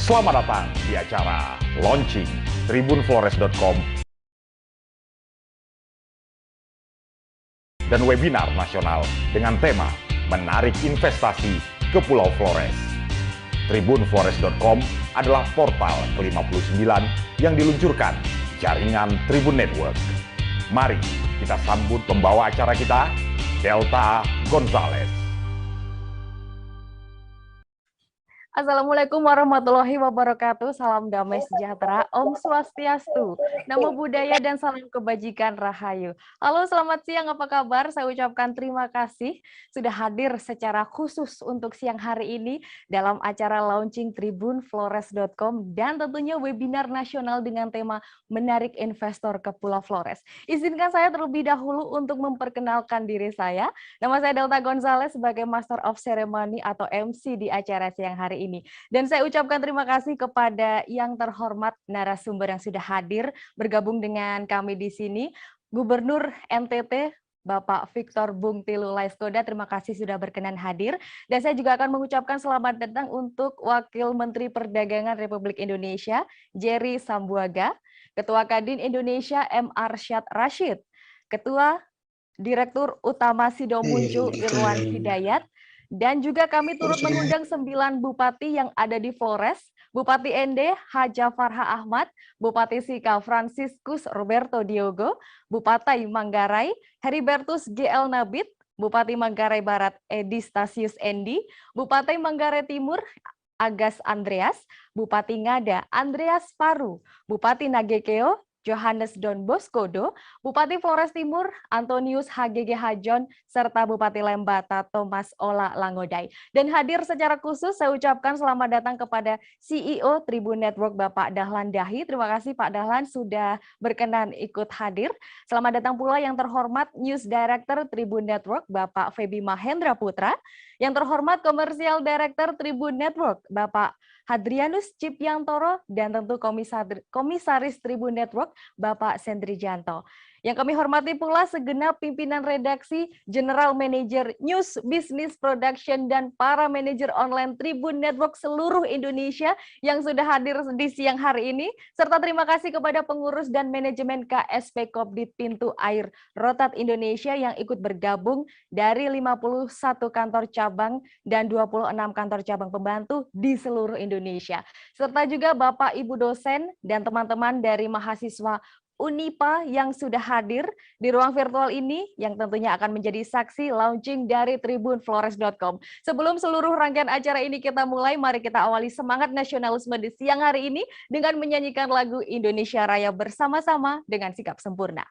Selamat datang di acara launching tribunflores.com dan webinar nasional dengan tema menarik investasi ke Pulau Flores. Tribunflores.com adalah portal ke-59 yang diluncurkan jaringan Tribun Network. Mari kita sambut pembawa acara kita, Delta Gonzales. Assalamualaikum warahmatullahi wabarakatuh. Salam damai sejahtera, Om Swastiastu, Namo Buddhaya dan salam kebajikan Rahayu. Halo, selamat siang, apa kabar? Saya ucapkan terima kasih sudah hadir secara khusus untuk siang hari ini dalam acara launching tribunflores.com dan tentunya webinar nasional dengan tema menarik investor ke Pulau Flores. Izinkan saya terlebih dahulu untuk memperkenalkan diri saya. Nama saya Delta Gonzales sebagai Master of Ceremony atau MC di acara siang hari ini. Dan saya ucapkan terima kasih kepada yang terhormat narasumber yang sudah hadir bergabung dengan kami di sini, Gubernur NTT Bapak Victor Bung Tilu Laiskoda, terima kasih sudah berkenan hadir. Dan saya juga akan mengucapkan selamat datang untuk Wakil Menteri Perdagangan Republik Indonesia, Jerry Sambuaga, Ketua Kadin Indonesia, M. Arsyad Rashid, Ketua Direktur Utama Sido Muncul, Irwan Hidayat, dan juga kami turut mengundang 9 bupati yang ada di Flores, Bupati Ende, Haja Farha Ahmad, Bupati Sika Franciscus Roberto Diogo, Bupati Manggarai, Heribertus GL Nabit, Bupati Manggarai Barat Edi Stasius Endi, Bupati Manggarai Timur Agas Andreas, Bupati Ngada Andreas Paru, Bupati Nagekeo Johannes Don Boscodo, Bupati Flores Timur Antonius HGG Hajon, serta Bupati Lembata Thomas Ola Langodai. Dan hadir secara khusus saya ucapkan selamat datang kepada CEO Tribun Network Bapak Dahlan Dahi. Terima kasih Pak Dahlan sudah berkenan ikut hadir. Selamat datang pula yang terhormat News Director Tribun Network Bapak Feby Mahendra Putra. Yang terhormat Commercial Director Tribun Network Bapak Hadrianus Cipyantoro, dan tentu Komisaris Tribun Network Bapak Sendri Janto. Yang kami hormati pula segenap pimpinan redaksi, General Manager News Business Production, dan para manajer online Tribun Network seluruh Indonesia yang sudah hadir di siang hari ini. Serta terima kasih kepada pengurus dan manajemen KSP Kopdit Pintu Air Rotat Indonesia yang ikut bergabung dari 51 kantor cabang dan 26 kantor cabang pembantu di seluruh Indonesia. Serta juga Bapak Ibu dosen dan teman-teman dari mahasiswa Unipa yang sudah hadir di ruang virtual ini yang tentunya akan menjadi saksi launching dari tribunflores.com. Sebelum seluruh rangkaian acara ini kita mulai, mari kita awali semangat nasionalisme di siang hari ini dengan menyanyikan lagu Indonesia Raya bersama-sama dengan sikap sempurna.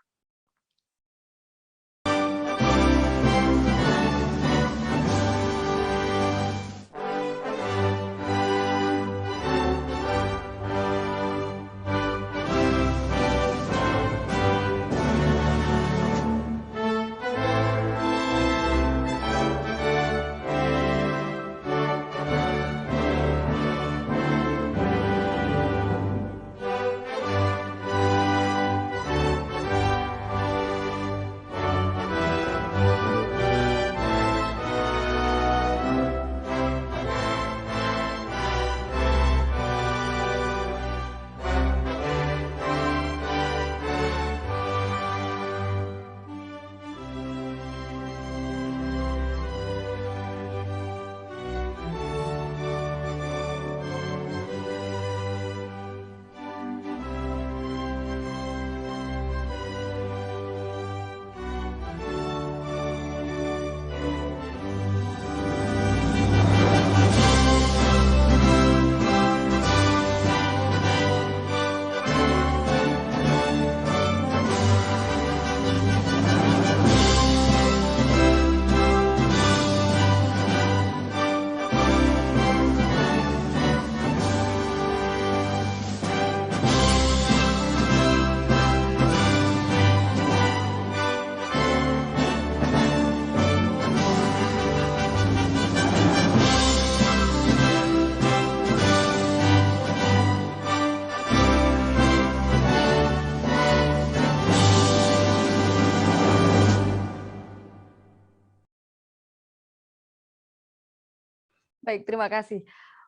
Baik, terima kasih.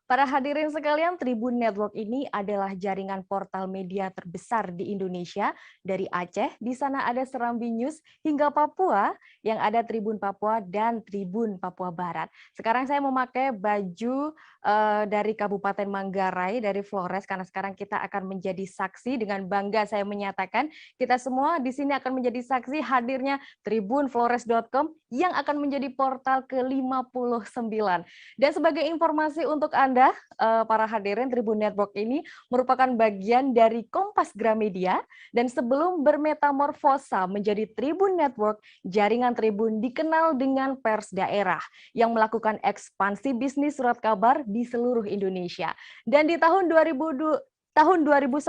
Para hadirin sekalian, Tribun Network ini adalah jaringan portal media terbesar di Indonesia. Dari Aceh, di sana ada Serambi News, hingga Papua, yang ada Tribun Papua dan Tribun Papua Barat. Sekarang saya memakai baju dari Kabupaten Manggarai, dari Flores, karena sekarang kita akan menjadi saksi. Dengan bangga saya menyatakan, kita semua di sini akan menjadi saksi hadirnya tribunflores.com yang akan menjadi portal ke-59. Dan sebagai informasi untuk Anda, para hadirin, Tribun Network ini merupakan bagian dari Kompas Gramedia, dan sebelum bermetamorfosa menjadi Tribun Network, jaringan Tribun dikenal dengan pers daerah yang melakukan ekspansi bisnis surat kabar di seluruh Indonesia. Dan di tahun 2010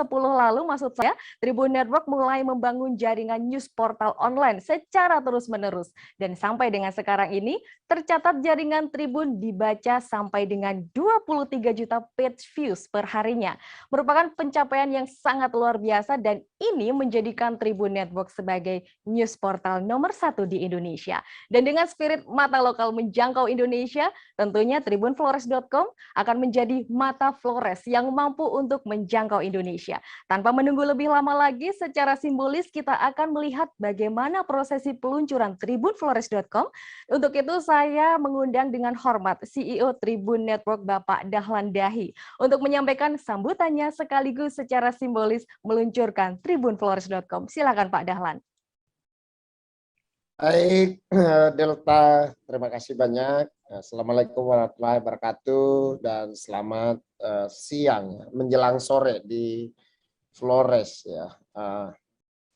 lalu, maksud saya, Tribun Network mulai membangun jaringan news portal online secara terus-menerus. Dan sampai dengan sekarang ini, tercatat jaringan Tribun dibaca sampai dengan 23 juta page views per harinya. Merupakan pencapaian yang sangat luar biasa, dan ini menjadikan Tribun Network sebagai news portal nomor 1 di Indonesia. Dan dengan spirit mata lokal menjangkau Indonesia, tentunya tribunflores.com akan menjadi mata Flores yang mampu untuk menjangkau Indonesia. Tanpa menunggu lebih lama lagi, secara simbolis kita akan melihat bagaimana prosesi peluncuran tribunflores.com. Untuk itu saya mengundang dengan hormat CEO Tribun Network Bapak Dahlan Dahi untuk menyampaikan sambutannya sekaligus secara simbolis meluncurkan tribunflores.com. Silakan Pak Dahlan. Baik, Delta, terima kasih banyak. Assalamualaikum warahmatullahi wabarakatuh dan selamat siang menjelang sore di Flores ya.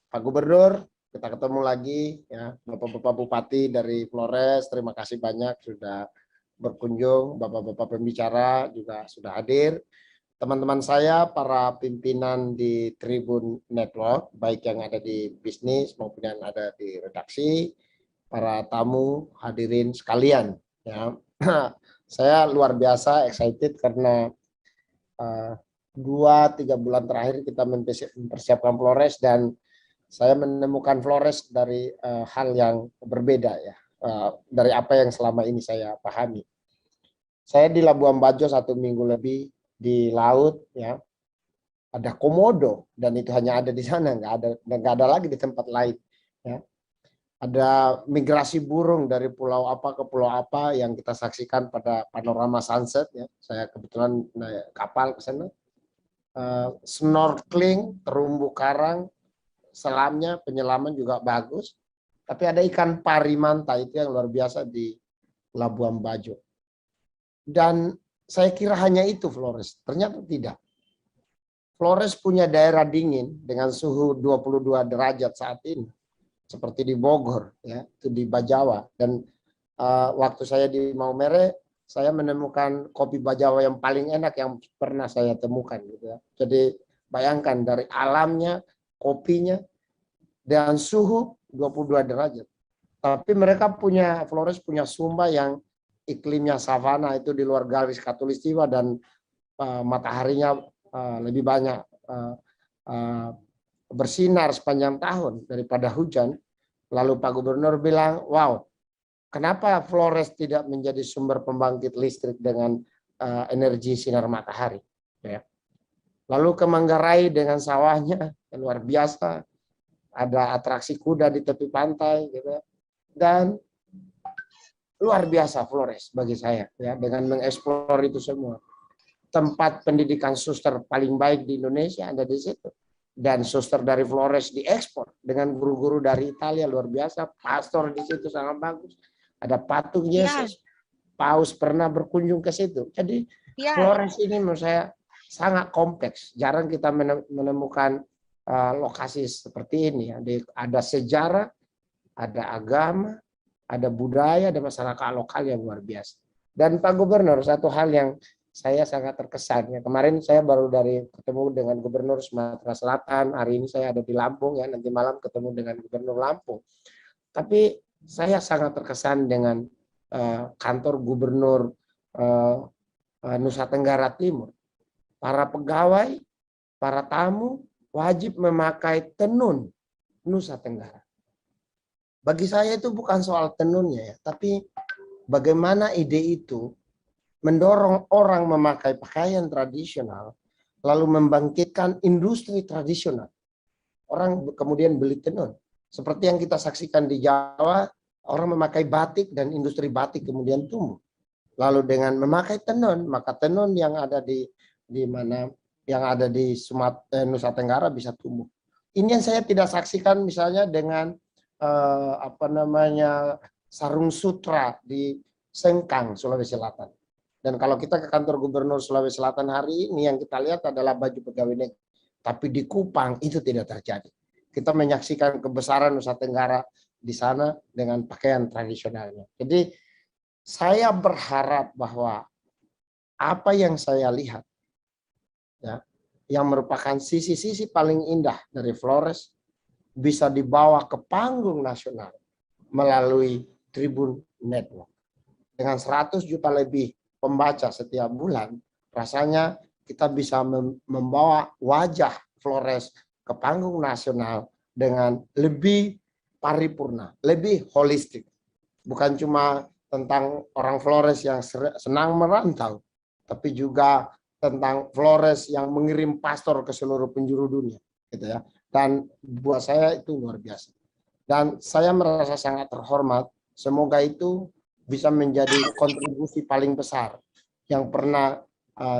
Pak Gubernur, kita ketemu lagi ya, Bapak-bapak Bupati dari Flores, terima kasih banyak sudah berkunjung, Bapak-bapak pembicara juga sudah hadir. Teman-teman saya, para pimpinan di Tribun Network, baik yang ada di bisnis maupun yang ada di redaksi, para tamu hadirin sekalian. Ya, saya luar biasa excited karena 2-3 bulan terakhir kita mempersiapkan Flores, dan saya menemukan Flores dari hal yang berbeda ya, dari apa yang selama ini saya pahami. Saya di Labuan Bajo 1 minggu lebih di laut ya, ada komodo, dan itu hanya ada di sana, nggak ada lagi di tempat lain ya. Ada migrasi burung dari pulau apa ke pulau apa yang kita saksikan pada panorama sunset ya. Saya kebetulan naik kapal ke sana, snorkeling, terumbu karang, selamnya, penyelaman juga bagus, tapi ada ikan pari manta, itu yang luar biasa di Labuan Bajo. Dan saya kira hanya itu Flores, ternyata tidak. Flores punya daerah dingin dengan suhu 22 derajat saat ini, seperti di Bogor, ya, itu di Bajawa. Dan waktu saya di Maumere, saya menemukan kopi Bajawa yang paling enak yang pernah saya temukan. Gitu ya. Jadi bayangkan dari alamnya, kopinya, dan suhu 22 derajat. Tapi mereka punya, Flores punya Sumba yang iklimnya savana, itu di luar garis khatulistiwa, dan mataharinya lebih banyak bersinar sepanjang tahun daripada hujan. Lalu Pak Gubernur bilang, wow, kenapa Flores tidak menjadi sumber pembangkit listrik dengan energi sinar matahari? Ya. Lalu ke Manggarai dengan sawahnya, luar biasa, ada atraksi kuda di tepi pantai, gitu. Dan luar biasa Flores bagi saya ya, dengan mengeksplor itu semua. Tempat pendidikan suster paling baik di Indonesia ada di situ, dan suster dari Flores diekspor dengan guru-guru dari Italia, luar biasa. Pastor di situ sangat bagus, ada patung Yesus, Paus pernah berkunjung ke situ. Jadi Flores ini menurut saya sangat kompleks, jarang kita menemukan lokasi seperti ini. Ada sejarah, ada agama, ada budaya, ada masyarakat lokal yang luar biasa. Dan Pak Gubernur, satu hal yang saya sangat terkesan ya, kemarin saya baru ketemu dengan Gubernur Sumatera Selatan, hari ini saya ada di Lampung ya, nanti malam ketemu dengan Gubernur Lampung. Tapi saya sangat terkesan dengan kantor Gubernur Nusa Tenggara Timur. Para pegawai, para tamu wajib memakai tenun Nusa Tenggara. Bagi saya itu bukan soal tenunnya ya, tapi bagaimana ide itu mendorong orang memakai pakaian tradisional, lalu membangkitkan industri tradisional. Orang kemudian beli tenun. Seperti yang kita saksikan di Jawa, orang memakai batik dan industri batik kemudian tumbuh. Lalu dengan memakai tenun, maka tenun yang ada di mana yang ada di Nusa Tenggara bisa tumbuh. Ini yang saya tidak saksikan misalnya dengan sarung sutra di Sengkang, Sulawesi Selatan. Dan kalau kita ke kantor Gubernur Sulawesi Selatan hari ini yang kita lihat adalah baju pegawai negeri. Tapi di Kupang itu tidak terjadi. Kita menyaksikan kebesaran Nusa Tenggara di sana dengan pakaian tradisionalnya. Jadi saya berharap bahwa apa yang saya lihat, ya, yang merupakan sisi-sisi paling indah dari Flores bisa dibawa ke panggung nasional melalui Tribun Network. Dengan 100 juta lebih pembaca setiap bulan, rasanya kita bisa membawa wajah Flores ke panggung nasional dengan lebih paripurna, lebih holistik. Bukan cuma tentang orang Flores yang senang merantau, tapi juga tentang Flores yang mengirim pastor ke seluruh penjuru dunia, gitu ya. Dan buat saya itu luar biasa. Dan saya merasa sangat terhormat. Semoga itu bisa menjadi kontribusi paling besar yang pernah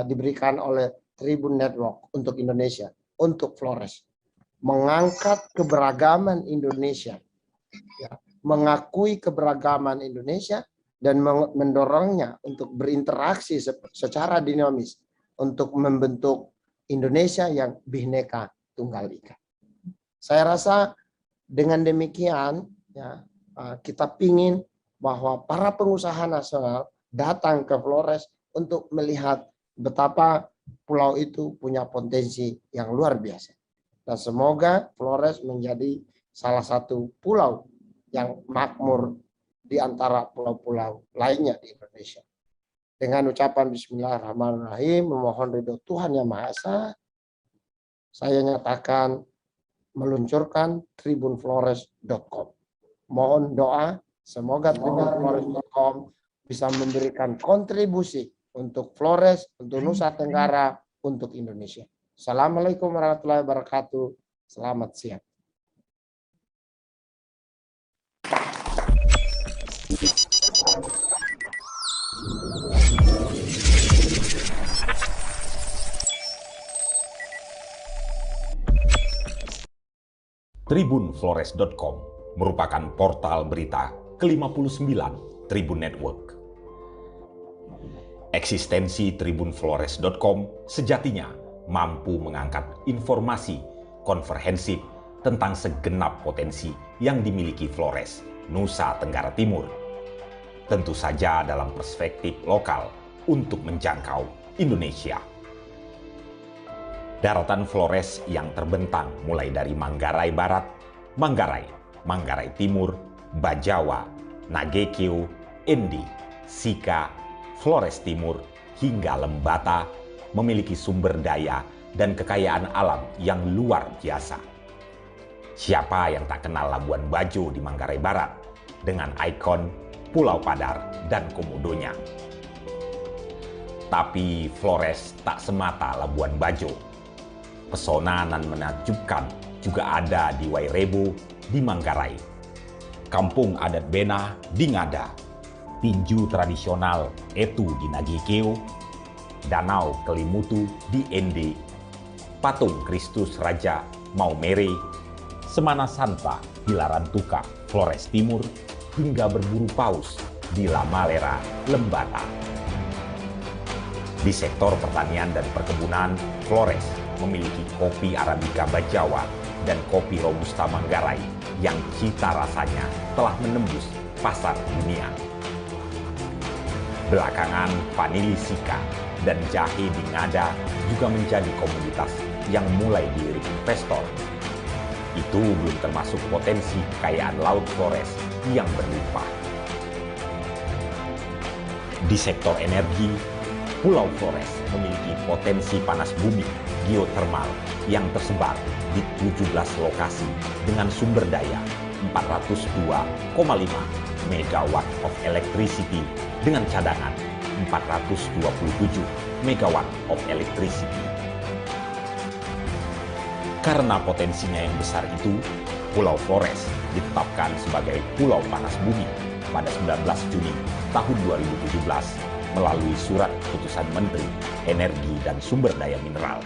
diberikan oleh Tribun Network untuk Indonesia, untuk Flores. Mengangkat keberagaman Indonesia, ya, mengakui keberagaman Indonesia, dan mendorongnya untuk berinteraksi secara dinamis untuk membentuk Indonesia yang Bhinneka Tunggal Ika. Saya rasa dengan demikian, ya, kita ingin bahwa para pengusaha nasional datang ke Flores untuk melihat betapa pulau itu punya potensi yang luar biasa. Dan semoga Flores menjadi salah satu pulau yang makmur di antara pulau-pulau lainnya di Indonesia. Dengan ucapan Bismillahirrahmanirrahim, memohon ridho Tuhan Yang Maha Esa, saya nyatakan meluncurkan tribunflores.com. Mohon doa, semoga tribunflores.com bisa memberikan kontribusi untuk Flores, untuk Nusa Tenggara, untuk Indonesia. Assalamualaikum warahmatullahi wabarakatuh. Selamat siang. Tribunflores.com merupakan portal berita ke-59 Tribun Network. Eksistensi tribunflores.com sejatinya mampu mengangkat informasi komprehensif tentang segenap potensi yang dimiliki Flores, Nusa Tenggara Timur. Tentu saja dalam perspektif lokal untuk menjangkau Indonesia. Daratan Flores yang terbentang mulai dari Manggarai Barat, Manggarai Timur, Bajawa, Nagekeo, Endi, Sika, Flores Timur, hingga Lembata memiliki sumber daya dan kekayaan alam yang luar biasa. Siapa yang tak kenal Labuan Bajo di Manggarai Barat dengan ikon Pulau Padar dan komodonya. Tapi Flores tak semata Labuan Bajo. Pesona nan menakjubkan juga ada di Wairebo di Manggarai, kampung adat Bena di Ngada, tinju tradisional Etu di Nagekeo, Danau Kelimutu di Ende, patung Kristus Raja Maumere, Semana Santa di Larantuka, Flores Timur, hingga berburu paus di La Malera, Lembata. Di sektor pertanian dan perkebunan, Flores memiliki kopi Arabica Bajawa dan kopi Robusta Manggarai yang cita rasanya telah menembus pasar dunia. Belakangan vanili Sika dan jahe di Ngada juga menjadi komoditas yang mulai dilirik investor. Itu belum termasuk potensi kekayaan laut Flores yang berlimpah. Di sektor energi, Pulau Flores memiliki potensi panas bumi geotermal yang tersebar di 17 lokasi dengan sumber daya 402,5 megawatt of electricity dengan cadangan 427 megawatt of electricity. Karena potensinya yang besar itu, Pulau Flores ditetapkan sebagai Pulau Panas Bumi pada 19 Juni tahun 2017 melalui Surat Keputusan Menteri Energi dan Sumber Daya Mineral.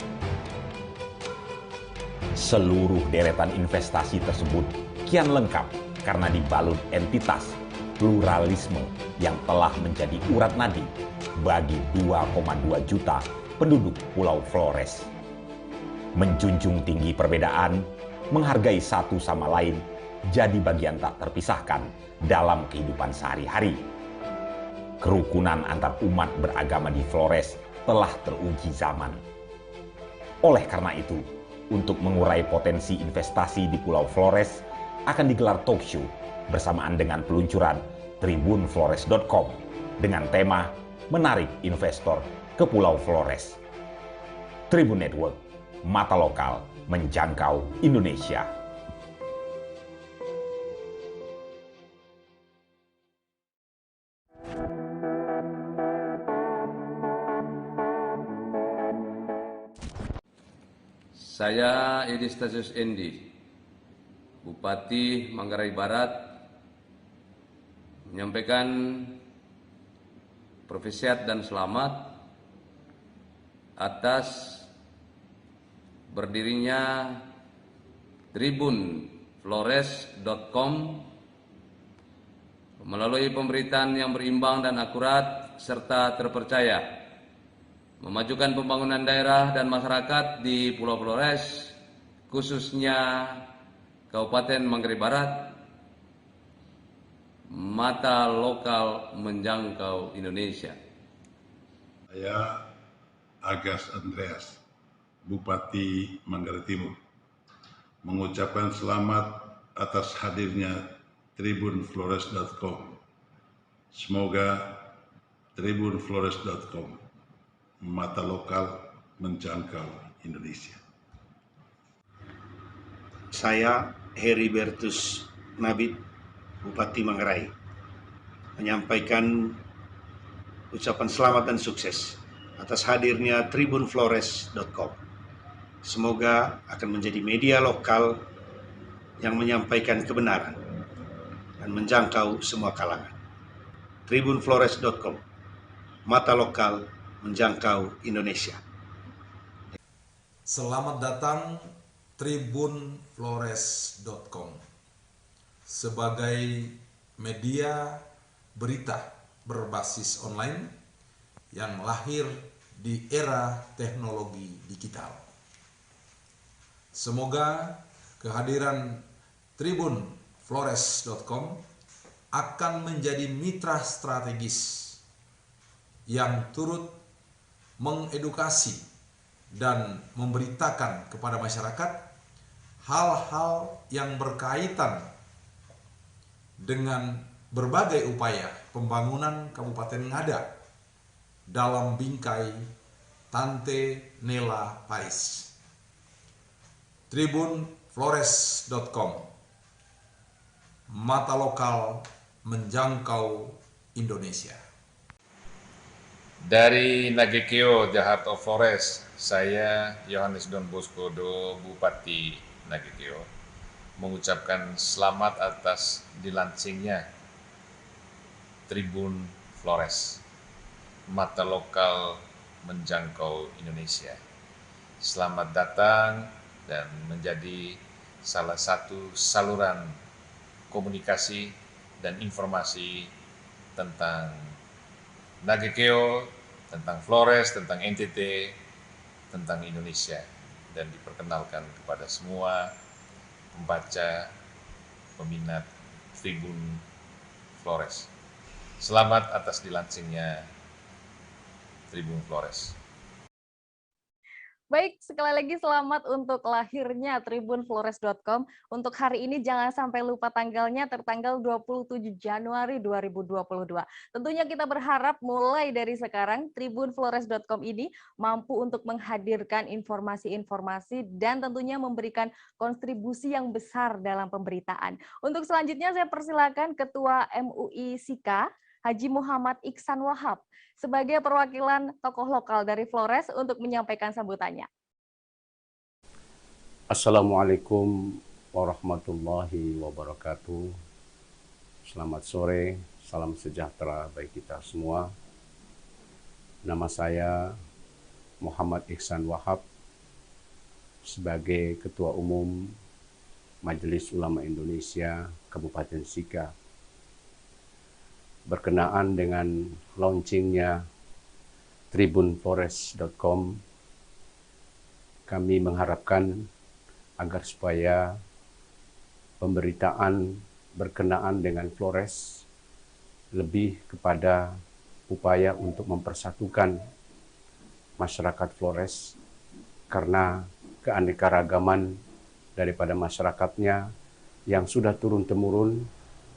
Seluruh deretan investasi tersebut kian lengkap karena dibalut entitas pluralisme yang telah menjadi urat nadi bagi 2,2 juta penduduk Pulau Flores. Menjunjung tinggi perbedaan, menghargai satu sama lain, jadi bagian tak terpisahkan dalam kehidupan sehari-hari. Kerukunan antar umat beragama di Flores telah teruji zaman. Oleh karena itu, untuk mengurai potensi investasi di Pulau Flores, akan digelar talk show bersamaan dengan peluncuran tribunflores.com dengan tema Menarik Investor ke Pulau Flores. Tribun Network, mata lokal menjangkau Indonesia. Saya Edi Stasius Endi, Bupati Manggarai Barat, menyampaikan profesiat dan selamat atas berdirinya tribunflores.com melalui pemberitaan yang berimbang dan akurat serta terpercaya, memajukan pembangunan daerah dan masyarakat di Pulau Flores, khususnya Kabupaten Manggarai Barat, mata lokal menjangkau Indonesia. Saya Agas Andreas, Bupati Manggarai Timur, mengucapkan selamat atas hadirnya tribunflores.com. Semoga tribunflores.com, mata lokal menjangkau Indonesia. Saya Heribertus Nabit, Bupati Manggarai, menyampaikan ucapan selamat dan sukses atas hadirnya tribunflores.com. Semoga akan menjadi media lokal yang menyampaikan kebenaran dan menjangkau semua kalangan. tribunflores.com, mata lokal menjangkau Indonesia. Selamat datang tribunflores.com sebagai media berita berbasis online yang lahir di era teknologi digital. Semoga kehadiran tribunflores.com akan menjadi mitra strategis yang turut mengedukasi dan memberitakan kepada masyarakat hal-hal yang berkaitan dengan berbagai upaya pembangunan Kabupaten Ngada dalam bingkai Tante Nela Paris. tribunflores.com, mata lokal menjangkau Indonesia. Dari Nagekeo, The Heart of Flores, saya Yohanes Don Bosco Do, Bupati Nagekeo, mengucapkan selamat atas dilansingnya Tribun Flores, mata lokal menjangkau Indonesia. Selamat datang dan menjadi salah satu saluran komunikasi dan informasi tentang Nagekeo, tentang Flores, tentang NTT, tentang Indonesia, dan diperkenalkan kepada semua pembaca, peminat Tribun Flores. Selamat atas dilansingnya Tribun Flores. Baik, sekali lagi selamat untuk lahirnya tribunflores.com. Untuk hari ini jangan sampai lupa tanggalnya, tertanggal 27 Januari 2022. Tentunya kita berharap mulai dari sekarang tribunflores.com ini mampu untuk menghadirkan informasi-informasi dan tentunya memberikan kontribusi yang besar dalam pemberitaan. Untuk selanjutnya saya persilakan Ketua MUI SIKA, Haji Muhammad Iksan Wahab sebagai perwakilan tokoh lokal dari Flores untuk menyampaikan sambutannya. Assalamualaikum warahmatullahi wabarakatuh. Selamat sore, salam sejahtera bagi kita semua. Nama saya Muhammad Iksan Wahab sebagai Ketua Umum Majelis Ulama Indonesia Kabupaten Sika. Berkenaan dengan launchingnya tribunflores.com, kami mengharapkan agar supaya pemberitaan berkenaan dengan Flores lebih kepada upaya untuk mempersatukan masyarakat Flores karena keanekaragaman daripada masyarakatnya yang sudah turun-temurun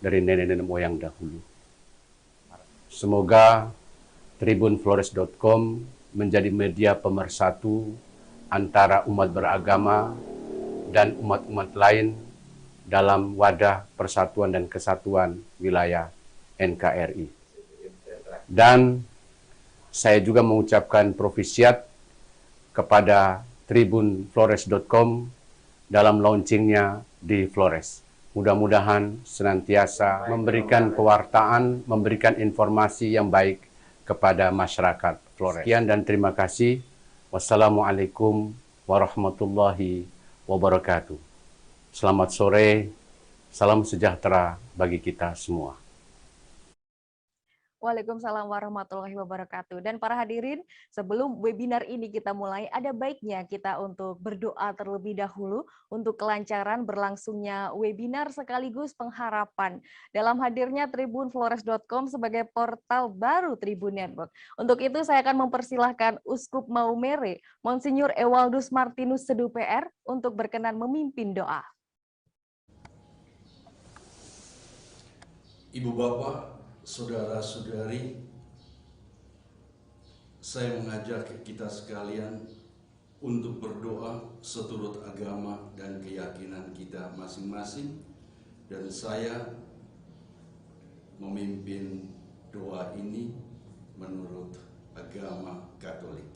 dari nenek-nenek moyang dahulu. Semoga tribunflores.com menjadi media pemersatu antara umat beragama dan umat-umat lain dalam wadah persatuan dan kesatuan wilayah NKRI. Dan saya juga mengucapkan profisiat kepada tribunflores.com dalam launchingnya di Flores. Mudah-mudahan senantiasa memberikan pewartaan, memberikan informasi yang baik kepada masyarakat Flores. Sekian dan terima kasih. Wassalamualaikum warahmatullahi wabarakatuh. Selamat sore, salam sejahtera bagi kita semua. Waalaikumsalam warahmatullahi wabarakatuh. Dan para hadirin, sebelum webinar ini kita mulai, ada baiknya kita untuk berdoa terlebih dahulu untuk kelancaran berlangsungnya webinar sekaligus pengharapan dalam hadirnya tribunflores.com sebagai portal baru Tribun Network. Untuk itu saya akan mempersilahkan Uskup Maumere, Monsinyur Ewaldus Martinus Sedu PR untuk berkenan memimpin doa. Ibu Bapak, saudara-saudari, saya mengajak kita sekalian untuk berdoa seturut agama dan keyakinan kita masing-masing, dan saya memimpin doa ini menurut agama Katolik.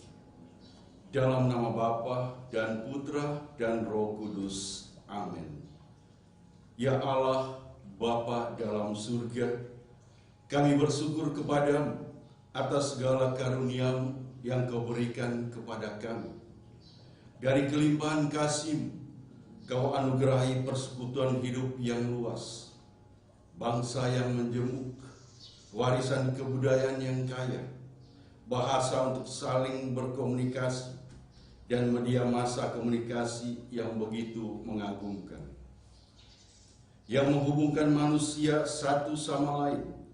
Dalam nama Bapa dan Putra dan Roh Kudus. Amin. Ya Allah, Bapa dalam surga, kami bersyukur kepadamu atas segala karunia-Mu yang Kau berikan kepada kami. Dari kelimpahan kasih-Mu, Kau anugerahi persekutuan hidup yang luas, bangsa yang menjemuk, warisan kebudayaan yang kaya, bahasa untuk saling berkomunikasi, dan media massa komunikasi yang begitu mengagumkan, yang menghubungkan manusia satu sama lain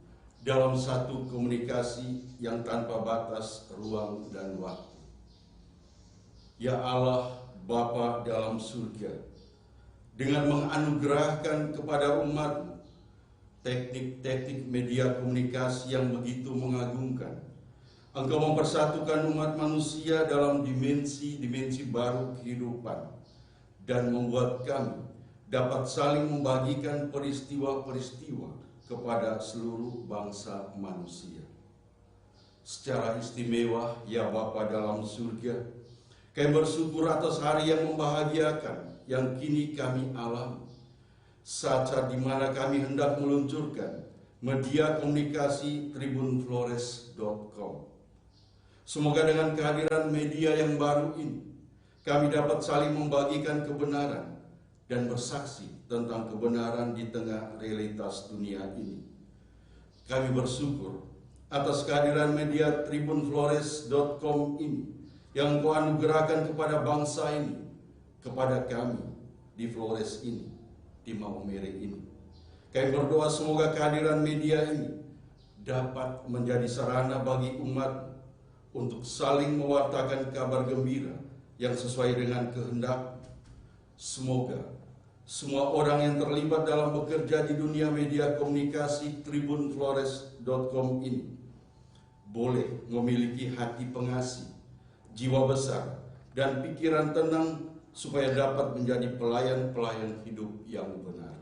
dalam satu komunikasi yang tanpa batas ruang dan waktu. Ya Allah, Bapa dalam surga, dengan menganugerahkan kepada umat teknik-teknik media komunikasi yang begitu mengagumkan, Engkau mempersatukan umat manusia dalam dimensi-dimensi baru kehidupan dan membuat kami dapat saling membagikan peristiwa-peristiwa kepada seluruh bangsa manusia. Secara istimewa, ya Bapa dalam surga, kami bersyukur atas hari yang membahagiakan yang kini kami alami, saat di mana kami hendak meluncurkan media komunikasi tribunflores.com. Semoga dengan kehadiran media yang baru ini, kami dapat saling membagikan kebenaran dan bersaksi tentang kebenaran di tengah realitas dunia ini. Kami bersyukur atas kehadiran media tribunflores.com ini yang Kau anugerahkan kepada bangsa ini, kepada kami di Flores ini, di Maumere ini. Kami berdoa semoga kehadiran media ini dapat menjadi sarana bagi umat untuk saling mewartakan kabar gembira yang sesuai dengan kehendak. Semoga semua orang yang terlibat dalam bekerja di dunia media komunikasi tribunflores.com ini boleh memiliki hati pengasih, jiwa besar, dan pikiran tenang supaya dapat menjadi pelayan-pelayan hidup yang benar.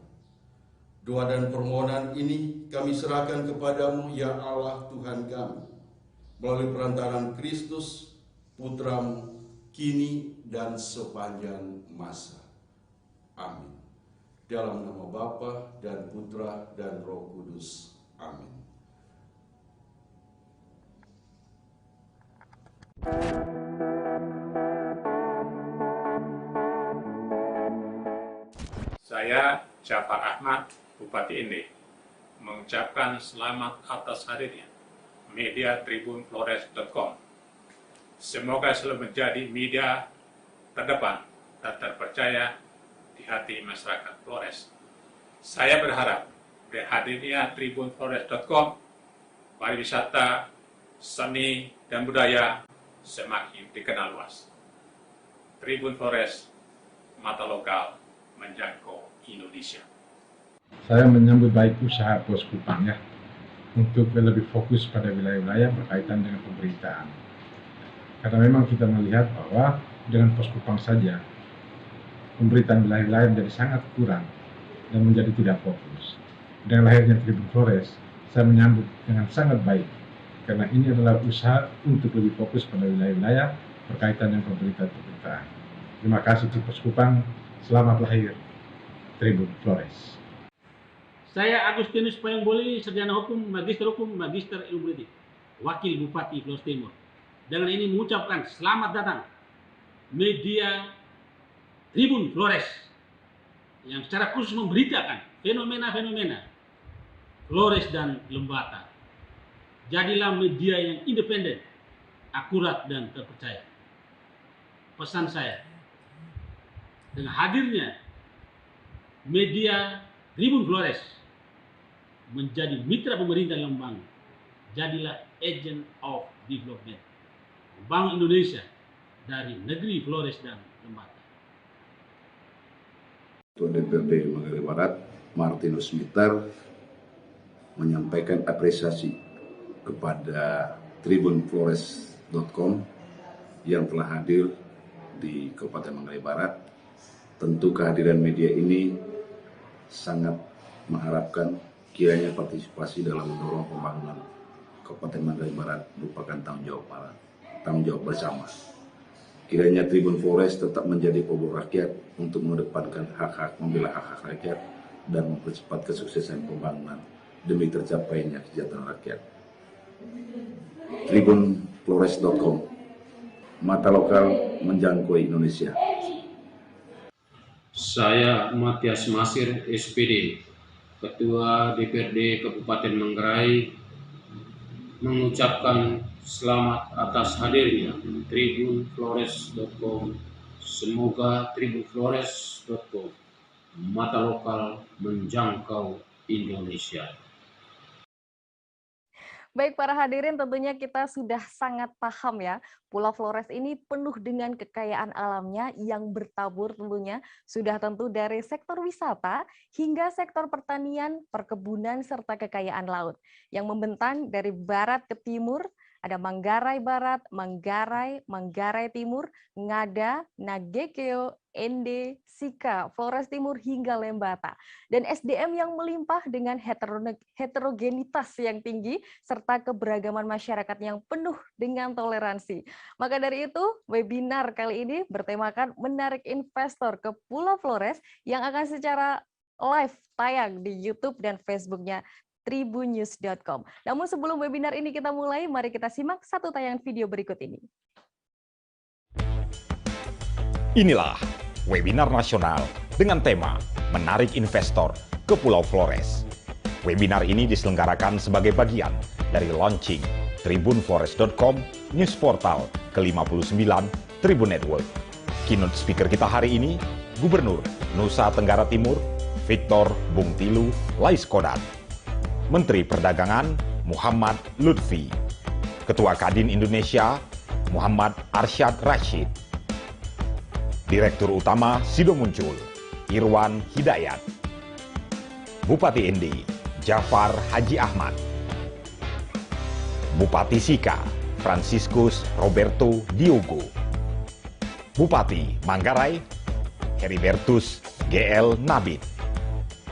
Doa dan permohonan ini kami serahkan kepadamu, ya Allah Tuhan kami, melalui perantaraan Kristus, Putramu, kini dan sepanjang masa. Amin. Dalam nama Bapa dan Putra dan Roh Kudus. Amin. Saya Jafar Ahmad, Bupati Inde, mengucapkan selamat atas hadirnya media tribunflores.com. Semoga selalu menjadi media terdepan dan terpercaya di hati masyarakat Flores. Saya berharap dengan hadirnya tribunflores.com, pariwisata, seni, dan budaya semakin dikenal luas. Tribun Flores, mata lokal menjangkau Indonesia. Saya menyambut baik usaha Pos Kupang ya, untuk lebih fokus pada wilayah-wilayah berkaitan dengan pemberitaan. Karena memang kita melihat bahwa dengan Pos Kupang saja, pemberitaan wilayah-wilayah menjadi sangat kurang dan menjadi tidak fokus. Dengan lahirnya Tribun Flores, saya menyambut dengan sangat baik, karena ini adalah usaha untuk lebih fokus pada wilayah-wilayah berkaitan dengan pemberitaan. Terima kasih Pos Kupang, selamat lahir Tribun Flores. Saya Agustinus Payangboli, sarjana hukum, magister ilmu politik, wakil Bupati Flores Timur. Dengan ini mengucapkan selamat datang media Tribun Flores yang secara khusus memberitakan fenomena-fenomena Flores dan Lembata. Jadilah media yang independen, akurat dan terpercaya. Pesan saya, dengan hadirnya media Tribun Flores menjadi mitra pemerintah yang membangun, jadilah agent of development, membangun Indonesia dari negeri Flores dan Lembata. Ketua DPRD Manggarai Barat, Martinus Mitter, menyampaikan apresiasi kepada tribunflores.com yang telah hadir di Kabupaten Manggarai Barat. Tentu kehadiran media ini sangat mengharapkan kiranya partisipasi dalam mendorong pembangunan Kabupaten Manggarai Barat merupakan tanggung jawab bersama. Kiranya Tribun Flores tetap menjadi obor rakyat untuk mengedepankan membela hak-hak rakyat dan mempercepat kesuksesan pembangunan demi tercapainya kesejahteraan rakyat. Tribunflores.com, mata lokal menjangkau Indonesia. Saya Matias Masir, SPD, Ketua DPRD Kabupaten Manggarai, mengucapkan selamat atas hadirnya tribunflores.com. Semoga tribunflores.com, mata lokal menjangkau Indonesia. Baik para hadirin, tentunya kita sudah sangat paham ya, Pulau Flores ini penuh dengan kekayaan alamnya yang bertabur tentunya, sudah tentu dari sektor wisata hingga sektor pertanian, perkebunan, serta kekayaan laut. Yang membentang dari barat ke timur, ada Manggarai Barat, Manggarai Timur, Ngada, Nagekeo, Ende, Sika, Flores Timur hingga Lembata. Dan SDM yang melimpah dengan heterogenitas yang tinggi serta keberagaman masyarakat yang penuh dengan toleransi. Maka dari itu, webinar kali ini bertemakan menarik investor ke Pulau Flores yang akan secara live tayang di YouTube dan Facebooknya tribunnews.com. Namun sebelum webinar ini kita mulai, mari kita simak satu tayangan video berikut ini. Inilah webinar nasional dengan tema Menarik Investor ke Pulau Flores. Webinar ini diselenggarakan sebagai bagian dari launching tribunflores.com news portal ke-59 Tribun Network. Keynote speaker kita hari ini, Gubernur Nusa Tenggara Timur, Victor Bung Tilu Laiskodat. Menteri Perdagangan Muhammad Lutfi, Ketua Kadin Indonesia Muhammad Arsyad Rashid, Direktur Utama Sido Muncul Irwan Hidayat, Bupati Ende Jafar Haji Ahmad, Bupati Sika Franciscus Roberto Diogo, Bupati Manggarai Heribertus GL Nabit,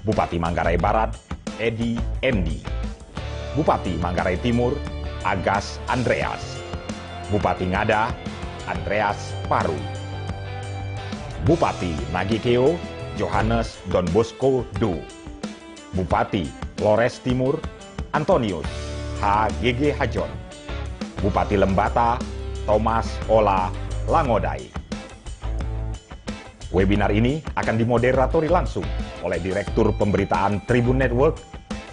Bupati Manggarai Barat, Edi MD. Bupati Manggarai Timur, Agas Andreas. Bupati Ngada, Andreas Paru. Bupati Nagikeo, Johannes Don Bosco Do. Bupati Flores Timur, Antonius H.G.G. Hajon. Bupati Lembata, Thomas Ola Langodai. Webinar ini akan dimoderatori langsung oleh Direktur Pemberitaan Tribun Network,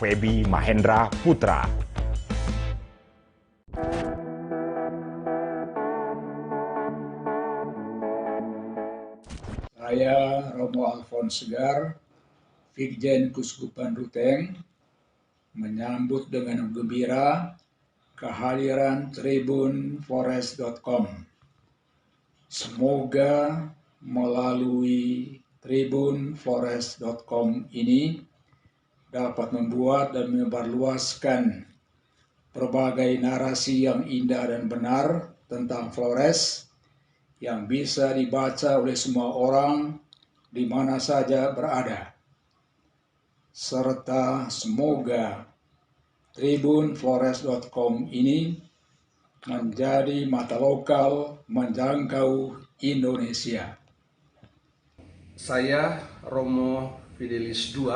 Feby Mahendra Putra. Saya Romo Alfons Segar, Vikjen Kuskupan Ruteng, menyambut dengan gembira kehadiran tribunflores.com. Semoga melalui tribunflores.com ini dapat membuat dan menyebarluaskan berbagai narasi yang indah dan benar tentang Flores yang bisa dibaca oleh semua orang di mana saja berada. Serta semoga tribunflores.com ini menjadi mata lokal menjangkau Indonesia. Saya Romo Fidelis II,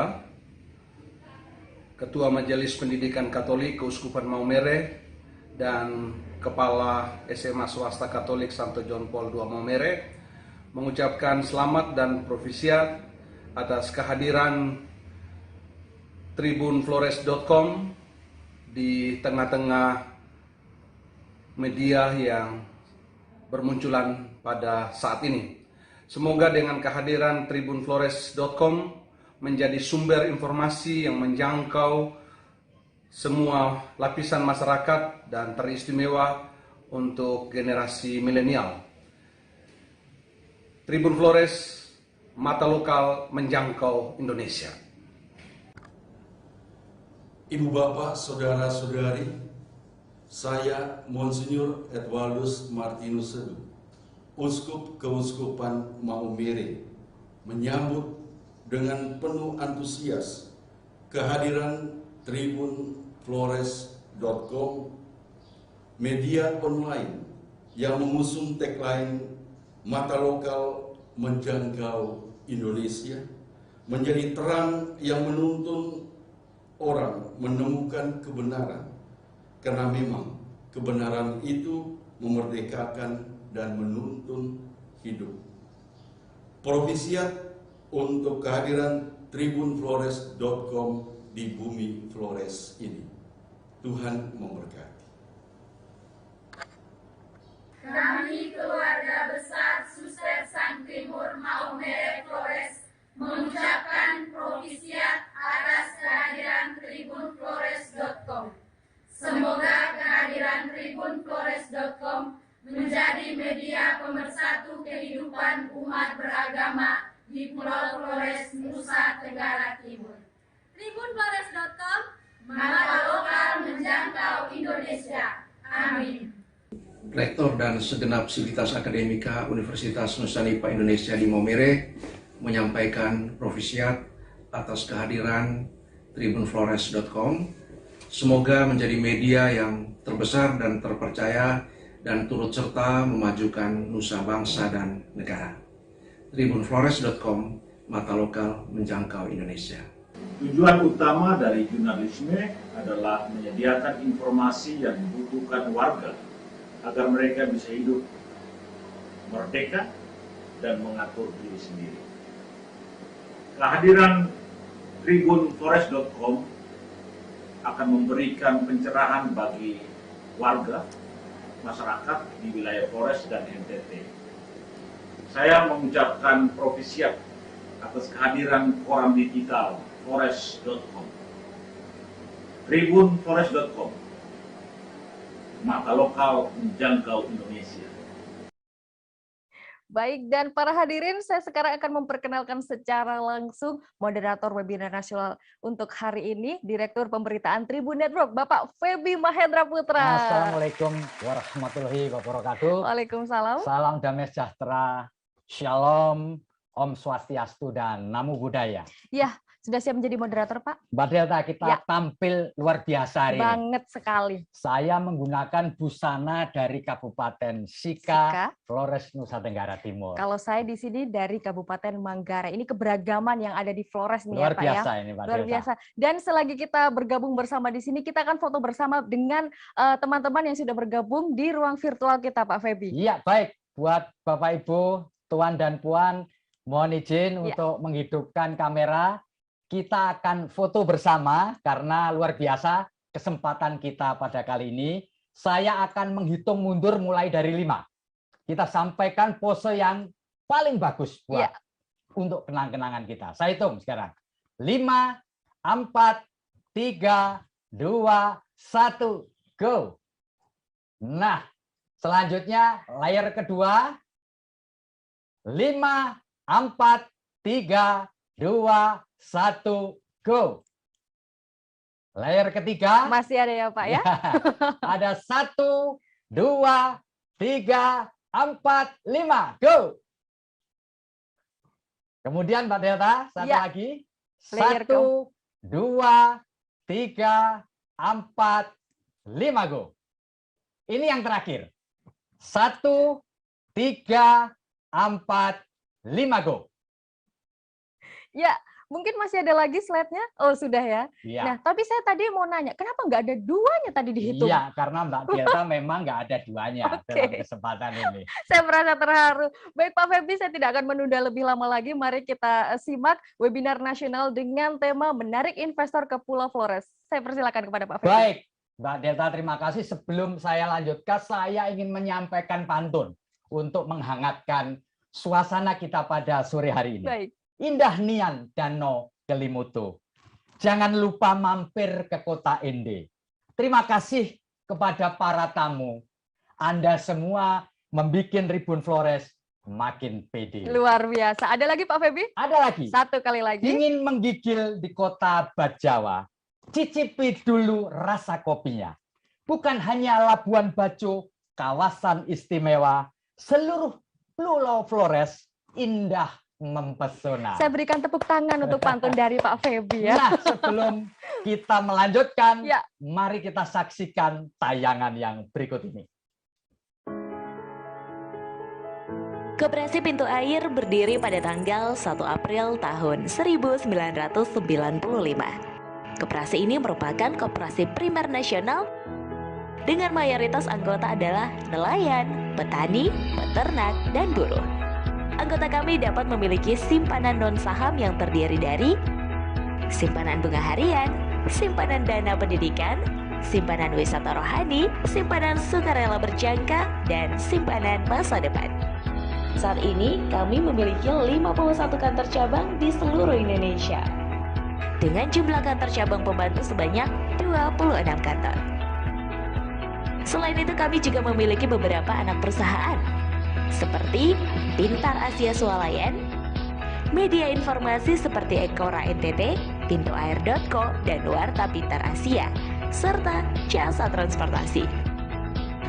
Ketua Majelis Pendidikan Katolik Keuskupan Maumere dan Kepala SMA Swasta Katolik Santo John Paul II Maumere, mengucapkan selamat dan profisiat atas kehadiran tribunflores.com di tengah-tengah media yang bermunculan pada saat ini. Semoga dengan kehadiran tribunflores.com menjadi sumber informasi yang menjangkau semua lapisan masyarakat dan teristimewa untuk generasi milenial. Tribun Flores, mata lokal menjangkau Indonesia. Ibu bapak, saudara-saudari, saya Monsinyur Edwardus Martinus Sedu, Uskup Keuskupan Maumere, menyambut dengan penuh antusias kehadiran tribunflores.com, media online yang mengusung tagline mata lokal menjangkau Indonesia, menjadi terang yang menuntun orang menemukan kebenaran, karena memang kebenaran itu memerdekakan dan menuntun hidup. Profisiat untuk kehadiran tribunflores.com di bumi Flores ini. Tuhan memberkati. Kami keluarga besar Suster Sang Timur Maumere Flores mengucapkan profisiat atas kehadiran tribunflores.com. Semoga kehadiran tribunflores.com menjadi media pemersatu kehidupan umat beragama di Pulau Flores, Nusa Tenggara Timur. tribunflores.com, mata lokal menjangkau Indonesia. Amin. Rektor dan segenap sivitas akademika Universitas Nusa Nipah Indonesia di Maumere menyampaikan profisiat atas kehadiran tribunflores.com. Semoga menjadi media yang terbesar dan terpercaya dan turut serta memajukan nusa bangsa dan negara. tribunflores.com, mata lokal menjangkau Indonesia. Tujuan utama dari jurnalisme adalah menyediakan informasi yang dibutuhkan warga agar mereka bisa hidup merdeka dan mengatur diri sendiri. Kehadiran tribunflores.com akan memberikan pencerahan bagi warga, masyarakat di wilayah Flores dan NTT. Saya mengucapkan profisiat atas kehadiran koran digital Flores.com. tribunflores.com, mata lokal menjangkau Indonesia. Baik, dan para hadirin, saya sekarang akan memperkenalkan secara langsung moderator webinar nasional untuk hari ini, Direktur Pemberitaan Tribun Network, Bapak Feby Mahendra Putra. Assalamualaikum warahmatullahi wabarakatuh. Waalaikumsalam. Salam damai sejahtera, Shalom, Om Swastiastu, dan Namo Buddhaya. Ya, Sudah siap menjadi moderator, Pak? Mbak Delta, kita Ya. tampil luar biasa hari ini. Banget sekali. Saya menggunakan busana dari Kabupaten Sika, Flores, Nusa Tenggara Timur. Kalau saya di sini dari Kabupaten Manggarai. Ini keberagaman yang ada di Flores nih Luar ya, Pak biasa ya. ini, Pak Luar Delta. biasa. Dan selagi kita bergabung bersama di sini, kita akan foto bersama dengan teman-teman yang sudah bergabung di ruang virtual kita, Pak Feby. Iya, baik. Buat Bapak Ibu, Tuan dan Puan, mohon izin untuk menghidupkan kamera. Kita akan foto bersama karena luar biasa kesempatan kita pada kali ini. Saya akan menghitung mundur mulai dari 5. Kita sampaikan pose yang paling bagus buat untuk kenang-kenangan kita. Saya hitung sekarang. 5, 4, 3, 2, 1, go. Nah, selanjutnya layar kedua. 5, 4, 3, 2, 1, go. Layar ketiga. Masih ada ya, Pak ya? Ada 1, 2, 3, 4, 5, go. Kemudian Mbak Delta, satu lagi. Layer 1, 2, 3, 4, 5, go. Ini yang terakhir. 1, 3, 4, 5, go. Ya, mungkin masih ada lagi slide-nya. Oh, sudah ya. Iya. Nah, tapi saya tadi mau nanya, kenapa nggak ada duanya tadi dihitung? Iya, karena Mbak Delta memang nggak ada duanya dalam kesempatan ini. Saya merasa terharu. Baik Pak Feby, saya tidak akan menunda lebih lama lagi. Mari kita simak webinar nasional dengan tema menarik investor ke Pulau Flores. Saya persilakan kepada Pak Feby. Baik, Mbak Delta, terima kasih. Sebelum saya lanjutkan, saya ingin menyampaikan pantun untuk menghangatkan suasana kita pada sore hari ini. Baik. Indah Nian Danau Kelimutu. Jangan lupa mampir ke kota Ende. Terima kasih kepada para tamu. Anda semua membuat Tribun Flores makin pede. Luar biasa. Ada lagi Pak Feby? Ada lagi. Satu kali lagi. Ingin menggigil di kota Bajawa. Cicipi dulu rasa kopinya. Bukan hanya Labuan Bajo, kawasan istimewa, seluruh Pulau Flores indah mempesona. Saya berikan tepuk tangan untuk pantun dari Pak Feby ya. Nah, sebelum kita melanjutkan, mari kita saksikan tayangan yang berikut ini. Koperasi Pintu Air berdiri pada tanggal 1 April tahun 1995. Koperasi ini merupakan koperasi primer nasional dengan mayoritas anggota adalah nelayan, petani, peternak, dan buruh. Anggota kami dapat memiliki simpanan non-saham yang terdiri dari simpanan bunga harian, simpanan dana pendidikan, simpanan wisata rohani, simpanan sukarela berjangka, dan simpanan masa depan. Saat ini kami memiliki 51 kantor cabang di seluruh Indonesia dengan jumlah kantor cabang pembantu sebanyak 26 kantor. Selain itu kami juga memiliki beberapa anak perusahaan seperti Pintar Asia Swalayan, media informasi seperti Ekora NTT, Pintuair.co, dan Warta Pintar Asia, serta jasa transportasi.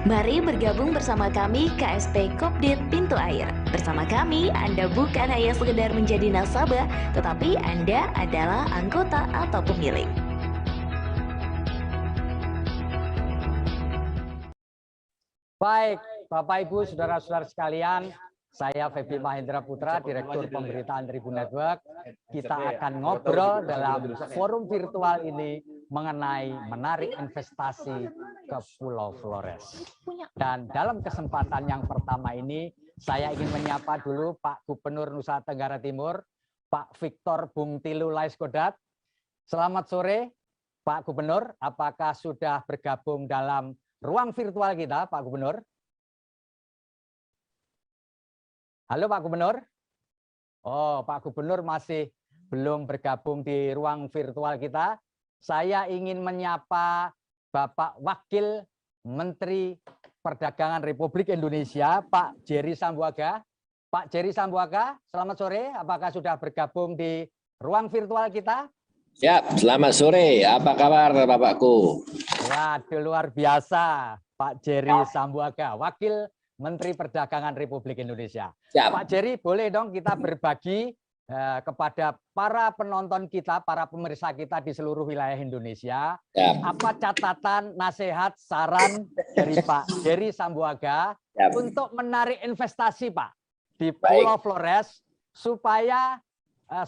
Mari bergabung bersama kami KSP Kopdit Pintu Air. Bersama kami, Anda bukan hanya sekedar menjadi nasabah, tetapi Anda adalah anggota atau pemilik. Baik, Bapak Ibu, saudara-saudara sekalian, saya Feby Mahendra Putra, Direktur Pemberitaan Tribun Network. Kita akan ngobrol dalam forum virtual ini mengenai menarik investasi ke Pulau Flores. Dan dalam kesempatan yang pertama ini, saya ingin menyapa dulu Pak Gubernur Nusa Tenggara Timur, Pak Victor Bung Tilu Laiskodat. Selamat sore, Pak Gubernur. Apakah sudah bergabung dalam ruang virtual kita, Pak Gubernur? Halo Pak Gubernur. Oh, Pak Gubernur masih belum bergabung di ruang virtual kita. Saya ingin menyapa Bapak Wakil Menteri Perdagangan Republik Indonesia, Pak Jerry Sambuaga. Pak Jerry Sambuaga, selamat sore. Apakah sudah bergabung di ruang virtual kita? Siap, selamat sore. Apa kabar Bapakku? Waduh, luar biasa. Pak Jerry Sambuaga, Wakil Menteri Perdagangan Republik Indonesia. Siap. Pak Jerry, boleh dong kita berbagi kepada para penonton kita, para pemirsa kita di seluruh wilayah Indonesia, apa catatan, nasihat, saran dari Pak Jerry Sambuaga untuk menarik investasi, Pak, di Pulau Flores supaya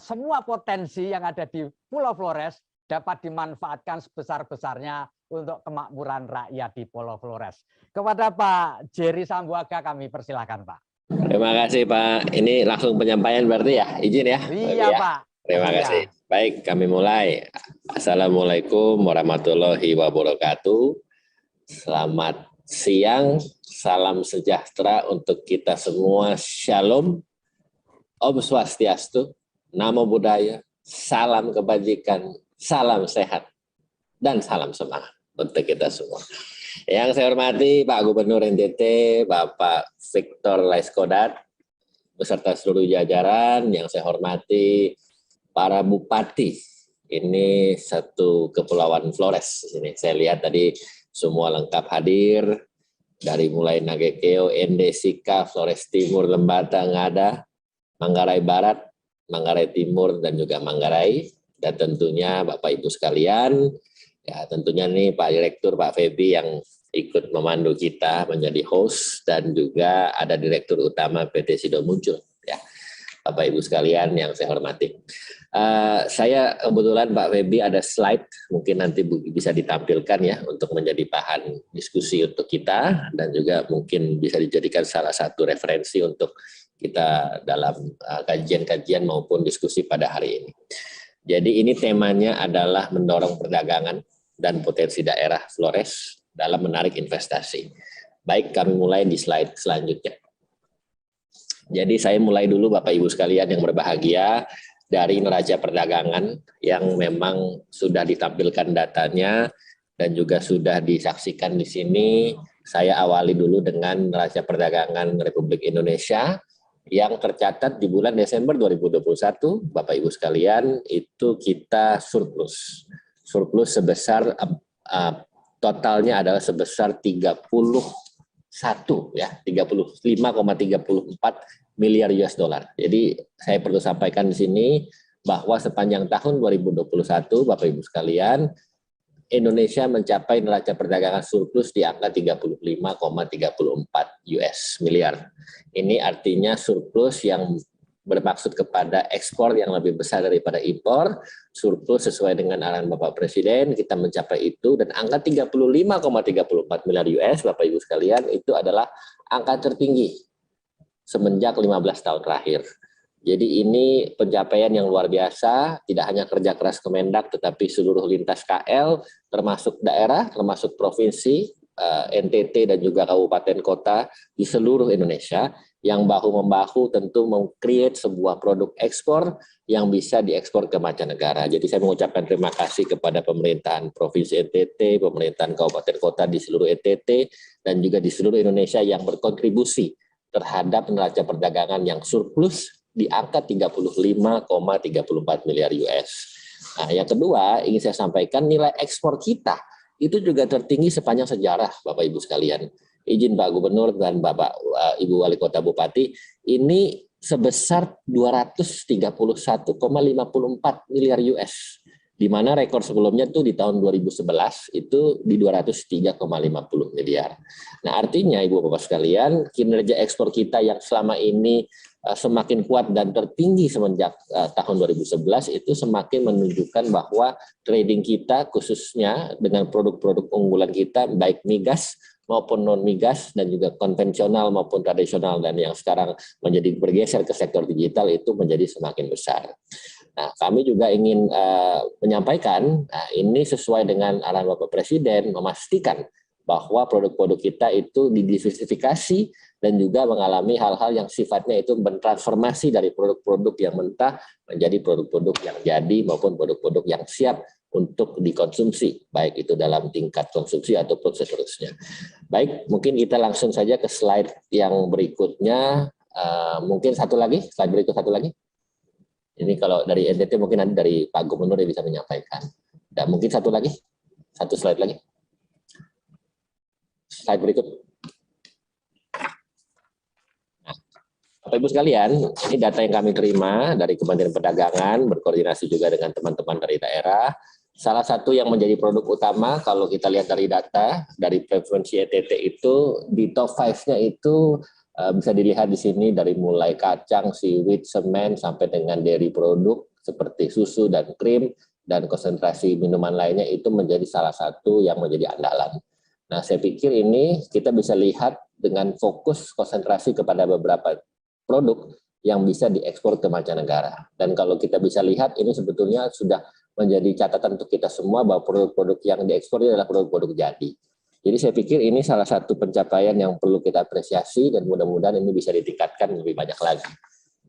semua potensi yang ada di Pulau Flores dapat dimanfaatkan sebesar-besarnya untuk kemakmuran rakyat di Pulau Flores. Kepada Pak Jerry Sambuaga kami persilahkan, Pak. Terima kasih, Pak. Ini langsung penyampaian berarti ya, izin ya? Iya, Pak. Terima kasih. Baik, kami mulai. Assalamualaikum warahmatullahi wabarakatuh. Selamat siang, salam sejahtera untuk kita semua. Shalom, Om Swastiastu, Namo Buddhaya, salam kebajikan, salam sehat, dan salam semangat untuk kita semua. Yang saya hormati Pak Gubernur NTT, Bapak Victor Laiskodat, beserta seluruh jajaran. Yang saya hormati para bupati. Ini satu kepulauan Flores. Ini saya lihat tadi semua lengkap hadir, dari mulai Nagekeo, Ende, Sika, Flores Timur, Lembata, Ngada, Manggarai Barat, Manggarai Timur, dan juga Manggarai. Dan tentunya Bapak Ibu sekalian, ya tentunya nih Pak Direktur, Pak Febi yang ikut memandu kita menjadi host, dan juga ada Direktur Utama PT Sido Muncul. Ya, Bapak Ibu sekalian yang saya hormati. Saya kebetulan Pak Febi ada slide, mungkin nanti bisa ditampilkan ya untuk menjadi bahan diskusi untuk kita, dan juga mungkin bisa dijadikan salah satu referensi untuk kita dalam kajian-kajian maupun diskusi pada hari ini. Jadi ini temanya adalah mendorong perdagangan dan potensi daerah Flores dalam menarik investasi. Baik, kami mulai di slide selanjutnya. Jadi saya mulai dulu Bapak Ibu sekalian yang berbahagia dari neraca perdagangan yang memang sudah ditampilkan datanya dan juga sudah disaksikan di sini. Saya awali dulu dengan neraca perdagangan Republik Indonesia yang tercatat di bulan Desember 2021, Bapak Ibu sekalian, itu kita surplus. Surplus sebesar totalnya adalah sebesar 35,34 miliar US dollar. Jadi saya perlu sampaikan di sini bahwa sepanjang tahun 2021, Bapak Ibu sekalian, Indonesia mencapai neraca perdagangan surplus di angka 35,34 US miliar. Ini artinya surplus yang bermaksud kepada ekspor yang lebih besar daripada impor. Surplus sesuai dengan arahan Bapak Presiden, kita mencapai itu, dan angka 35,34 miliar US, Bapak Ibu sekalian, itu adalah angka tertinggi semenjak 15 tahun terakhir. Jadi ini pencapaian yang luar biasa, tidak hanya kerja keras Kemendak, tetapi seluruh lintas KL, termasuk daerah, termasuk provinsi, NTT dan juga kabupaten kota di seluruh Indonesia, yang bahu-membahu tentu meng-create sebuah produk ekspor yang bisa diekspor ke mancanegara. Jadi saya mengucapkan terima kasih kepada pemerintahan Provinsi NTT, pemerintahan kabupaten kota di seluruh NTT, dan juga di seluruh Indonesia yang berkontribusi terhadap neraca perdagangan yang surplus di angka 35,34 miliar US. Nah, yang kedua ingin saya sampaikan, nilai ekspor kita itu juga tertinggi sepanjang sejarah, Bapak Ibu sekalian. Izin Pak Gubernur dan Bapak Ibu Wali Kota Bupati, ini sebesar 231,54 miliar US. Di mana rekor sebelumnya tuh di tahun 2011 itu di 203,50 miliar. Nah, artinya Ibu Bapak sekalian, kinerja ekspor kita yang selama ini semakin kuat dan tertinggi semenjak tahun 2011 itu semakin menunjukkan bahwa trading kita khususnya dengan produk-produk unggulan kita baik migas maupun non migas dan juga konvensional maupun tradisional dan yang sekarang menjadi bergeser ke sektor digital itu menjadi semakin besar. Nah, kami juga ingin menyampaikan, ini sesuai dengan arahan Bapak Presiden memastikan bahwa produk-produk kita itu didiversifikasi dan juga mengalami hal-hal yang sifatnya itu bertransformasi dari produk-produk yang mentah menjadi produk-produk yang jadi maupun produk-produk yang siap untuk dikonsumsi, baik itu dalam tingkat konsumsi ataupun seterusnya. Baik, mungkin kita langsung saja ke slide yang berikutnya. Mungkin satu lagi, slide berikut satu lagi. Ini kalau dari NTT mungkin nanti dari Pak Gubernur yang bisa menyampaikan. Dan mungkin satu lagi, satu slide lagi. Slide berikut. Nah, Bapak Ibu sekalian, ini data yang kami terima dari Kementerian Perdagangan, berkoordinasi juga dengan teman-teman dari daerah. Salah satu yang menjadi produk utama, kalau kita lihat dari data, dari frekuensi ETT itu, di top 5-nya itu bisa dilihat di sini dari mulai kacang, seaweed, semen, sampai dengan dairy produk seperti susu dan krim, dan konsentrasi minuman lainnya itu menjadi salah satu yang menjadi andalan. Nah, saya pikir ini kita bisa lihat dengan fokus konsentrasi kepada beberapa produk yang bisa diekspor ke mancanegara. Dan kalau kita bisa lihat, ini sebetulnya sudah menjadi catatan untuk kita semua bahwa produk-produk yang diekspor adalah produk-produk jadi. Jadi saya pikir ini salah satu pencapaian yang perlu kita apresiasi dan mudah-mudahan ini bisa ditingkatkan lebih banyak lagi.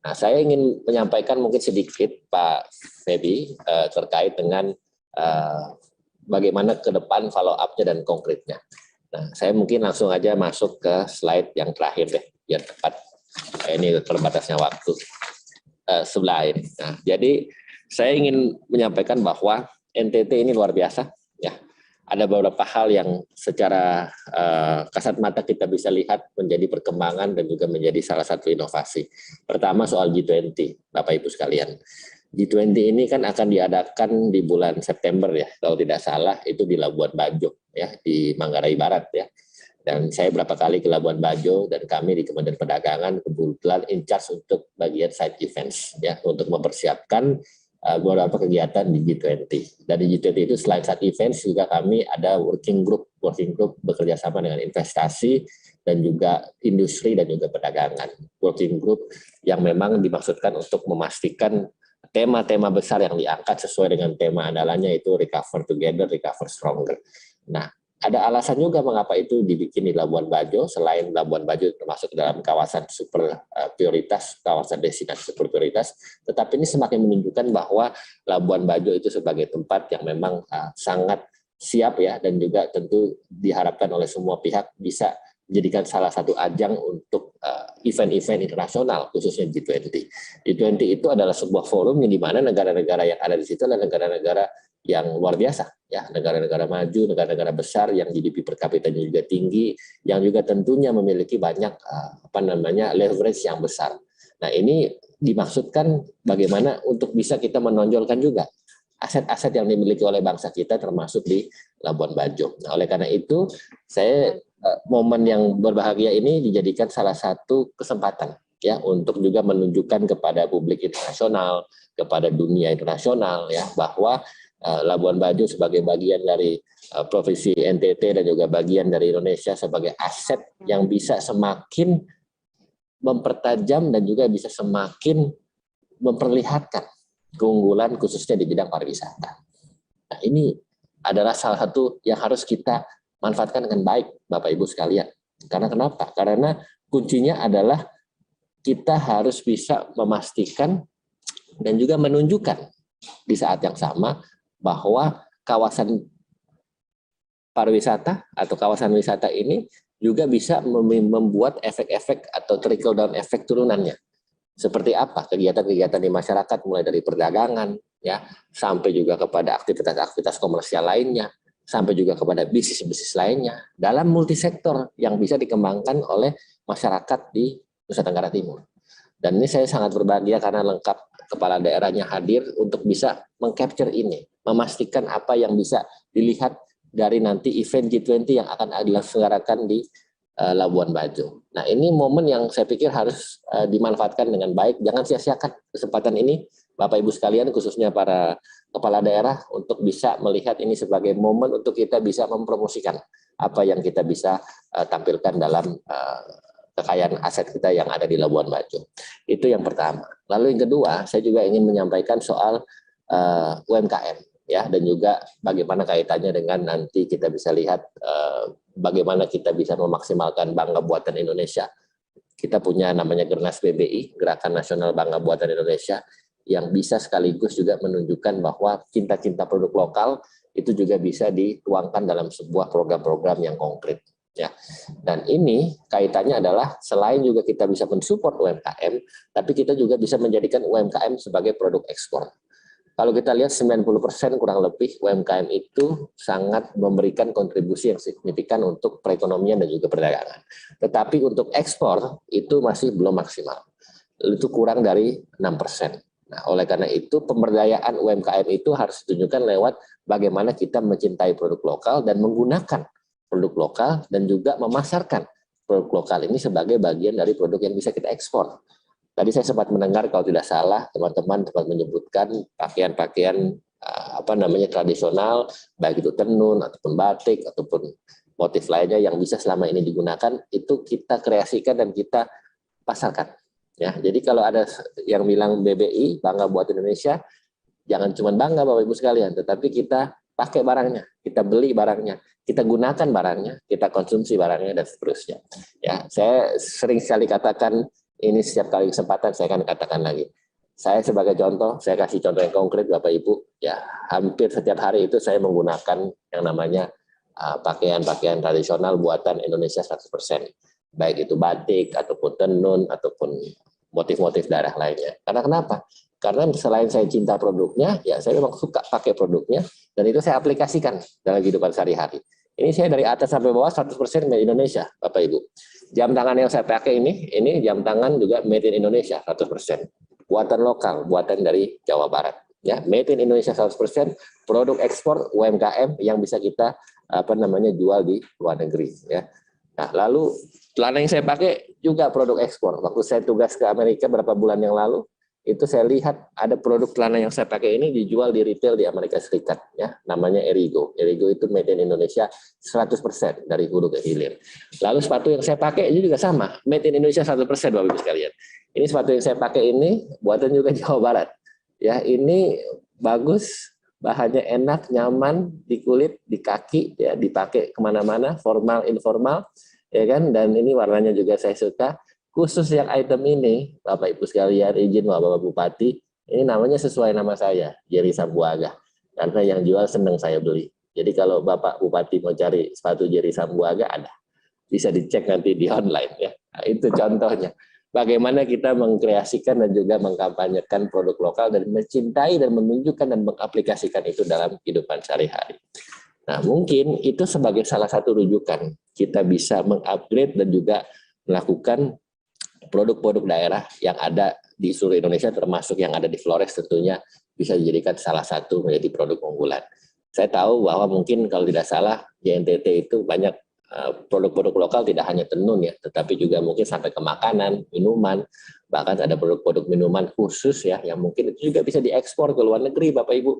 Nah, saya ingin menyampaikan mungkin sedikit Pak Febi terkait dengan bagaimana ke depan follow up-nya dan konkretnya. Nah, saya mungkin langsung aja masuk ke slide yang terakhir deh, biar tepat. Ini terbatasnya waktu. Sebelah ini. Nah, jadi saya ingin menyampaikan bahwa NTT ini luar biasa. Ya, ada beberapa hal yang secara kasat mata kita bisa lihat menjadi perkembangan dan juga menjadi salah satu inovasi. Pertama soal G20, Bapak Ibu sekalian. G20 ini kan akan diadakan di bulan September ya, kalau tidak salah itu di Labuan Bajo ya, di Manggarai Barat ya. Dan saya berapa kali ke Labuan Bajo dan kami di Kementerian Perdagangan kebetulan in charge untuk bagian side events ya, untuk mempersiapkan beberapa kegiatan di G20. Dan di G20 itu selain side events juga kami ada working group bekerja sama dengan investasi dan juga industri dan juga perdagangan. Working group yang memang dimaksudkan untuk memastikan tema-tema besar yang diangkat sesuai dengan tema andalannya itu recover together, recover stronger. Nah, ada alasan juga mengapa itu dibikin di Labuan Bajo, selain Labuan Bajo termasuk dalam kawasan super prioritas, kawasan destinasi super prioritas, tetapi ini semakin menunjukkan bahwa Labuan Bajo itu sebagai tempat yang memang sangat siap ya, dan juga tentu diharapkan oleh semua pihak bisa menjadikan salah satu ajang untuk event-event internasional, khususnya G20. G20 itu adalah sebuah forum yang di mana negara-negara yang ada di situ adalah negara-negara yang luar biasa, ya, negara-negara maju, negara-negara besar yang GDP per kapitanya juga tinggi, yang juga tentunya memiliki banyak leverage yang besar. Nah, ini dimaksudkan bagaimana untuk bisa kita menonjolkan juga aset-aset yang dimiliki oleh bangsa kita termasuk di Labuan Bajo. Nah, oleh karena itu saya momen yang berbahagia ini dijadikan salah satu kesempatan ya untuk juga menunjukkan kepada publik internasional, kepada dunia internasional ya, bahwa Labuan Bajo sebagai bagian dari provinsi NTT dan juga bagian dari Indonesia sebagai aset yang bisa semakin mempertajam dan juga bisa semakin memperlihatkan keunggulan khususnya di bidang pariwisata. Nah, ini adalah salah satu yang harus kita manfaatkan dengan baik, Bapak Ibu sekalian. Karena kenapa? Karena kuncinya adalah kita harus bisa memastikan dan juga menunjukkan di saat yang sama bahwa kawasan pariwisata atau kawasan wisata ini juga bisa membuat efek-efek atau trickle down efek turunannya. Seperti apa kegiatan-kegiatan di masyarakat mulai dari perdagangan ya, sampai juga kepada aktivitas-aktivitas komersial lainnya, sampai juga kepada bisnis-bisnis lainnya dalam multisektor yang bisa dikembangkan oleh masyarakat di Nusa Tenggara Timur. Dan ini saya sangat berbahagia karena lengkap kepala daerahnya hadir untuk bisa mengcapture ini, memastikan apa yang bisa dilihat dari nanti event G20 yang akan dilaksanakan di Labuan Bajo. Nah, ini momen yang saya pikir harus dimanfaatkan dengan baik. Jangan sia-siakan kesempatan ini, Bapak Ibu sekalian, khususnya para kepala daerah, untuk bisa melihat ini sebagai momen untuk kita bisa mempromosikan apa yang kita bisa tampilkan dalam kekayaan aset kita yang ada di Labuan Bajo. Itu yang pertama. Lalu yang kedua, saya juga ingin menyampaikan soal UMKM ya, dan juga bagaimana kaitannya dengan nanti kita bisa lihat bagaimana kita bisa memaksimalkan bangga buatan Indonesia. Kita punya namanya Gernas BBI, Gerakan Nasional Bangga Buatan Indonesia, yang bisa sekaligus juga menunjukkan bahwa cinta-cinta produk lokal itu juga bisa dituangkan dalam sebuah program-program yang konkret. Ya, dan ini kaitannya adalah selain juga kita bisa mensupport UMKM, tapi kita juga bisa menjadikan UMKM sebagai produk ekspor. Kalau kita lihat 90% kurang lebih UMKM itu sangat memberikan kontribusi yang signifikan untuk perekonomian dan juga perdagangan. Tetapi untuk ekspor itu masih belum maksimal. itu kurang dari 6%. Nah, oleh karena itu pemberdayaan UMKM itu harus ditunjukkan lewat bagaimana kita mencintai produk lokal dan menggunakan produk lokal dan juga memasarkan produk lokal ini sebagai bagian dari produk yang bisa kita ekspor. Tadi saya sempat mendengar kalau tidak salah teman-teman sempat menyebutkan pakaian-pakaian tradisional, baik itu tenun ataupun batik ataupun motif lainnya yang bisa selama ini digunakan itu kita kreasikan dan kita pasarkan. Ya, jadi kalau ada yang bilang BBI bangga buat Indonesia, jangan cuma bangga Bapak Ibu sekalian, tetapi kita pakai barangnya, kita beli barangnya, kita gunakan barangnya, kita konsumsi barangnya dan seterusnya. Ya, saya sering sekali katakan ini setiap kali kesempatan saya akan katakan lagi. Saya sebagai contoh, saya kasih contoh yang konkret Bapak Ibu, ya hampir setiap hari itu saya menggunakan yang namanya pakaian-pakaian tradisional buatan Indonesia 100%. Baik itu batik, ataupun tenun, ataupun motif-motif daerah lainnya. Karena kenapa? Karena selain saya cinta produknya, ya saya memang suka pakai produknya, dan itu saya aplikasikan dalam kehidupan sehari-hari. Ini saya dari atas sampai bawah 100% made in Indonesia, Bapak Ibu. Jam tangan yang saya pakai ini jam tangan juga made in Indonesia 100%. Buatan lokal, buatan dari Jawa Barat. Ya, made in Indonesia 100%, produk ekspor UMKM yang bisa kita jual di luar negeri. Ya. Nah, lalu celana yang saya pakai juga produk ekspor. Waktu saya tugas ke Amerika beberapa bulan yang lalu, itu saya lihat ada produk celana yang saya pakai ini dijual di retail di Amerika Serikat, ya, namanya Erigo. Erigo itu made in Indonesia 100% dari hulu ke hilir. Lalu sepatu yang saya pakai itu juga sama, made in Indonesia 100% Bapak Ibu sekalian. Ini sepatu yang saya pakai ini buatan juga Jawa Barat. Ya, ini bagus, bahannya enak, nyaman di kulit, di kaki, ya, dipakai kemana-mana, formal, informal, ya kan? Dan ini warnanya juga saya suka. Khusus yang item ini, Bapak Ibu sekalian, izin Bapak Bupati, ini namanya sesuai nama saya, Jerry Sambuaga. Karena yang jual senang saya beli. Jadi kalau Bapak Bupati mau cari sepatu Jerry Sambuaga ada, bisa dicek nanti di online ya. Nah, itu contohnya. Bagaimana kita mengkreasikan dan juga mengkampanyekan produk lokal dan mencintai dan menunjukkan dan mengaplikasikan itu dalam kehidupan sehari-hari. Nah, mungkin itu sebagai salah satu rujukan kita bisa mengupgrade dan juga melakukan produk-produk daerah yang ada di seluruh Indonesia, termasuk yang ada di Flores tentunya bisa dijadikan salah satu menjadi produk unggulan. Saya tahu bahwa mungkin kalau tidak salah di NTT itu banyak produk-produk lokal, tidak hanya tenun ya, tetapi juga mungkin sampai ke makanan, minuman, bahkan ada produk-produk minuman khusus ya, yang mungkin itu juga bisa diekspor ke luar negeri Bapak Ibu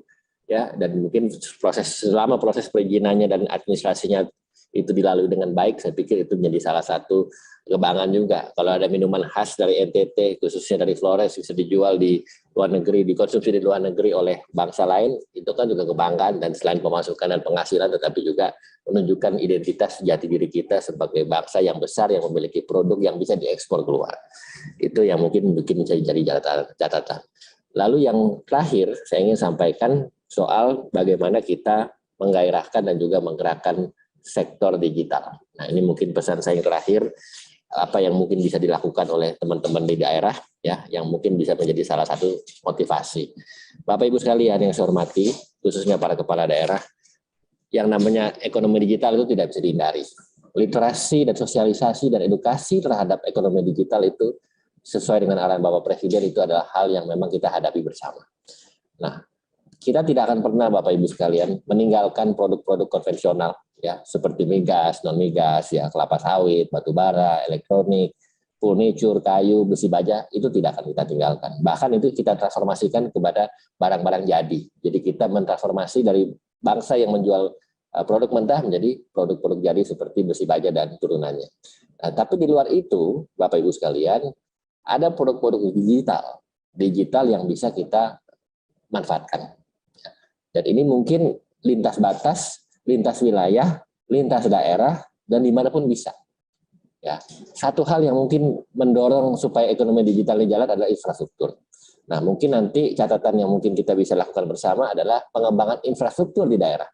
ya, dan mungkin selama proses perizinannya dan administrasinya itu dilalui dengan baik, saya pikir itu menjadi salah satu kebanggaan juga. Kalau ada minuman khas dari NTT, khususnya dari Flores, bisa dijual di luar negeri, dikonsumsi di luar negeri oleh bangsa lain, itu kan juga kebanggaan, dan selain pemasukan dan penghasilan, tetapi juga menunjukkan identitas jati diri kita sebagai bangsa yang besar, yang memiliki produk yang bisa diekspor keluar. Itu yang mungkin bisa jadi catatan. Lalu yang terakhir, saya ingin sampaikan soal bagaimana kita menggairahkan dan juga menggerakkan sektor digital. Nah, ini mungkin pesan saya yang terakhir, apa yang mungkin bisa dilakukan oleh teman-teman di daerah, ya, yang mungkin bisa menjadi salah satu motivasi. Bapak Ibu sekalian yang saya hormati, khususnya para kepala daerah, yang namanya ekonomi digital itu tidak bisa dihindari. Literasi dan sosialisasi dan edukasi terhadap ekonomi digital itu sesuai dengan arahan Bapak Presiden itu adalah hal yang memang kita hadapi bersama. Nah, kita tidak akan pernah Bapak Ibu sekalian meninggalkan produk-produk konvensional ya, seperti migas, non migas, ya, kelapa sawit, batu bara, elektronik, furniture, kayu, besi baja, itu tidak akan kita tinggalkan. Bahkan itu kita transformasikan kepada barang-barang jadi. Jadi kita mentransformasi dari bangsa yang menjual produk mentah menjadi produk-produk jadi seperti besi baja dan turunannya. Nah, tapi di luar itu, Bapak Ibu sekalian, ada produk-produk digital yang bisa kita manfaatkan. Dan ini mungkin lintas batas, lintas wilayah, lintas daerah, dan dimanapun bisa. Ya, satu hal yang mungkin mendorong supaya ekonomi digital ini jalan adalah infrastruktur. Nah, mungkin nanti catatan yang mungkin kita bisa lakukan bersama adalah pengembangan infrastruktur di daerah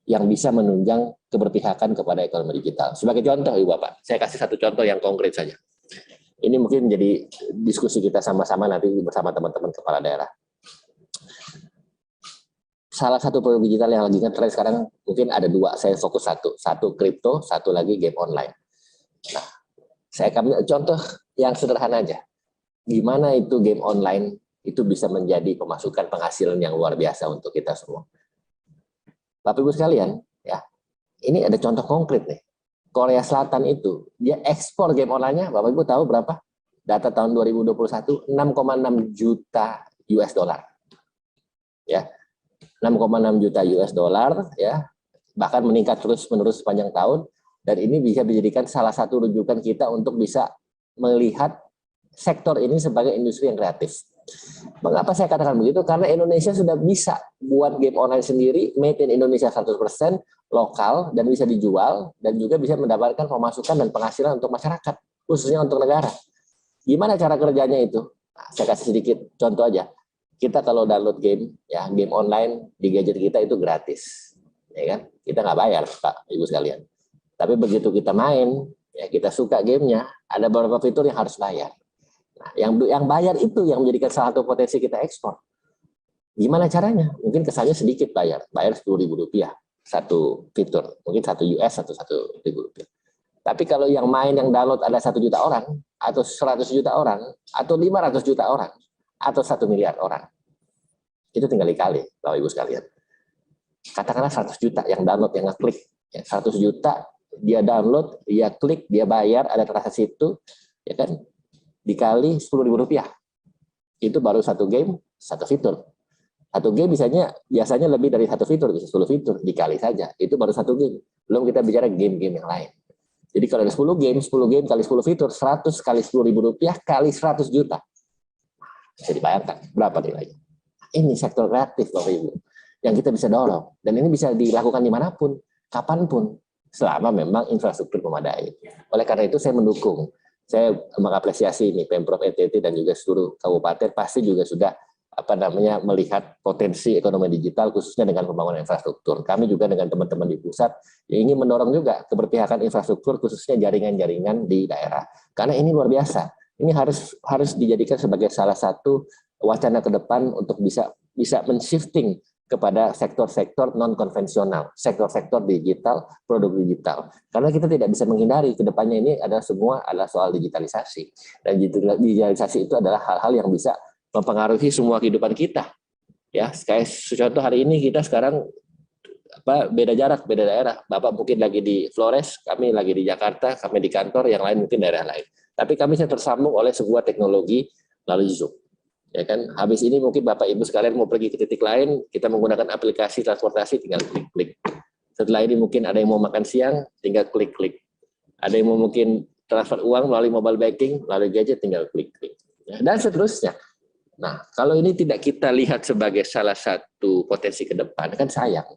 yang bisa menunjang keberpihakan kepada ekonomi digital. Sebagai contoh, Ibu Bapak, saya kasih satu contoh yang konkret saja. Ini mungkin menjadi diskusi kita sama-sama nanti bersama teman-teman kepala daerah. Salah satu produk digital yang lagi ngetren sekarang mungkin ada dua, saya fokus satu kripto, satu lagi game online. Nah, saya akan contoh yang sederhana aja. gimana itu game online itu bisa menjadi pemasukan penghasilan yang luar biasa untuk kita semua. Bapak Ibu sekalian, ya, ini ada contoh konkret nih. Korea Selatan itu dia ekspor game online-nya, Bapak Ibu tahu berapa? Data tahun 2021 6,6 juta US dollar. Ya. 6,6 juta US dollar ya. Bahkan meningkat terus-menerus sepanjang tahun, dan ini bisa dijadikan salah satu rujukan kita untuk bisa melihat sektor ini sebagai industri yang kreatif. Mengapa saya katakan begitu? Karena Indonesia sudah bisa buat game online sendiri, made in Indonesia 100%, lokal, dan bisa dijual, dan juga bisa mendapatkan pemasukan dan penghasilan untuk masyarakat, khususnya untuk negara. Gimana cara kerjanya itu? Nah, saya kasih sedikit contoh aja. Kita kalau download game, ya game online di gadget kita itu gratis, ya kan? Kita nggak bayar, Pak, Ibu sekalian. Tapi begitu kita main, ya kita suka gamenya, ada beberapa fitur yang harus bayar. Nah, yang bayar itu yang menjadikan salah satu potensi kita ekspor. Gimana caranya? Mungkin kesannya sedikit bayar Rp10.000 satu fitur, mungkin 1 US atau Rp1.000. Tapi kalau yang main, yang download ada 1 juta orang, atau 100 juta orang, atau 500 juta orang, atau 1 miliar orang, itu tinggal dikali, Bapak Ibu sekalian. Katakanlah 100 juta yang download, yang ngeklik, ya, 100 juta dia download, dia klik, dia bayar, ada transaksi itu, ya kan, dikali Rp10.000. Itu baru satu game, satu fitur. Satu game biasanya lebih dari satu fitur, bisa 10 fitur, dikali saja. Itu baru satu game. Belum kita bicara game-game yang lain. Jadi kalau ada 10 game kali 10 fitur, 100 kali Rp10.000 kali 100 juta. Bisa dibayarkan, berapa nilainya? Ini sektor kreatif, Bapak Ibu, yang kita bisa dorong. Dan ini bisa dilakukan dimanapun, kapanpun, selama memang infrastruktur memadai. Oleh karena itu saya mendukung. Saya mengapresiasi ini Pemprov NTT dan juga seluruh kabupaten pasti juga sudah melihat potensi ekonomi digital khususnya dengan pembangunan infrastruktur. Kami juga dengan teman-teman di pusat yang ingin mendorong juga keberpihakan infrastruktur khususnya jaringan-jaringan di daerah. Karena ini luar biasa. Ini harus dijadikan sebagai salah satu wacana ke depan untuk bisa men-shifting kepada sektor-sektor non-konvensional, sektor-sektor digital, produk digital. Karena kita tidak bisa menghindari ke depannya ini semua adalah soal digitalisasi. Dan digitalisasi itu adalah hal-hal yang bisa mempengaruhi semua kehidupan kita. Ya, kayak contoh hari ini kita sekarang beda jarak, beda daerah. Bapak mungkin lagi di Flores, kami lagi di Jakarta, kami di kantor, yang lain mungkin daerah lain. Tapi kami bisa tersambung oleh sebuah teknologi melalui Zoom. Ya kan, habis ini mungkin Bapak Ibu sekalian mau pergi ke titik lain, kita menggunakan aplikasi transportasi, tinggal klik-klik. Setelah ini mungkin ada yang mau makan siang, tinggal klik-klik. Ada yang mau mungkin transfer uang melalui mobile banking, melalui gadget, tinggal klik-klik. Ya, dan seterusnya. Nah, kalau ini tidak kita lihat sebagai salah satu potensi ke depan, kan sayang.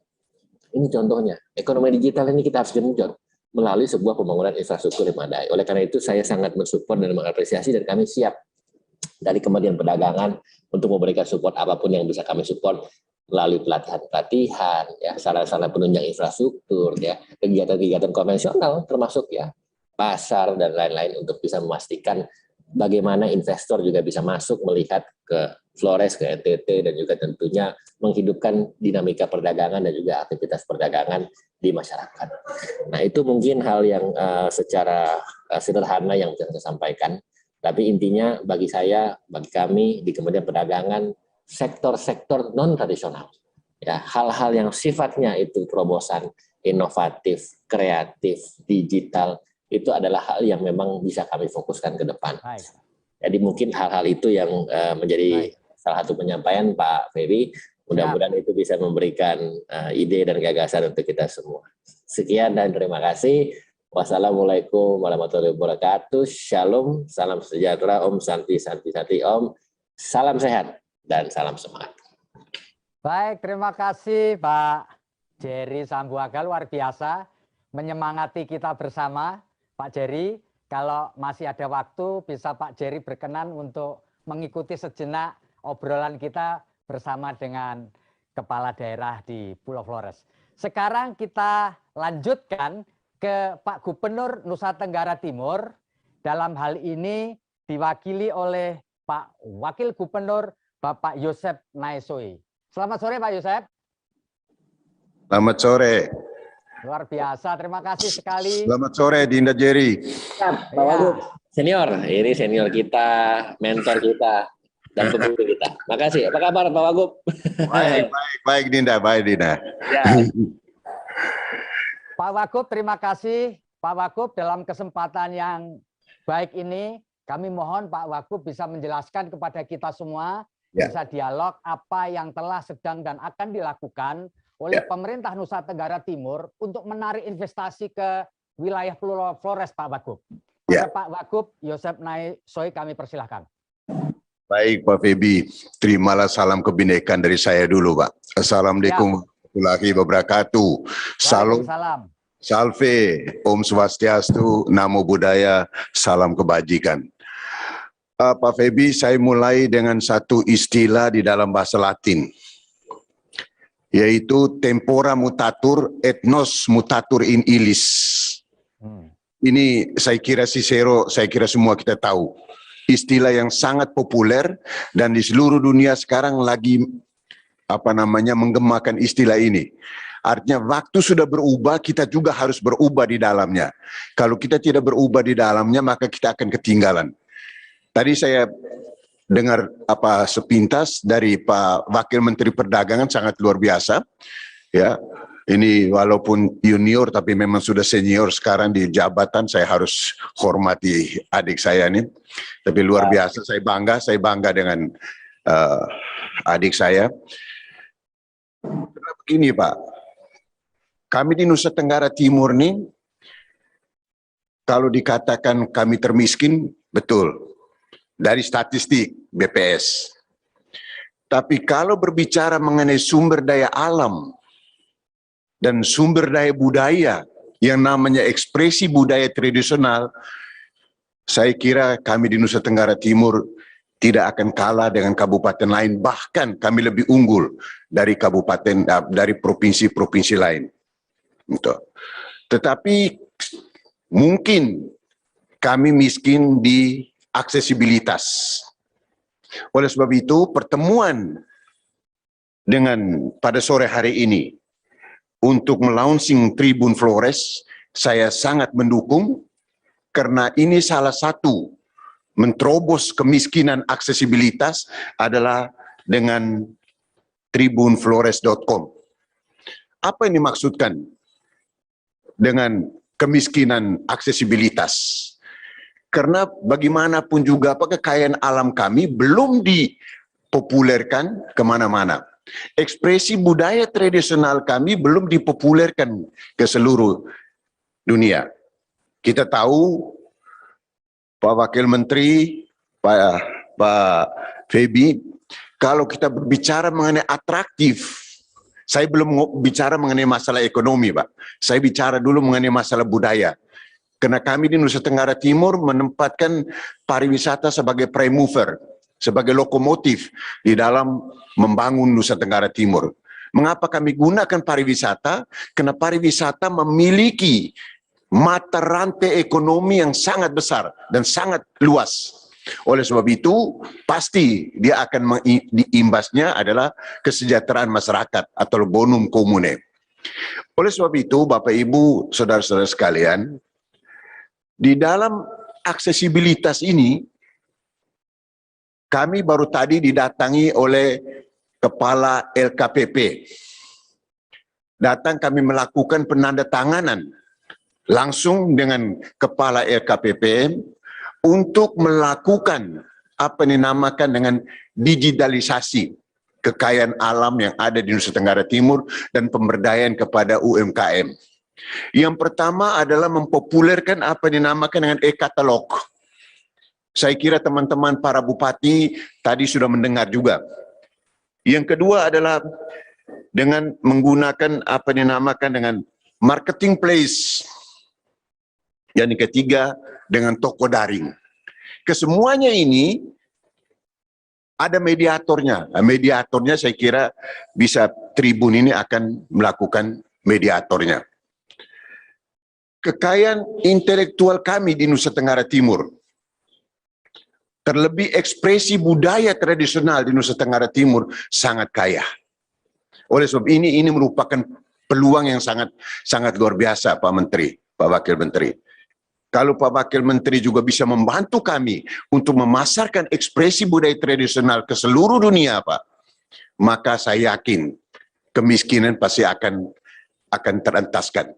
Ini contohnya, ekonomi digital ini kita harus genjot melalui sebuah pembangunan infrastruktur yang memadai. Oleh karena itu, saya sangat mensupport dan mengapresiasi, dan kami siap dari Kementerian Perdagangan untuk memberikan support apapun yang bisa kami support melalui pelatihan-pelatihan, ya, sarana-sarana penunjang infrastruktur, ya, kegiatan-kegiatan konvensional termasuk ya pasar dan lain-lain untuk bisa memastikan bagaimana investor juga bisa masuk melihat ke Flores, ke NTT, dan juga tentunya menghidupkan dinamika perdagangan dan juga aktivitas perdagangan di masyarakat. Nah, itu mungkin hal yang secara sederhana yang bisa saya sampaikan. Tapi intinya bagi saya, bagi kami di Kementerian Perdagangan, sektor-sektor non-tradisional, ya, hal-hal yang sifatnya itu terobosan, inovatif, kreatif, digital, itu adalah hal yang memang bisa kami fokuskan ke depan. Jadi mungkin hal-hal itu yang menjadi salah satu penyampaian Pak Ferry. Mudah-mudahan itu bisa memberikan ide dan gagasan untuk kita semua. Sekian dan terima kasih. Wassalamualaikum warahmatullahi wabarakatuh. Shalom, salam sejahtera, Om Santi Santi Santi Om. Salam sehat dan salam semangat. Baik, terima kasih Pak Jerry Sambuaga, luar biasa menyemangati kita bersama. Pak Jerry, kalau masih ada waktu, bisa Pak Jerry berkenan untuk mengikuti sejenak obrolan kita bersama dengan Kepala Daerah di Pulau Flores. Sekarang kita lanjutkan ke Pak Gubernur Nusa Tenggara Timur. Dalam hal ini diwakili oleh Pak Wakil Gubernur Bapak Yosep Naesoi. Selamat sore Pak Yosep. Selamat sore. Luar biasa, terima kasih sekali. Selamat sore Dinda Jerry. Pak Wagub, senior, ini senior kita, mentor kita, dan pembimbing kita. Makasih. Apa kabar Pak Wagub? Baik Dinda, baik Dinda. Ya. Pak Wagub, terima kasih. Pak Wagub, dalam kesempatan yang baik ini, kami mohon Pak Wagub bisa menjelaskan kepada kita semua, bisa dialog apa yang telah, sedang, dan akan dilakukan oleh pemerintah Nusa Tenggara Timur untuk menarik investasi ke wilayah Pulau Flores, Pak Wagub. Pak Wagub, Yosep Naisoy, kami persilahkan. Baik Pak Febi, terimalah salam kebinekaan dari saya dulu Pak. Assalamualaikum warahmatullahi wabarakatuh. Salam. Salve, Om Swastiastu, Namo Buddhaya, salam kebajikan. Pak Febi, saya mulai dengan satu istilah di dalam bahasa Latin, yaitu tempora mutatur, ethnos mutatur in illis. Ini saya kira Cicero, saya kira semua kita tahu. Istilah yang sangat populer dan di seluruh dunia sekarang lagi menggemakan istilah ini. Artinya waktu sudah berubah, kita juga harus berubah di dalamnya. Kalau kita tidak berubah di dalamnya, maka kita akan ketinggalan. Tadi saya dengar sepintas dari Pak Wakil Menteri Perdagangan, sangat luar biasa. Ya, ini walaupun junior tapi memang sudah senior sekarang di jabatan, saya harus hormati adik saya ini. Tapi luar biasa, saya bangga dengan adik saya. Begini Pak, kami di Nusa Tenggara Timur nih, kalau dikatakan kami termiskin, betul. Dari statistik BPS. Tapi kalau berbicara mengenai sumber daya alam dan sumber daya budaya yang namanya ekspresi budaya tradisional, saya kira kami di Nusa Tenggara Timur tidak akan kalah dengan kabupaten lain, bahkan kami lebih unggul dari dari provinsi-provinsi lain. Tetapi mungkin kami miskin di aksesibilitas. Oleh sebab itu, pertemuan pada sore hari ini untuk melaunching Tribun Flores, saya sangat mendukung karena ini salah satu menerobos kemiskinan aksesibilitas adalah dengan tribunflores.com. Apa yang dimaksudkan dengan kemiskinan aksesibilitas? Karena bagaimanapun juga kekayaan alam kami belum dipopulerkan kemana-mana. Ekspresi budaya tradisional kami belum dipopulerkan ke seluruh dunia. Kita tahu Pak Wakil Menteri, Pak Febi, kalau kita berbicara mengenai atraktif, saya belum bicara mengenai masalah ekonomi, Pak. Saya bicara dulu mengenai masalah budaya. Karena kami di Nusa Tenggara Timur menempatkan pariwisata sebagai prime mover, sebagai lokomotif di dalam membangun Nusa Tenggara Timur. Mengapa kami gunakan pariwisata? Karena pariwisata memiliki mata rantai ekonomi yang sangat besar dan sangat luas. Oleh sebab itu, pasti dia akan diimbasnya adalah kesejahteraan masyarakat atau bonum comune. Oleh sebab itu, Bapak Ibu, saudara-saudara sekalian, di dalam aksesibilitas ini, kami baru tadi didatangi oleh Kepala LKPP. Datang kami melakukan penandatanganan langsung dengan Kepala LKPP untuk melakukan apa yang dinamakan dengan digitalisasi kekayaan alam yang ada di Nusa Tenggara Timur dan pemberdayaan kepada UMKM. Yang pertama adalah mempopulerkan apa yang dinamakan dengan e-katalog. Saya kira teman-teman para bupati tadi sudah mendengar juga. Yang kedua adalah dengan menggunakan apa yang dinamakan dengan marketing place. Yang ketiga dengan toko daring. Kesemuanya ini ada mediatornya. Mediatornya saya kira bisa Tribun ini akan melakukan mediatornya. Kekayaan intelektual kami di Nusa Tenggara Timur, terlebih ekspresi budaya tradisional di Nusa Tenggara Timur sangat kaya. Oleh sebab ini merupakan peluang yang sangat luar biasa, Pak Menteri, Pak Wakil Menteri. Kalau Pak Wakil Menteri juga bisa membantu kami untuk memasarkan ekspresi budaya tradisional ke seluruh dunia, Pak, maka saya yakin kemiskinan pasti akan terentaskan.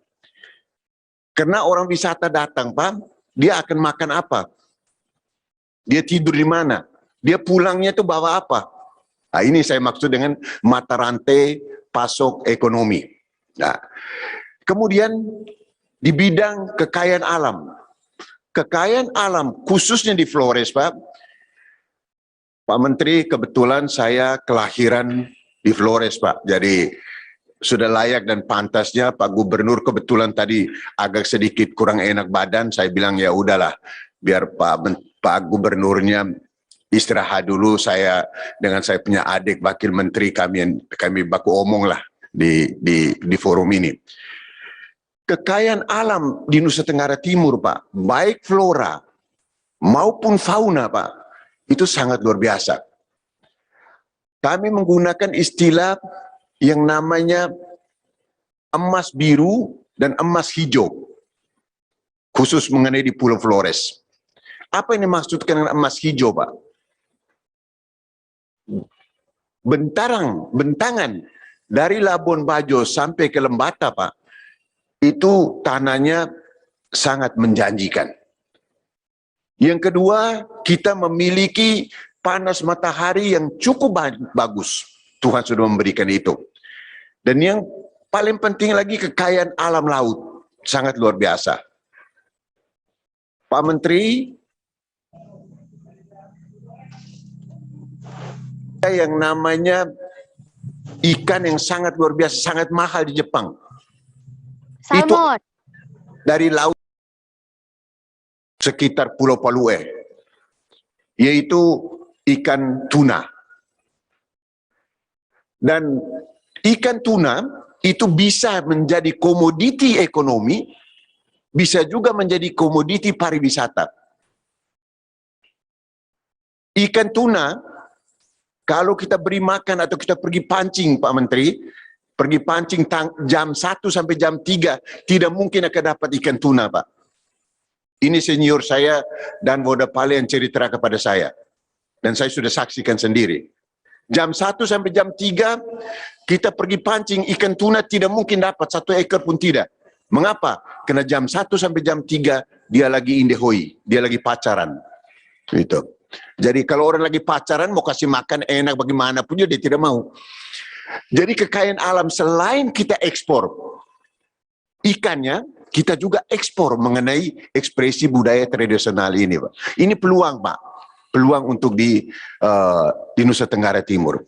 Karena orang wisata datang, Pak, dia akan makan apa? Dia tidur di mana? Dia pulangnya itu bawa apa? Nah, ini saya maksud dengan mata rantai pasok ekonomi. Nah, kemudian di bidang kekayaan alam. Kekayaan alam khususnya di Flores, Pak. Pak Menteri, kebetulan saya kelahiran di Flores, Pak. Jadi sudah layak dan pantasnya Pak Gubernur kebetulan tadi agak sedikit kurang enak badan. Saya bilang ya udahlah, biar Pak Gubernurnya istirahat dulu. Saya dengan saya punya adik Wakil Menteri kami baku omong lah di forum ini. Kekayaan alam di Nusa Tenggara Timur, Pak, baik flora maupun fauna, Pak, itu sangat luar biasa. Kami menggunakan istilah yang namanya emas biru dan emas hijau, khusus mengenai di Pulau Flores. Apa yang dimaksudkan dengan emas hijau, Pak? Bentangan dari Labuan Bajo sampai ke Lembata, Pak, itu tanahnya sangat menjanjikan. Yang kedua, kita memiliki panas matahari yang cukup bagus. Tuhan sudah memberikan itu. Dan yang paling penting lagi kekayaan alam laut. Sangat luar biasa. Pak Menteri, yang namanya ikan yang sangat luar biasa, sangat mahal di Jepang. Salmon. Itu dari laut sekitar Pulau Palue, yaitu ikan tuna. Dan ikan tuna itu bisa menjadi komoditi ekonomi, bisa juga menjadi komoditi pariwisata. Ikan tuna, kalau kita beri makan atau kita pergi pancing, Pak Menteri, pergi pancing jam 1 sampai jam 3, tidak mungkin akan dapat ikan tuna, Pak. Ini senior saya dan Vodapale yang cerita kepada saya. Dan saya sudah saksikan sendiri. Jam 1 sampai jam 3, kita pergi pancing ikan tuna tidak mungkin dapat 1 ekor pun tidak. Mengapa? Karena jam 1 sampai jam 3, dia lagi indehoi, dia lagi pacaran. Gitu. Jadi kalau orang lagi pacaran, mau kasih makan enak bagaimanapun dia tidak mau. Jadi kekayaan alam selain kita ekspor ikannya, kita juga ekspor mengenai ekspresi budaya tradisional ini, Pak. Ini peluang, Pak. Peluang untuk di Nusa Tenggara Timur.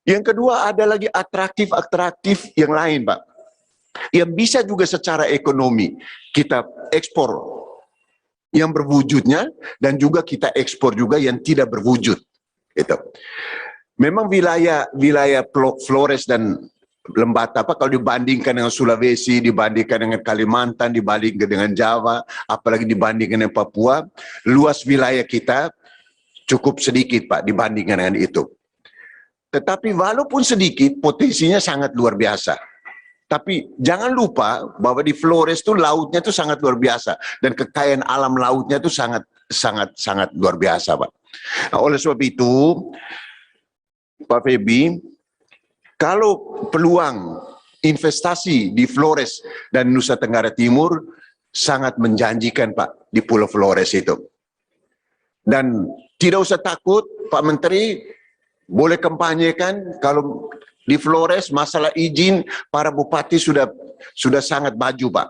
Yang kedua ada lagi atraktif yang lain, Pak. Yang bisa juga secara ekonomi kita ekspor yang berwujudnya dan juga kita ekspor juga yang tidak berwujud. Itu. Memang wilayah Flores dan Lembata, Pak, kalau dibandingkan dengan Sulawesi, dibandingkan dengan Kalimantan, dibandingkan dengan Jawa, apalagi dibandingkan dengan Papua, luas wilayah kita cukup sedikit, Pak, dibandingkan dengan itu. Tetapi walaupun sedikit, potensinya sangat luar biasa. Tapi jangan lupa bahwa di Flores itu lautnya itu sangat luar biasa dan kekayaan alam lautnya itu sangat luar biasa, Pak. Nah, oleh sebab itu, Pak Febi, kalau peluang investasi di Flores dan Nusa Tenggara Timur sangat menjanjikan, Pak, di Pulau Flores itu. Dan tidak usah takut, Pak Menteri, boleh kampanyekan kalau di Flores masalah izin para bupati sudah sangat maju, Pak.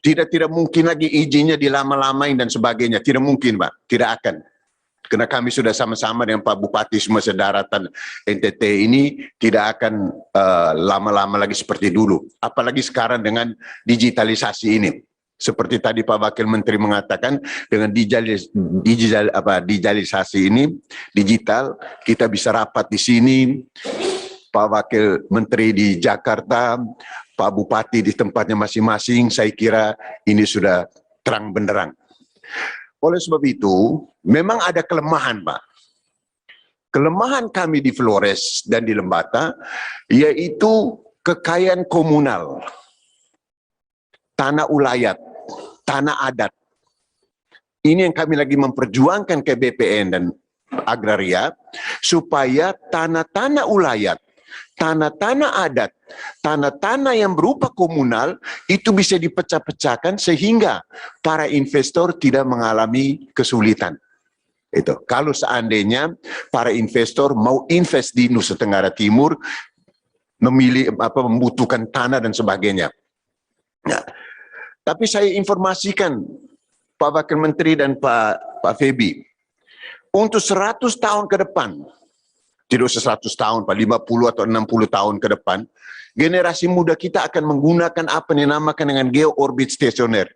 Tidak mungkin lagi izinnya dilama-lamain dan sebagainya, tidak mungkin, Pak, tidak akan. Karena kami sudah sama-sama dengan Pak Bupati semua sedaratan NTT ini tidak akan lama-lama lagi seperti dulu. Apalagi sekarang dengan digitalisasi ini. Seperti tadi Pak Wakil Menteri mengatakan, dengan digitalisasi ini, digital, kita bisa rapat di sini, Pak Wakil Menteri di Jakarta, Pak Bupati di tempatnya masing-masing, saya kira ini sudah terang benderang. Oleh sebab itu, memang ada kelemahan, Pak. Kelemahan kami di Flores dan di Lembata, yaitu kekayaan komunal, tanah ulayat, tanah adat. Ini yang kami lagi memperjuangkan ke BPN dan Agraria, supaya tanah-tanah ulayat, tanah-tanah adat, tanah-tanah yang berupa komunal itu bisa dipecah-pecahkan sehingga para investor tidak mengalami kesulitan. Itu kalau seandainya para investor mau invest di Nusa Tenggara Timur, membutuhkan tanah dan sebagainya. Nah, tapi saya informasikan Pak Wakil Menteri dan Pak Febi, untuk 100 tahun ke depan, tidak usah 100 tahun, Pak, 50 atau 60 tahun ke depan, generasi muda kita akan menggunakan apa yang dinamakan dengan geo-orbit stasioner.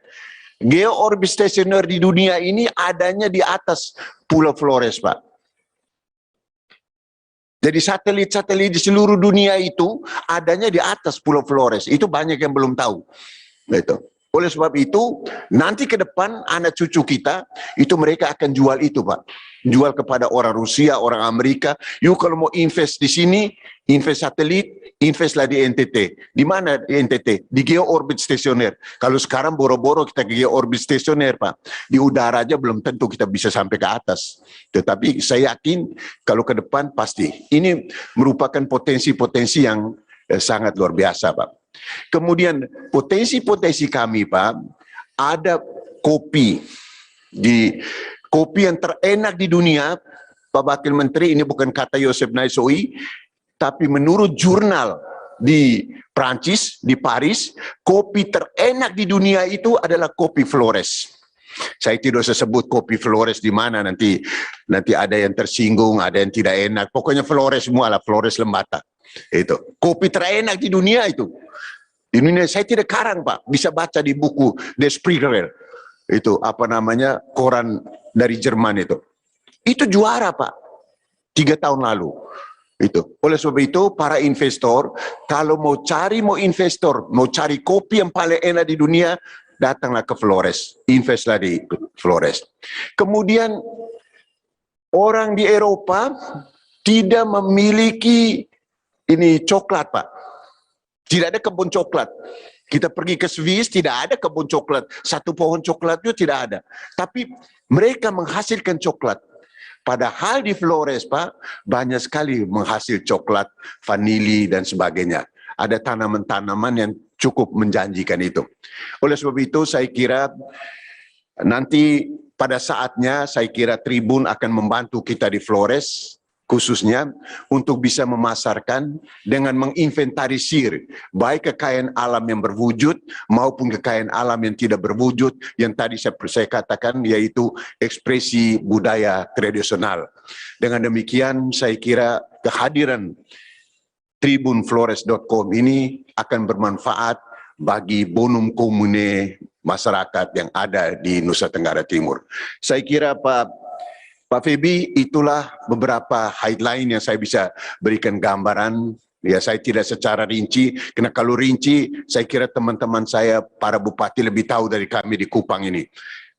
Geo-orbit stasioner di dunia ini adanya di atas Pulau Flores, Pak. Jadi satelit-satelit di seluruh dunia itu adanya di atas Pulau Flores. Itu banyak yang belum tahu. Gitu. Oleh sebab itu, nanti ke depan anak cucu kita, itu mereka akan jual itu, Pak. Jual kepada orang Rusia, orang Amerika. Yuk kalau mau invest di sini, invest satelit, investlah di NTT. Di mana di NTT? Di geo-orbit stasioner. Kalau sekarang boro-boro kita ke geo-orbit stasioner, Pak. Di udara aja belum tentu kita bisa sampai ke atas. Tetapi saya yakin kalau ke depan pasti. Ini merupakan potensi-potensi yang sangat luar biasa, Pak. Kemudian potensi-potensi kami, Pak, ada kopi yang terenak di dunia, Pak Wakil Menteri. Ini bukan kata Yosef Naisoi, tapi menurut jurnal di Prancis, di Paris, kopi terenak di dunia itu adalah kopi Flores. Saya tidak usah sebut kopi Flores di mana, nanti ada yang tersinggung, ada yang tidak enak. Pokoknya Flores semua lah, Flores Lembata. Itu kopi terenak di dunia itu. Di dunia saya tidak karang, Pak, bisa baca di buku Der Spiegel, itu apa namanya, koran dari Jerman itu. Itu juara, Pak, 3 tahun lalu. Itu. Oleh sebab itu para investor kalau mau cari kopi yang paling enak di dunia, datanglah ke Flores, investlah di Flores. Kemudian orang di Eropa tidak memiliki ini coklat, Pak. Tidak ada kebun coklat. Kita pergi ke Swiss, tidak ada kebun coklat. Satu pohon coklat itu tidak ada. Tapi mereka menghasilkan coklat. Padahal di Flores, Pak, banyak sekali menghasil coklat, vanili, dan sebagainya. Ada tanaman-tanaman yang cukup menjanjikan itu. Oleh sebab itu, saya kira nanti pada saatnya, saya kira Tribun akan membantu kita di Flores, khususnya untuk bisa memasarkan dengan menginventarisir baik kekayaan alam yang berwujud maupun kekayaan alam yang tidak berwujud yang tadi saya katakan, yaitu ekspresi budaya tradisional. Dengan demikian saya kira kehadiran tribunflores.com ini akan bermanfaat bagi bonum komune masyarakat yang ada di Nusa Tenggara Timur. Saya kira Pak Febi, itulah beberapa headline yang saya bisa berikan gambaran. Ya, saya tidak secara rinci, karena kalau rinci, saya kira teman-teman saya, para bupati lebih tahu dari kami di Kupang ini.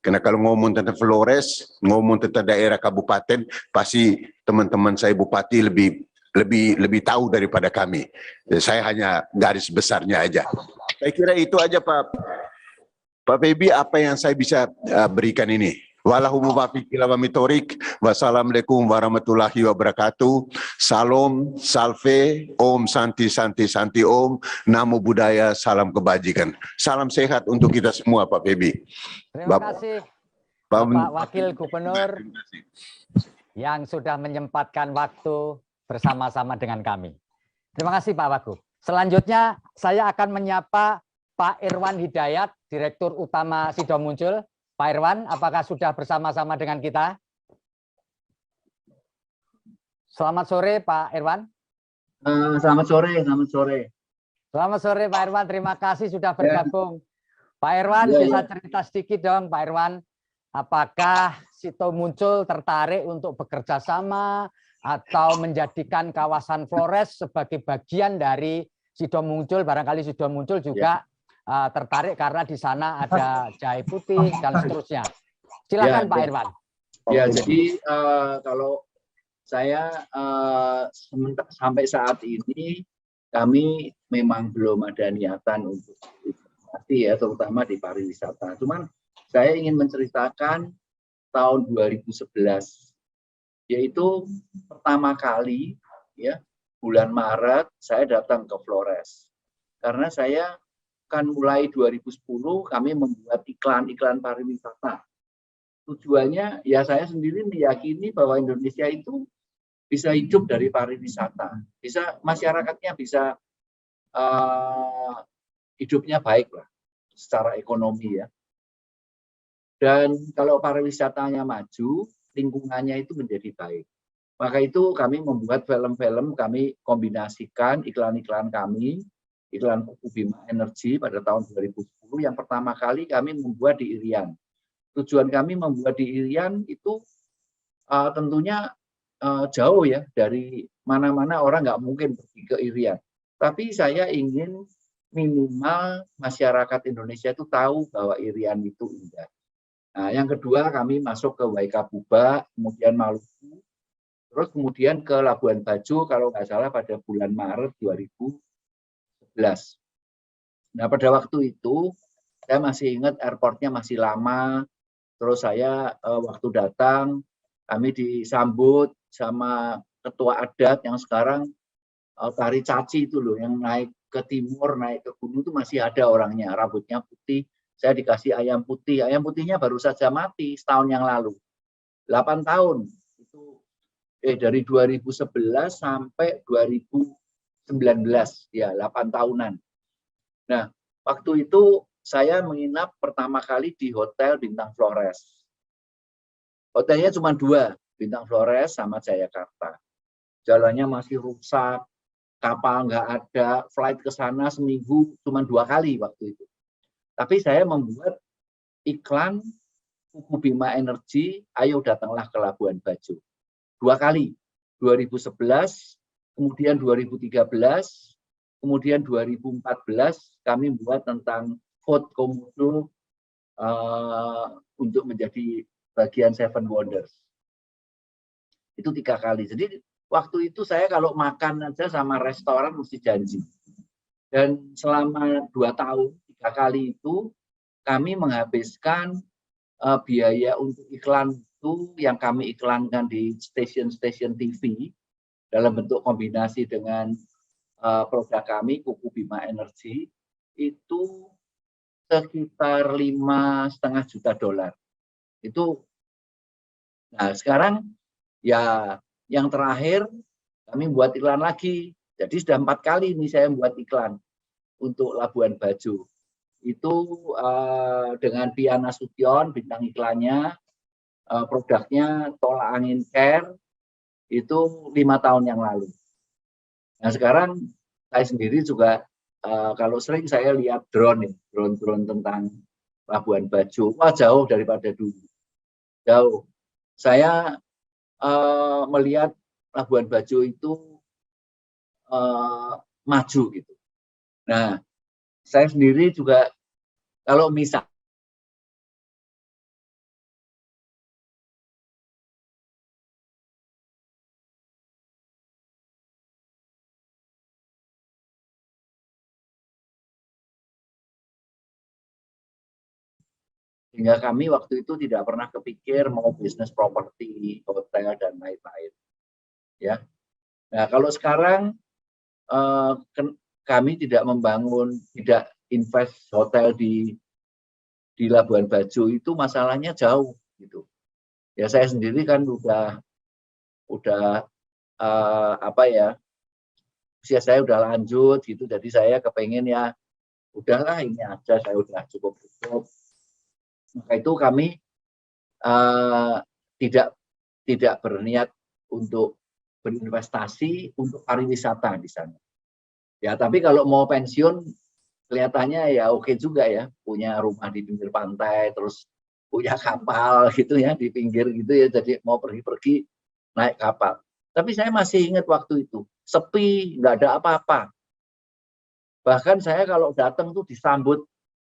Karena kalau ngomong tentang Flores, ngomong tentang daerah kabupaten, pasti teman-teman saya bupati lebih tahu daripada kami. Saya hanya garis besarnya aja. Saya kira itu aja, Pak Febi, apa yang saya bisa berikan ini. Wassalamualaikum warahmatullahi wabarakatuh. Salam, salve, om, santi, santi, santi, om. Namo Buddhaya, salam kebajikan. Salam sehat untuk kita semua, Pak Febi. Terima kasih, Bapak Wakil Gubernur yang sudah menyempatkan waktu bersama-sama dengan kami. Terima kasih, Pak Wagub. Selanjutnya, saya akan menyapa Pak Irwan Hidayat, Direktur Utama Sido Muncul. Pak Irwan, apakah sudah bersama-sama dengan kita? Selamat sore, Pak Irwan. Selamat sore, selamat sore. Selamat sore, Pak Irwan. Terima kasih sudah bergabung. Pak Irwan, bisa cerita sedikit dong, Pak Irwan. Apakah Sido Muncul tertarik untuk bekerja sama atau menjadikan kawasan Flores sebagai bagian dari Sido Muncul? Barangkali Sido Muncul juga tertarik karena di sana ada jahe putih dan seterusnya. Silakan, Pak Irwan. Ya, jadi kalau saya sampai saat ini kami memang belum ada niatan untuk investasi ya, terutama di pariwisata. Cuman saya ingin menceritakan tahun 2011, yaitu pertama kali ya bulan Maret saya datang ke Flores. Karena saya kan mulai 2010 kami membuat iklan-iklan pariwisata. Tujuannya ya saya sendiri meyakini bahwa Indonesia itu bisa hidup dari pariwisata, bisa masyarakatnya bisa hidupnya baik lah secara ekonomi ya. Dan kalau pariwisatanya maju, lingkungannya itu menjadi baik. Maka itu kami membuat film-film, kami kombinasikan iklan-iklan kami, iklan Kuku Bima Energi pada tahun 2010. Yang pertama kali kami membuat di Irian. Tujuan kami membuat di Irian itu tentunya jauh ya, dari mana-mana orang nggak mungkin pergi ke Irian. Tapi saya ingin minimal masyarakat Indonesia itu tahu bahwa Irian itu indah. Nah, yang kedua kami masuk ke Waikabubak, kemudian Maluku, terus kemudian ke Labuan Bajo kalau nggak salah pada bulan Maret 2011. Nah, pada waktu itu saya masih ingat airportnya masih lama, terus saya waktu datang kami disambut sama ketua adat yang sekarang tari caci itu loh, yang naik ke timur, naik ke gunung itu masih ada orangnya, rambutnya putih. Saya dikasih ayam putih. Ayam putihnya baru saja mati setahun yang lalu. 8 tahun. Itu dari 2011 sampai 2019. Ya, 8 tahunan. Nah, waktu itu saya menginap pertama kali di Hotel Bintang Flores. Hotelnya cuma 2, Bintang Flores sama Jayakarta. Jalannya masih rusak, kapal nggak ada, flight ke sana seminggu cuma 2 kali waktu itu. Tapi saya membuat iklan Kuku Bima Energi, ayo datanglah ke Labuan Bajo. 2 kali, 2011, kemudian 2013, kemudian 2014 kami membuat tentang Fort Komodo untuk menjadi bagian Seven Wonders. Itu 3 kali. Jadi waktu itu saya kalau makan aja sama restoran mesti janji. Dan selama 2 tahun, 3 kali itu kami menghabiskan biaya untuk iklan itu yang kami iklankan di stasiun-stasiun TV dalam bentuk kombinasi dengan produk kami Kuku Bima Energi itu sekitar $5,5 juta. Itu. Nah sekarang ya yang terakhir kami buat iklan lagi. Jadi sudah 4 kali ini saya membuat iklan untuk Labuan Bajo. Itu dengan Pia Nasution, bintang iklannya, produknya tolak angin care, itu 5 tahun yang lalu. Nah sekarang saya sendiri juga, kalau sering saya lihat drone tentang Labuan Bajo, wah jauh daripada dulu. Jauh. Saya melihat Labuan Bajo itu maju gitu. Nah, saya sendiri juga kalau misal sehingga kami waktu itu tidak pernah kepikir mau bisnis properti, hotel dan lain-lain. Ya. Nah, kalau sekarang kami tidak membangun, tidak invest hotel di Labuan Bajo itu masalahnya jauh gitu. Ya saya sendiri kan udah apa ya, usia saya udah lanjut gitu, jadi saya kepengen ya udahlah ini aja, saya udah cukup. Maka itu kami tidak berniat untuk berinvestasi untuk pariwisata di sana. Ya, tapi kalau mau pensiun kelihatannya ya oke juga ya, punya rumah di pinggir pantai, terus punya kapal gitu ya di pinggir gitu ya, jadi mau pergi-pergi naik kapal. Tapi saya masih ingat waktu itu sepi, nggak ada apa-apa. Bahkan saya kalau datang tuh disambut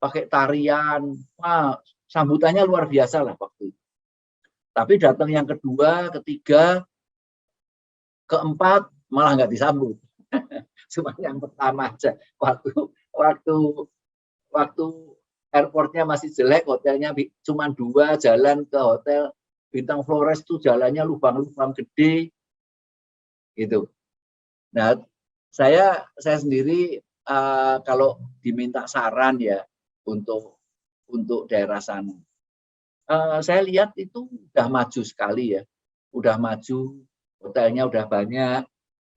pakai tarian, wah sambutannya luar biasa lah waktu itu. Tapi datang yang kedua, ketiga, keempat malah nggak disambut. cuma yang pertama aja. Waktu airportnya masih jelek, hotelnya cuma 2 jalan ke hotel Bintang Flores tuh jalannya lubang-lubang gede, gitu. Nah, saya sendiri kalau diminta saran ya untuk daerah sana, saya lihat itu udah maju sekali ya, udah maju, hotelnya udah banyak,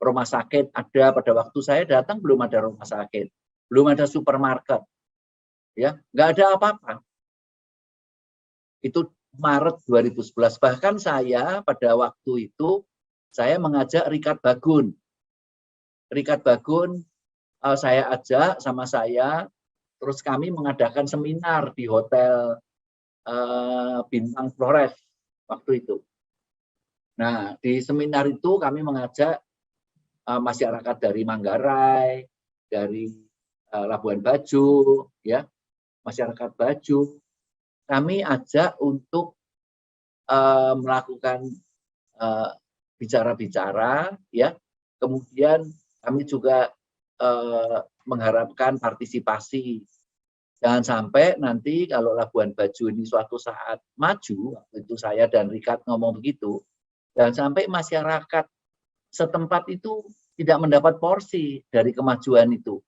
rumah sakit ada. Pada waktu saya datang belum ada rumah sakit, belum ada supermarket, ya nggak ada apa-apa. Itu Maret 2011. Bahkan saya pada waktu itu saya mengajak Richard Bagun. Richard Bagun saya ajak sama saya, terus kami mengadakan seminar di hotel Bintang Flores waktu itu. Nah, di seminar itu kami mengajak masyarakat dari Manggarai, dari Labuan Bajo, ya, masyarakat Bajo. Kami ajak untuk melakukan bicara-bicara, ya. Kemudian kami juga mengharapkan partisipasi. Jangan sampai nanti kalau Labuan Bajo ini suatu saat maju, waktu itu saya dan Richard ngomong begitu, jangan sampai masyarakat setempat itu tidak mendapat porsi dari kemajuan itu.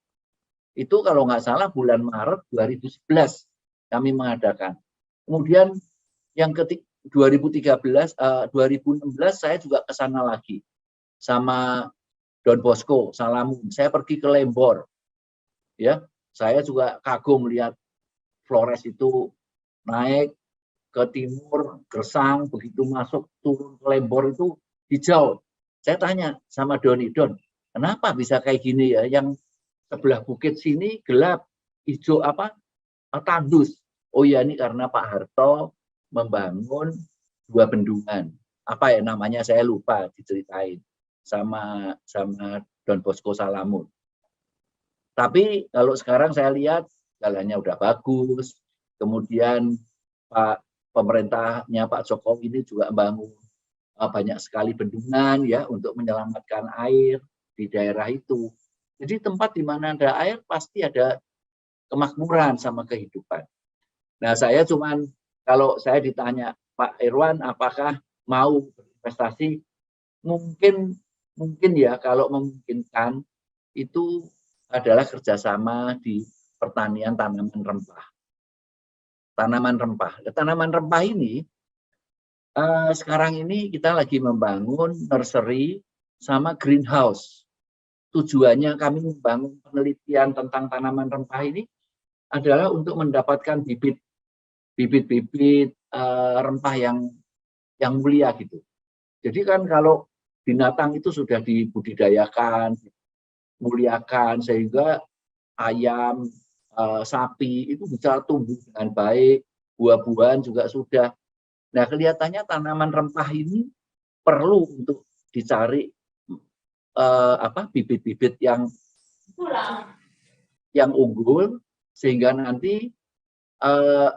Itu kalau nggak salah bulan Maret 2011 kami mengadakan. Kemudian yang 2016 saya juga ke sana lagi sama Don Bosco Salamun. Saya pergi ke Lembor, ya. Saya juga kagum lihat Flores itu naik ke timur, Gersang, begitu masuk turun ke Lembor itu hijau. Saya tanya sama Doni, Don, kenapa bisa kayak gini ya? Yang sebelah bukit sini gelap, hijau apa? Tandus. Oh ya, ini karena Pak Harto membangun 2 bendungan. Apa ya namanya saya lupa diceritain sama Don Bosco Salamun. Tapi kalau sekarang saya lihat jalannya udah bagus, kemudian pemerintahnya Pak Jokowi ini juga membangun banyak sekali bendungan ya untuk menyelamatkan air di daerah itu. Jadi tempat di mana ada air pasti ada kemakmuran sama kehidupan. Nah, saya cuman kalau saya ditanya Pak Irwan apakah mau berinvestasi, mungkin ya kalau memungkinkan itu adalah kerjasama di pertanian tanaman rempah. Tanaman rempah. Tanaman rempah ini sekarang ini kita lagi membangun nursery sama greenhouse. Tujuannya kami membangun penelitian tentang tanaman rempah ini adalah untuk mendapatkan bibit-bibit rempah yang mulia gitu. Jadi kan kalau binatang itu sudah dibudidayakan, muliakan sehingga ayam, sapi itu bisa tumbuh dengan baik, buah-buahan juga sudah. Nah, kelihatannya tanaman rempah ini perlu untuk dicari bibit-bibit yang unggul sehingga nanti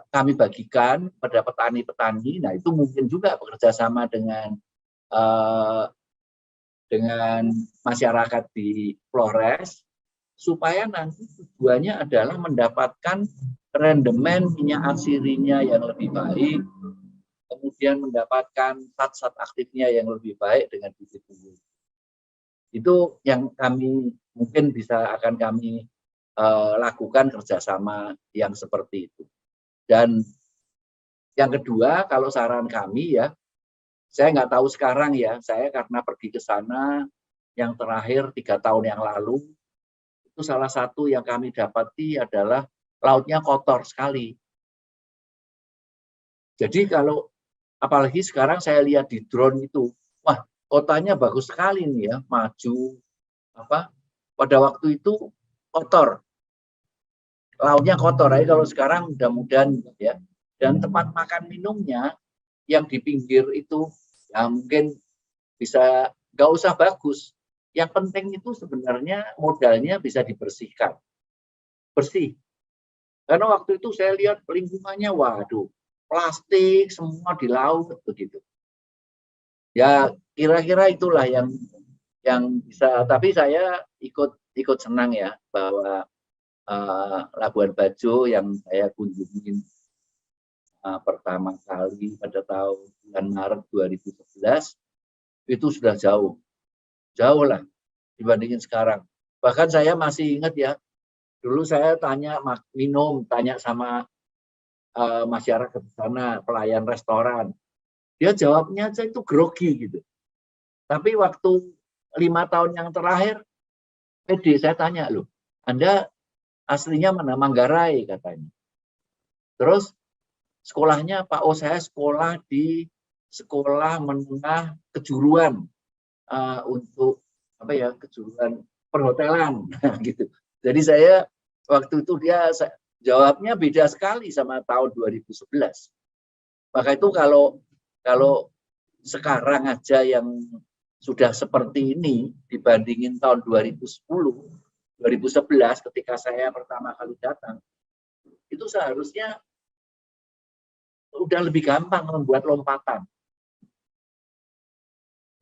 kami bagikan pada petani-petani. Nah, itu mungkin juga bekerja sama dengan masyarakat di Flores, supaya nanti tujuannya adalah mendapatkan rendemen minyak asirinya yang lebih baik, kemudian mendapatkan zat-zat aktifnya yang lebih baik dengan bibit unggul. Itu yang kami mungkin akan kami lakukan kerjasama yang seperti itu. Dan yang kedua, kalau saran kami ya, saya nggak tahu sekarang ya, saya karena pergi ke sana yang terakhir 3 tahun yang lalu, itu salah satu yang kami dapati adalah lautnya kotor sekali. Jadi kalau, apalagi sekarang saya lihat di drone itu, wah kotanya bagus sekali nih ya, maju, pada waktu itu kotor. Lautnya kotor, kalau sekarang mudah-mudahan ya. Dan tempat makan minumnya yang di pinggir itu ya mungkin bisa nggak usah bagus. Yang penting itu sebenarnya modalnya bisa dibersihkan. Bersih. Karena waktu itu saya lihat lingkungannya, waduh, plastik semua di laut begitu. Ya kira-kira itulah yang bisa. Tapi saya ikut ikut senang ya bahwa Labuan Bajo yang saya kunjungi pertama kali pada bulan Maret 2011 itu sudah jauh lah dibandingin sekarang. Bahkan saya masih ingat ya, dulu saya tanya sama masyarakat di sana, pelayan restoran, dia jawabnya aja itu grogi gitu. Tapi waktu 5 tahun yang terakhir, saya tanya, loh, Anda aslinya mana? Manggarai katanya. Terus sekolahnya Pak, oh saya sekolah di sekolah menengah kejuruan untuk apa ya, kejuruan perhotelan gitu. Jadi saya waktu itu jawabnya beda sekali sama tahun 2011. Maka itu kalau sekarang aja yang sudah seperti ini dibandingin tahun 2010, 2011 ketika saya pertama kali datang, itu seharusnya udah lebih gampang membuat lompatan.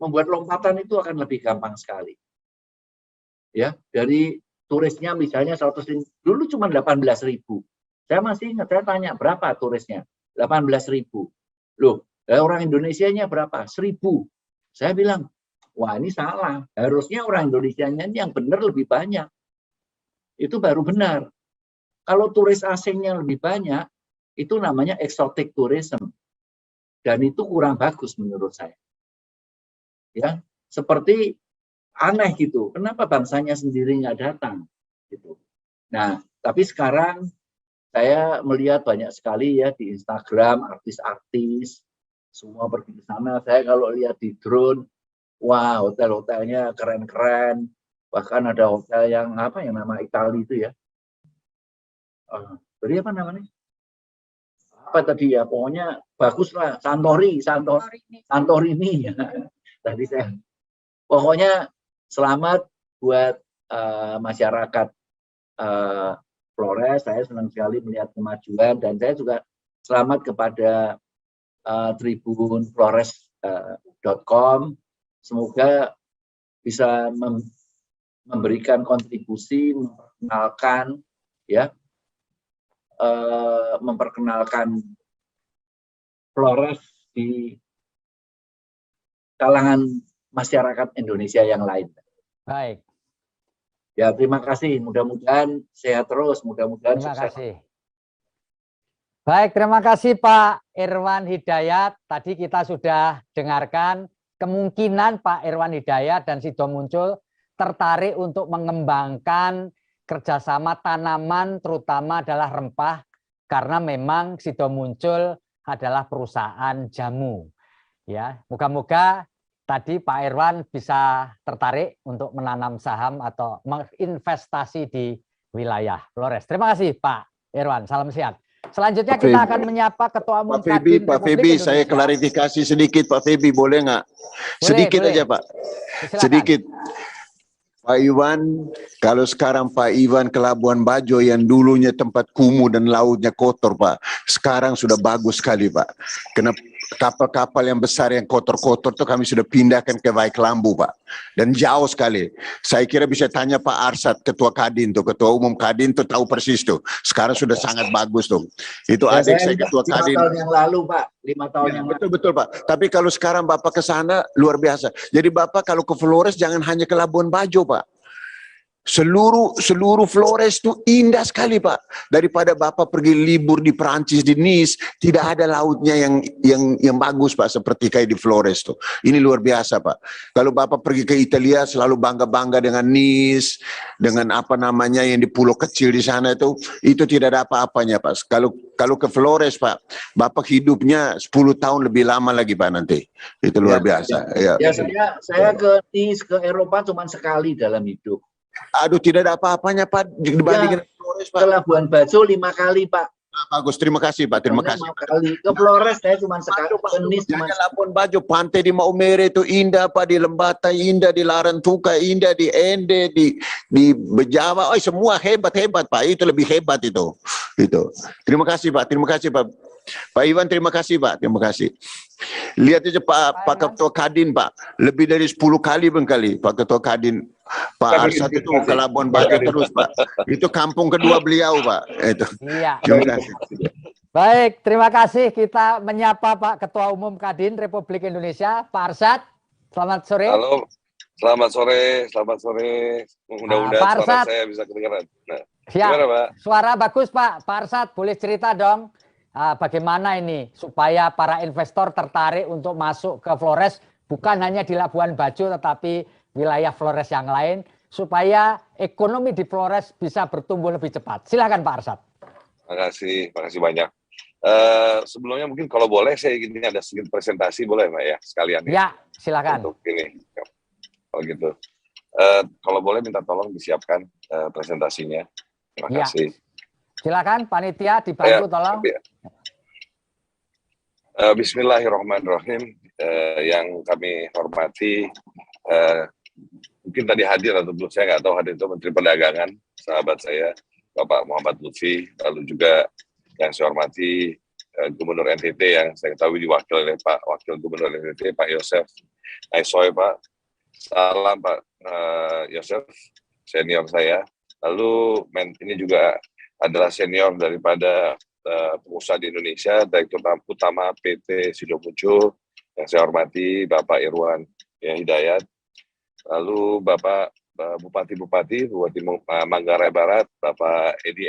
Membuat lompatan itu akan lebih gampang sekali. Ya, dari turisnya misalnya 100.000, dulu cuma 18.000. Saya masih ingat, saya tanya berapa turisnya? 18.000. Loh, orang Indonesianya berapa? 1.000. Saya bilang, wah ini salah. Harusnya orang Indonesianya yang benar lebih banyak. Itu baru benar. Kalau turis asingnya lebih banyak, itu namanya exotic tourism. Dan itu kurang bagus menurut saya. Ya, seperti aneh gitu. Kenapa bangsanya sendiri nggak datang? Gitu. Nah, tapi sekarang saya melihat banyak sekali ya di Instagram artis-artis semua pergi ke sana. Saya kalau lihat di drone, wah hotel-hotelnya keren-keren. Bahkan ada hotel yang apa yang nama Itali itu ya. Jadi apa namanya? Apa tadi ya? Pokoknya bagus lah. Santorini ya. Tadi saya. Pokoknya selamat buat masyarakat Flores. Saya senang sekali melihat kemajuan dan saya juga selamat kepada tribunflores.com. Semoga bisa memberikan kontribusi, memperkenalkan ya, memperkenalkan Flores di kalangan masyarakat Indonesia yang lain. Baik. Ya, terima kasih. Mudah-mudahan sehat terus, mudah-mudahan sukses. Kasih. Baik, terima kasih Pak Irwan Hidayat. Tadi kita sudah dengarkan kemungkinan Pak Irwan Hidayat dan Sido Muncul tertarik untuk mengembangkan kerjasama tanaman, terutama adalah rempah, karena memang Sido Muncul adalah perusahaan jamu. Ya, moga-moga tadi Pak Irwan bisa tertarik untuk menanam saham atau menginvestasi di wilayah Flores. Terima kasih Pak Irwan, salam sehat. Selanjutnya kita akan menyapa Ketua Umum Kadin Pak Febi, saya klarifikasi sedikit Pak Febi, boleh nggak? Sedikit aja Pak, silakan. Sedikit. Pak Iwan, kalau sekarang Pak Iwan ke Labuan Bajo yang dulunya tempat kumuh dan lautnya kotor Pak, sekarang sudah bagus sekali Pak. Karena kapal-kapal yang besar yang kotor-kotor itu kami sudah pindahkan ke Baik Lambu Pak. Dan jauh sekali. Saya kira bisa tanya Pak Arsad, Ketua Kadin tuh, Ketua Umum Kadin tuh tahu persis tuh. Sekarang sudah sangat bagus tuh. Itu ya, adik saya Ketua Kadin. 5 tahun yang lalu Pak, 5 tahun yang lalu. Betul Pak. Tapi kalau sekarang Bapak ke sana luar biasa. Jadi Bapak kalau ke Flores jangan hanya ke Labuan Bajo Pak. Seluruh Flores itu indah sekali Pak. Daripada Bapak pergi libur di Perancis, di Nice, tidak ada lautnya yang bagus Pak seperti kayak di Flores tuh. Ini luar biasa Pak. Kalau Bapak pergi ke Italia selalu bangga-bangga dengan Nice, dengan apa namanya yang di pulau kecil di sana itu tidak ada apa-apanya Pak. Kalau ke Flores Pak, Bapak hidupnya 10 tahun lebih lama lagi Pak nanti. Itu luar biasa. Ya, saya ke Nice, ke Eropa cuma sekali dalam hidup. Aduh, tidak ada apa-apanya Pak dibandingkan Flores Pak. Ke Labuan Bajo 5 kali Pak. Bagus, terima kasih Pak, terima kasih. Ke Flores saya cuma sekali. Jangan Labuan Bajo, pantai di Maumere itu indah Pak, di Lembata indah, di Larantuka indah, di Ende, di Bejawa, semua hebat Pak. Itu lebih hebat itu. Terima kasih Pak, terima kasih Pak. Pak Iwan, terima kasih Pak, terima kasih. Lihat aja Pak Ketua Kadin Pak, lebih dari 10 kali bengkali Pak Ketua Kadin, Pak Arsat itu ke Labuan Bajo terus Pak. Itu kampung kedua beliau Pak. Itu. Iya. Terima kasih. Baik, terima kasih. Kita menyapa Pak Ketua Umum Kadin Republik Indonesia, Pak Arsat. Selamat sore. Halo, selamat sore, selamat sore. Mudah-mudahan suara saya bisa kedengaran. Nah, gimana Pak? Suara bagus Pak. Pak Arsat, boleh cerita dong bagaimana ini supaya para investor tertarik untuk masuk ke Flores, bukan hanya di Labuan Bajo tetapi wilayah Flores yang lain, supaya ekonomi di Flores bisa bertumbuh lebih cepat. Silakan Pak Arsat. Terima kasih banyak. Sebelumnya mungkin kalau boleh saya ingin ada sedikit presentasi, boleh Mbak ya sekalian ya? Silakan. Untuk ini, kalau gitu. Kalau boleh minta tolong disiapkan presentasinya. Terima kasih. Silakan panitia dibantu tolong. Bismillahirrahmanirrahim. Yang kami hormati, mungkin tadi hadir atau belum, saya nggak tahu hadir itu Menteri Perdagangan, sahabat saya Bapak Muhammad Lutfi, lalu juga yang saya hormati Gubernur NTT yang saya ketahui diwakili oleh Pak Wakil Gubernur NTT Pak Yosef Aisoy. Pak, salam Pak Yosef, senior saya. Lalu ini juga adalah senior daripada pengusaha di Indonesia, Direktur Utama PT Sido Muncul, yang saya hormati Bapak Irwan Hidayat. Lalu Bapak Bupati Manggarai Barat, Bapak Edi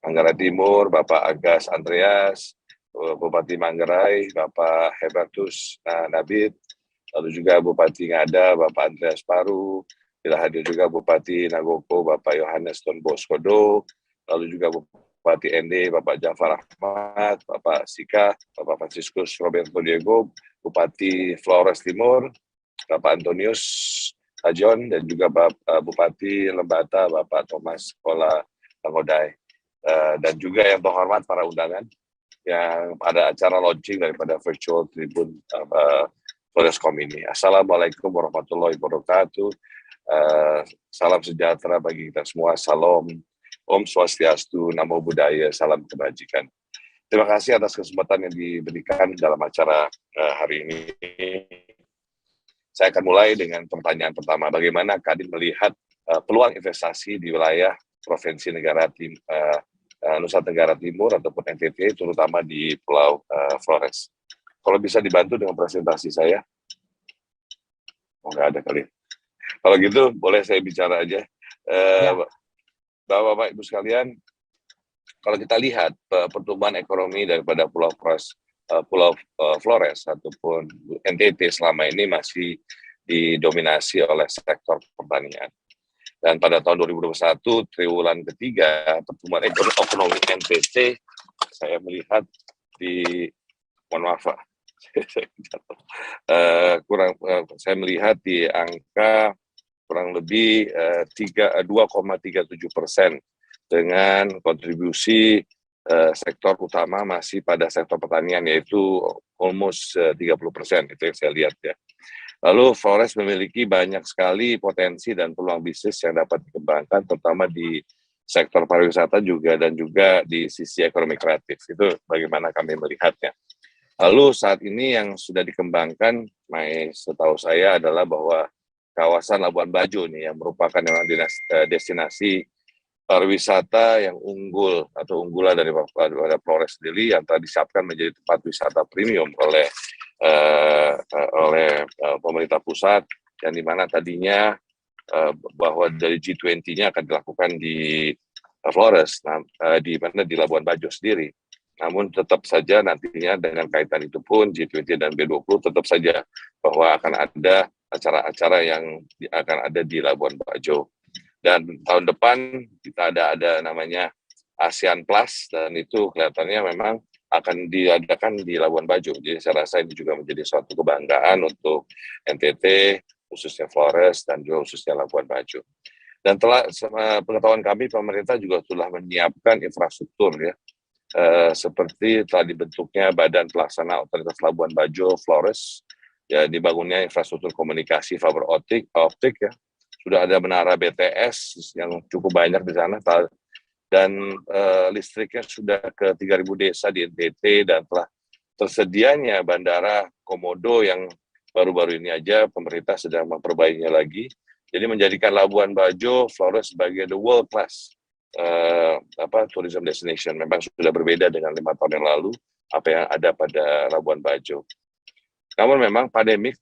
Manggarai Timur, Bapak Agas Andreas, Bupati Manggarai, Bapak Hebertus Nabit, lalu juga Bupati Ngada, Bapak Andreas Paru, bila hadir juga Bupati Nagoko, Bapak Yohanes Don Boskodo, lalu juga Bupati ND, Bapak Jafar Ahmad, Bapak Sika, Bapak Franciscus Roberto Diego, Bupati Flores Timur, Bapak Antonius Ajon, dan juga Bupati Lembata, Bapak Thomas Kola Langodai. Dan juga yang terhormat para undangan yang ada acara launching daripada virtual Tribun Florescom ini. Assalamualaikum warahmatullahi wabarakatuh. Salam sejahtera bagi kita semua. Salam, Om Swastiastu, Namo Buddhaya, salam kebajikan. Terima kasih atas kesempatan yang diberikan dalam acara hari ini. Saya akan mulai dengan pertanyaan pertama. Bagaimana Kadin melihat peluang investasi di wilayah Provinsi Nusa Tenggara Timur ataupun NTT, terutama di Pulau Flores? Kalau bisa dibantu dengan presentasi saya. Oh, nggak ada kali. Kalau gitu, boleh saya bicara aja. Bapak-Bapak, Ibu sekalian, kalau kita lihat pertumbuhan ekonomi daripada Pulau Flores ataupun NTT selama ini masih didominasi oleh sektor pertanian. Dan pada tahun 2021, triwulan ketiga, pertumbuhan ekonomi NTT, saya melihat saya melihat di angka kurang lebih 2,37%, dengan kontribusi sektor utama masih pada sektor pertanian, yaitu almost 30%, itu yang saya lihat ya. Lalu Flores memiliki banyak sekali potensi dan peluang bisnis yang dapat dikembangkan, terutama di sektor pariwisata dan juga di sisi ekonomi kreatif. Itu bagaimana kami melihatnya. Lalu saat ini yang sudah dikembangkan, setahu saya adalah bahwa kawasan Labuan Bajo nih yang merupakan destinasi pariwisata yang unggul atau unggulan dari Flores sendiri, yang telah disiapkan menjadi tempat wisata premium oleh pemerintah pusat, yang dimana tadinya bahwa dari G20-nya akan dilakukan di Flores, di Labuan Bajo sendiri. Namun tetap saja nantinya dengan kaitan itu pun G20 dan B20 tetap saja bahwa akan ada acara-acara yang akan ada di Labuan Bajo. Dan tahun depan kita ada namanya ASEAN Plus, dan itu kelihatannya memang akan diadakan di Labuan Bajo. Jadi saya rasa ini juga menjadi suatu kebanggaan untuk NTT, khususnya Flores, dan juga khususnya Labuan Bajo. Dan telah pengetahuan kami, pemerintah juga telah menyiapkan infrastruktur ya, seperti telah dibentuknya Badan Pelaksana Otoritas Labuan Bajo Flores, ya, dibangunnya infrastruktur komunikasi fiber optik ya. Sudah ada menara BTS yang cukup banyak di sana. dan listriknya sudah ke 3.000 desa di NTT, dan telah tersedianya bandara Komodo yang baru-baru ini aja pemerintah sedang memperbaikinya lagi. Jadi menjadikan Labuan Bajo, Flores sebagai the world class tourism destination. Memang sudah berbeda dengan 5 tahun yang lalu apa yang ada pada Labuan Bajo. Namun memang pandemik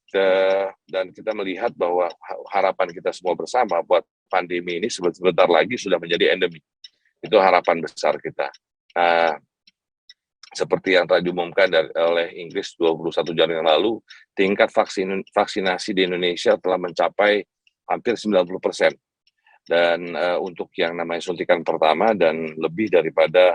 dan kita melihat bahwa harapan kita semua bersama buat pandemi ini sebentar lagi sudah menjadi endemi. Itu harapan besar kita. Seperti yang telah diumumkan oleh Inggris 21 Januari yang lalu, tingkat vaksinasi di Indonesia telah mencapai hampir 90%. Dan untuk yang namanya suntikan pertama dan lebih daripada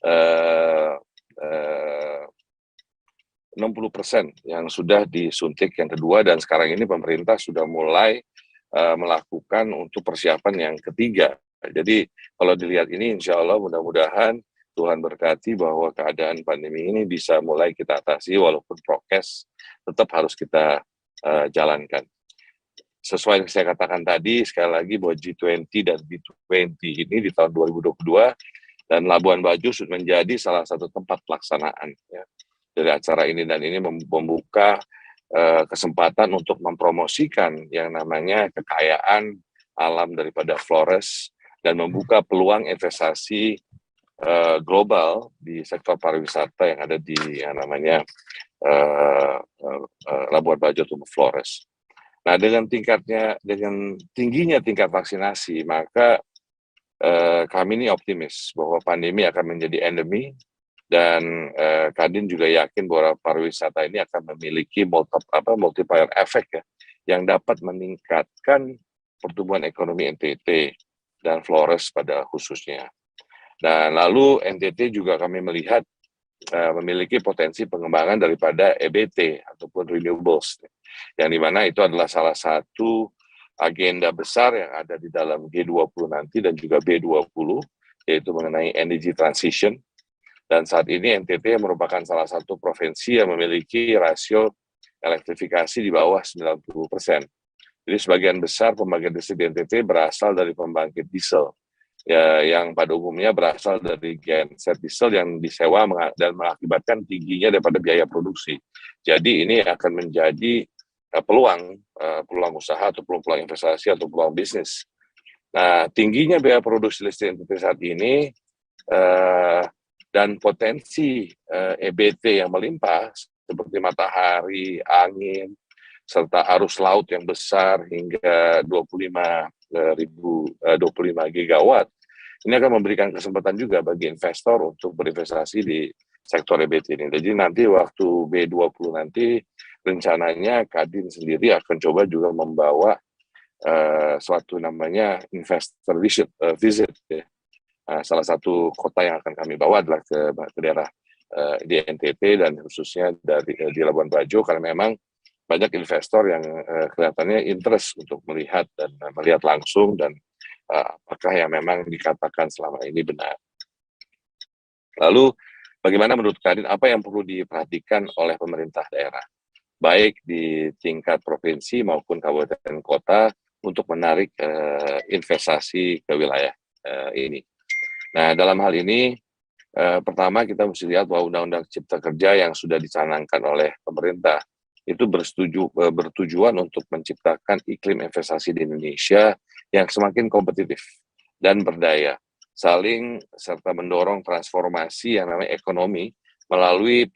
60% yang sudah disuntik yang kedua, dan sekarang ini pemerintah sudah mulai melakukan untuk persiapan yang ketiga. Jadi kalau dilihat ini insya Allah mudah-mudahan Tuhan berkati bahwa keadaan pandemi ini bisa mulai kita atasi walaupun prokes tetap harus kita jalankan. Sesuai yang saya katakan tadi, sekali lagi bahwa G20 dan B20 ini di tahun 2022 dan Labuan Bajo sudah menjadi salah satu tempat pelaksanaan ya, dari acara ini, dan ini membuka kesempatan untuk mempromosikan yang namanya kekayaan alam daripada Flores dan membuka peluang investasi global di sektor pariwisata yang ada di yang namanya Labuan Bajo atau Flores. Nah, dengan tingginya tingkat vaksinasi, maka kami ini optimis bahwa pandemi akan menjadi endemi, dan Kadin juga yakin bahwa pariwisata ini akan memiliki multiplier effect ya, yang dapat meningkatkan pertumbuhan ekonomi NTT dan Flores pada khususnya. Nah, lalu NTT juga kami melihat memiliki potensi pengembangan daripada EBT ataupun renewables, yang dimana itu adalah salah satu agenda besar yang ada di dalam G20 nanti dan juga B20, yaitu mengenai energy transition. Dan saat ini NTT merupakan salah satu provinsi yang memiliki rasio elektrifikasi di bawah 90%. Jadi sebagian besar pembangkit listrik di NTT berasal dari pembangkit diesel, ya, yang pada umumnya berasal dari genset diesel yang disewa dan mengakibatkan tingginya daripada biaya produksi. Jadi ini akan menjadi peluang usaha atau peluang investasi atau peluang bisnis. Nah, tingginya biaya produksi listrik NTT saat ini dan potensi EBT yang melimpah seperti matahari, angin, serta arus laut yang besar hingga 25 gigawatt, ini akan memberikan kesempatan juga bagi investor untuk berinvestasi di sektor EBT ini. Jadi nanti waktu B20 nanti rencananya Kadin sendiri akan coba juga membawa suatu namanya investor visit ya. Salah satu kota yang akan kami bawa adalah ke daerah di NTT dan khususnya di Labuan Bajo, karena memang banyak investor yang kelihatannya interest untuk melihat langsung dan apakah yang memang dikatakan selama ini benar. Lalu bagaimana menurut Kadin, apa yang perlu diperhatikan oleh pemerintah daerah, baik di tingkat provinsi maupun kabupaten kota untuk menarik investasi ke wilayah ini. Nah, dalam hal ini pertama kita mesti lihat bahwa Undang-Undang Cipta Kerja yang sudah dicanangkan oleh pemerintah itu bertujuan untuk menciptakan iklim investasi di Indonesia yang semakin kompetitif dan berdaya, saling serta mendorong transformasi yang namanya ekonomi melalui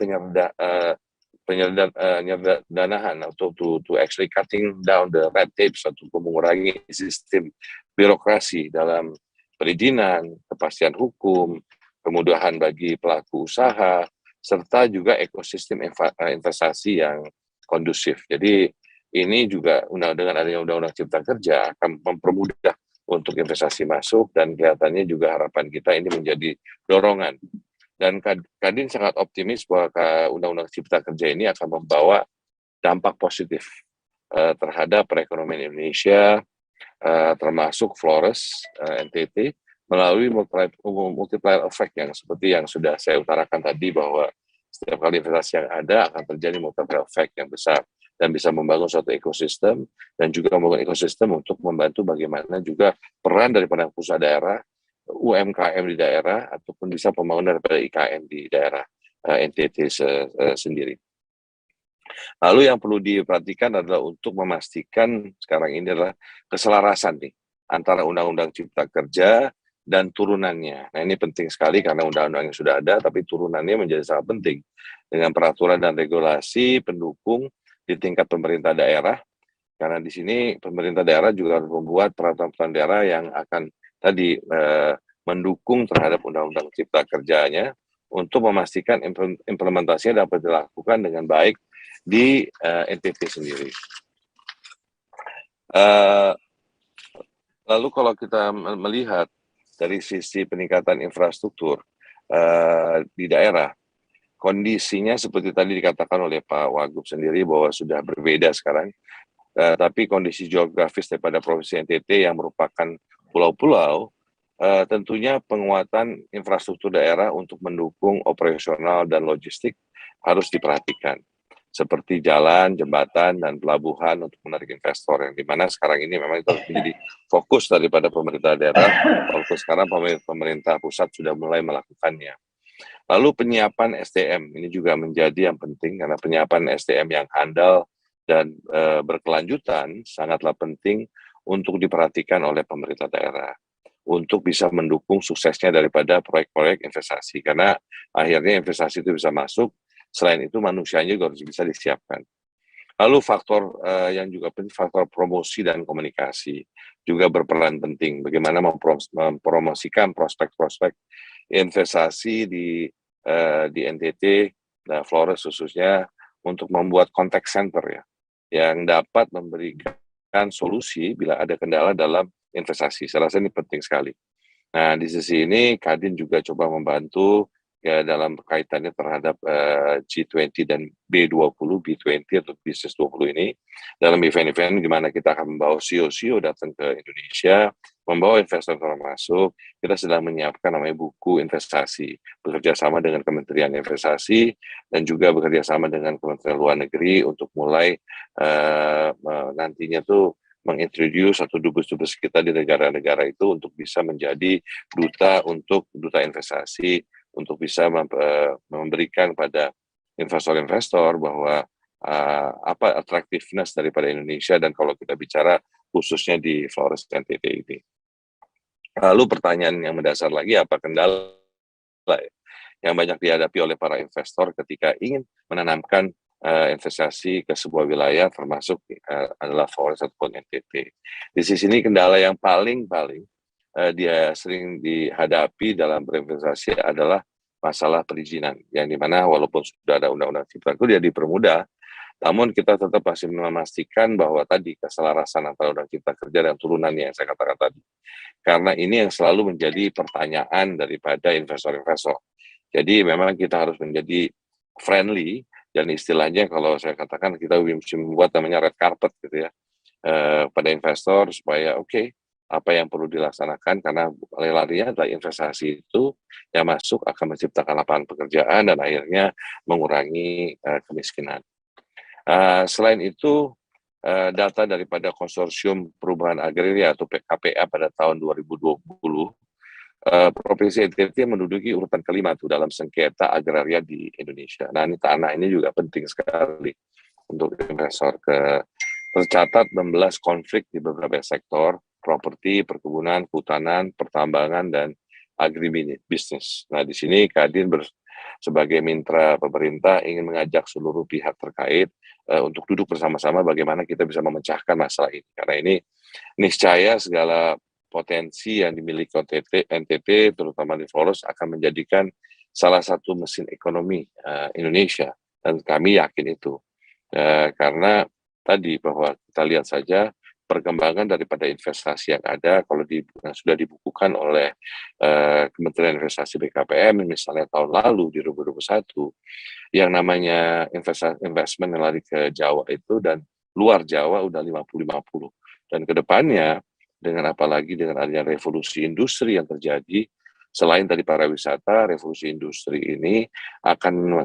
penyederhanaan atau to actually cutting down the red tape atau mengurangi sistem birokrasi dalam perizinan, kepastian hukum, kemudahan bagi pelaku usaha, serta juga ekosistem investasi yang kondusif. Jadi ini juga dengan adanya Undang-Undang Cipta Kerja akan mempermudah untuk investasi masuk, dan kelihatannya juga harapan kita ini menjadi dorongan. Dan Kadin sangat optimis bahwa Undang-Undang Cipta Kerja ini akan membawa dampak positif terhadap perekonomian Indonesia, termasuk Flores, NTT, melalui multiplier effect yang seperti yang sudah saya utarakan tadi, bahwa setiap kali investasi yang ada akan terjadi multiplier effect yang besar dan bisa membangun suatu ekosistem, dan juga membangun ekosistem untuk membantu bagaimana juga peran daripada pusat daerah UMKM di daerah ataupun bisa pembangunan daripada IKN di daerah NTT sendiri. Lalu yang perlu diperhatikan adalah untuk memastikan sekarang ini adalah keselarasan nih antara Undang-Undang Cipta Kerja dan turunannya. Nah ini penting sekali karena undang-undangnya sudah ada, tapi turunannya menjadi sangat penting dengan peraturan dan regulasi pendukung di tingkat pemerintah daerah. Karena di sini pemerintah daerah juga harus membuat peraturan daerah yang akan tadi mendukung terhadap Undang-Undang Cipta Kerjanya untuk memastikan implementasinya dapat dilakukan dengan baik di NTT sendiri. Lalu kalau kita melihat dari sisi peningkatan infrastruktur di daerah, kondisinya seperti tadi dikatakan oleh Pak Wagub sendiri bahwa sudah berbeda sekarang, tapi kondisi geografis daripada Provinsi NTT yang merupakan pulau-pulau, tentunya penguatan infrastruktur daerah untuk mendukung operasional dan logistik harus diperhatikan. Seperti jalan, jembatan, dan pelabuhan untuk menarik investor, yang dimana sekarang ini memang itu harus menjadi fokus daripada pemerintah daerah, walaupun sekarang pemerintah pusat sudah mulai melakukannya. Lalu penyiapan SDM, ini juga menjadi yang penting, karena penyiapan SDM yang handal dan berkelanjutan sangatlah penting untuk diperhatikan oleh pemerintah daerah, untuk bisa mendukung suksesnya daripada proyek-proyek investasi, karena akhirnya investasi itu bisa masuk. Selain itu manusianya juga harus bisa disiapkan. Lalu faktor yang juga penting, faktor promosi dan komunikasi juga berperan penting. Bagaimana mempromosikan prospek-prospek investasi di NTT, Flores khususnya, untuk membuat contact center ya, yang dapat memberikan solusi bila ada kendala dalam investasi. Saya rasa ini penting sekali. Nah, di sisi ini Kadin juga coba membantu ya dalam kaitannya terhadap G20 dan B20 atau Business 20 ini, dalam event-event di mana kita akan membawa CEO datang ke Indonesia, membawa investor masuk. Kita sedang menyiapkan namanya buku investasi, bekerja sama dengan Kementerian Investasi dan juga bekerja sama dengan Kementerian Luar Negeri untuk mulai nantinya tuh mengintroduce atau dubes-dubes kita di negara-negara itu untuk bisa menjadi duta investasi, untuk bisa memberikan pada investor-investor bahwa apa attractiveness daripada Indonesia, dan kalau kita bicara khususnya di Flores NTT ini. Lalu pertanyaan yang mendasar lagi, apa kendala yang banyak dihadapi oleh para investor ketika ingin menanamkan investasi ke sebuah wilayah, termasuk adalah Flores ataupun NTT. Di sisi ini kendala yang paling dia sering dihadapi dalam berinvestasi adalah masalah perizinan, yang dimana walaupun sudah ada undang-undang cipta kerja dia dipermudah, namun kita tetap masih memastikan bahwa tadi keselarasan antara undang cipta kerja dan turunannya yang saya katakan tadi, karena ini yang selalu menjadi pertanyaan daripada investor-investor. Jadi memang kita harus menjadi friendly, dan istilahnya kalau saya katakan kita mesti membuat namanya red carpet gitu ya, pada investor supaya apa yang perlu dilaksanakan, karena larinya adalah investasi itu yang masuk akan menciptakan lapangan pekerjaan dan akhirnya mengurangi kemiskinan. Selain itu, data daripada Konsorsium Perubahan Agraria atau KPA pada tahun 2020, Provinsi NTT menduduki urutan kelima tuh dalam sengketa agraria di Indonesia. Nah, ini tanah ini juga penting sekali untuk investor. Tercatat 16 konflik di beberapa sektor, properti, perkebunan, kehutanan, pertambangan, dan agribisnis. Nah, di sini Kadin sebagai mitra pemerintah ingin mengajak seluruh pihak terkait untuk duduk bersama-sama bagaimana kita bisa memecahkan masalah ini. Karena ini niscaya segala potensi yang dimiliki NTT, terutama di Flores, akan menjadikan salah satu mesin ekonomi Indonesia. Dan kami yakin itu. Karena tadi bahwa kita lihat saja perkembangan daripada investasi yang ada, kalau sudah dibukukan oleh Kementerian Investasi BKPM, misalnya tahun lalu di 2021, yang namanya investment yang lari ke Jawa itu dan luar Jawa udah 50-50. Dan kedepannya, dengan apalagi dengan adanya revolusi industri yang terjadi, selain tadi pariwisata, revolusi industri ini akan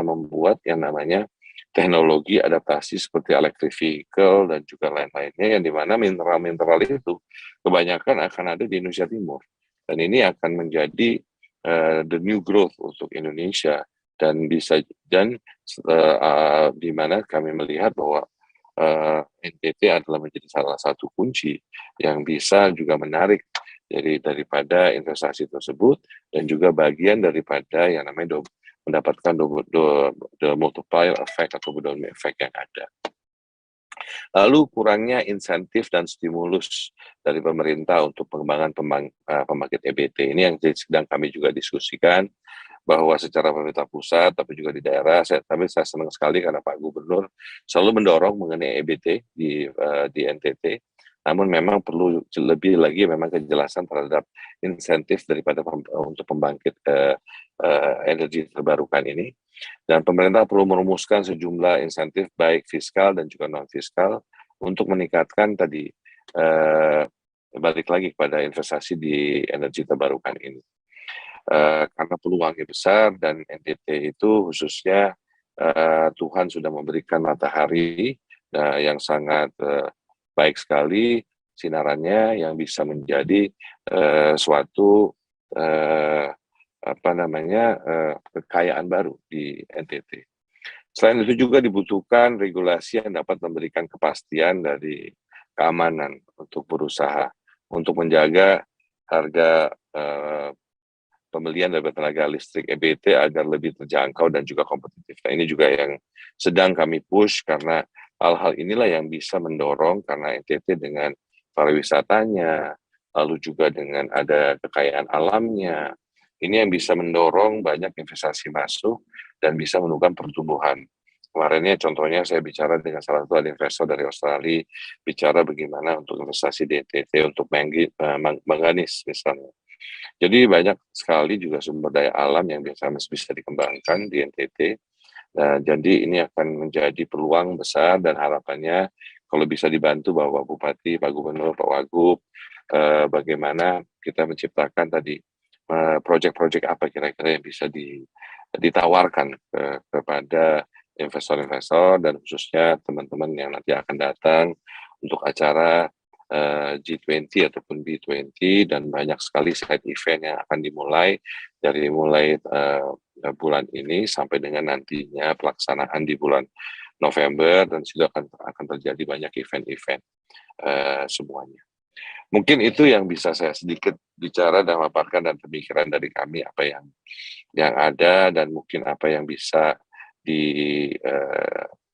membuat yang namanya teknologi adaptasi seperti electric vehicle dan juga lain-lainnya, yang dimana mineral-mineral itu kebanyakan akan ada di Indonesia Timur. Dan ini akan menjadi the new growth untuk Indonesia, dan di mana kami melihat bahwa NTT adalah menjadi salah satu kunci yang bisa juga menarik daripada investasi tersebut, dan juga bagian daripada yang namanya mendapatkan the multiplier effect atau domino effect yang ada. Lalu kurangnya insentif dan stimulus dari pemerintah untuk pengembangan pembangkit EBT ini yang sedang kami juga diskusikan, bahwa secara pemerintah pusat tapi juga di daerah. Tapi saya senang sekali karena Pak Gubernur selalu mendorong mengenai EBT di NTT. Namun memang perlu lebih lagi memang kejelasan terhadap insentif daripada untuk pembangkit energi terbarukan ini. Dan pemerintah perlu merumuskan sejumlah insentif baik fiskal dan juga non fiskal untuk meningkatkan tadi balik lagi kepada investasi di energi terbarukan ini. Karena peluangnya besar, dan NTT itu khususnya Tuhan sudah memberikan matahari yang sangat baik sekali sinarannya, yang bisa menjadi suatu kekayaan baru di NTT. Selain itu juga dibutuhkan regulasi yang dapat memberikan kepastian dari keamanan untuk berusaha, untuk menjaga harga pembelian dari tenaga listrik EBT agar lebih terjangkau dan juga kompetitif. Nah, ini juga yang sedang kami push, karena hal-hal inilah yang bisa mendorong, karena NTT dengan pariwisatanya, lalu juga dengan ada kekayaan alamnya, ini yang bisa mendorong banyak investasi masuk dan bisa menumbuhkan pertumbuhan. Kemarinnya contohnya saya bicara dengan salah satu investor dari Australia, bicara bagaimana untuk investasi di NTT untuk manganis misalnya. Jadi banyak sekali juga sumber daya alam yang bisa dikembangkan di NTT. Jadi ini akan menjadi peluang besar, dan harapannya kalau bisa dibantu Bapak Bupati, Pak Gubernur, Pak Wagub, bagaimana kita menciptakan tadi proyek-proyek apa kira-kira yang bisa ditawarkan kepada investor-investor, dan khususnya teman-teman yang nanti akan datang untuk acara G20 ataupun B20, dan banyak sekali side event yang akan dimulai dari bulan ini sampai dengan nantinya pelaksanaan di bulan November, dan sudah akan terjadi banyak event-event semuanya. Mungkin itu yang bisa saya sedikit bicara dan memaparkan dan pemikiran dari kami apa yang ada, dan mungkin apa yang bisa di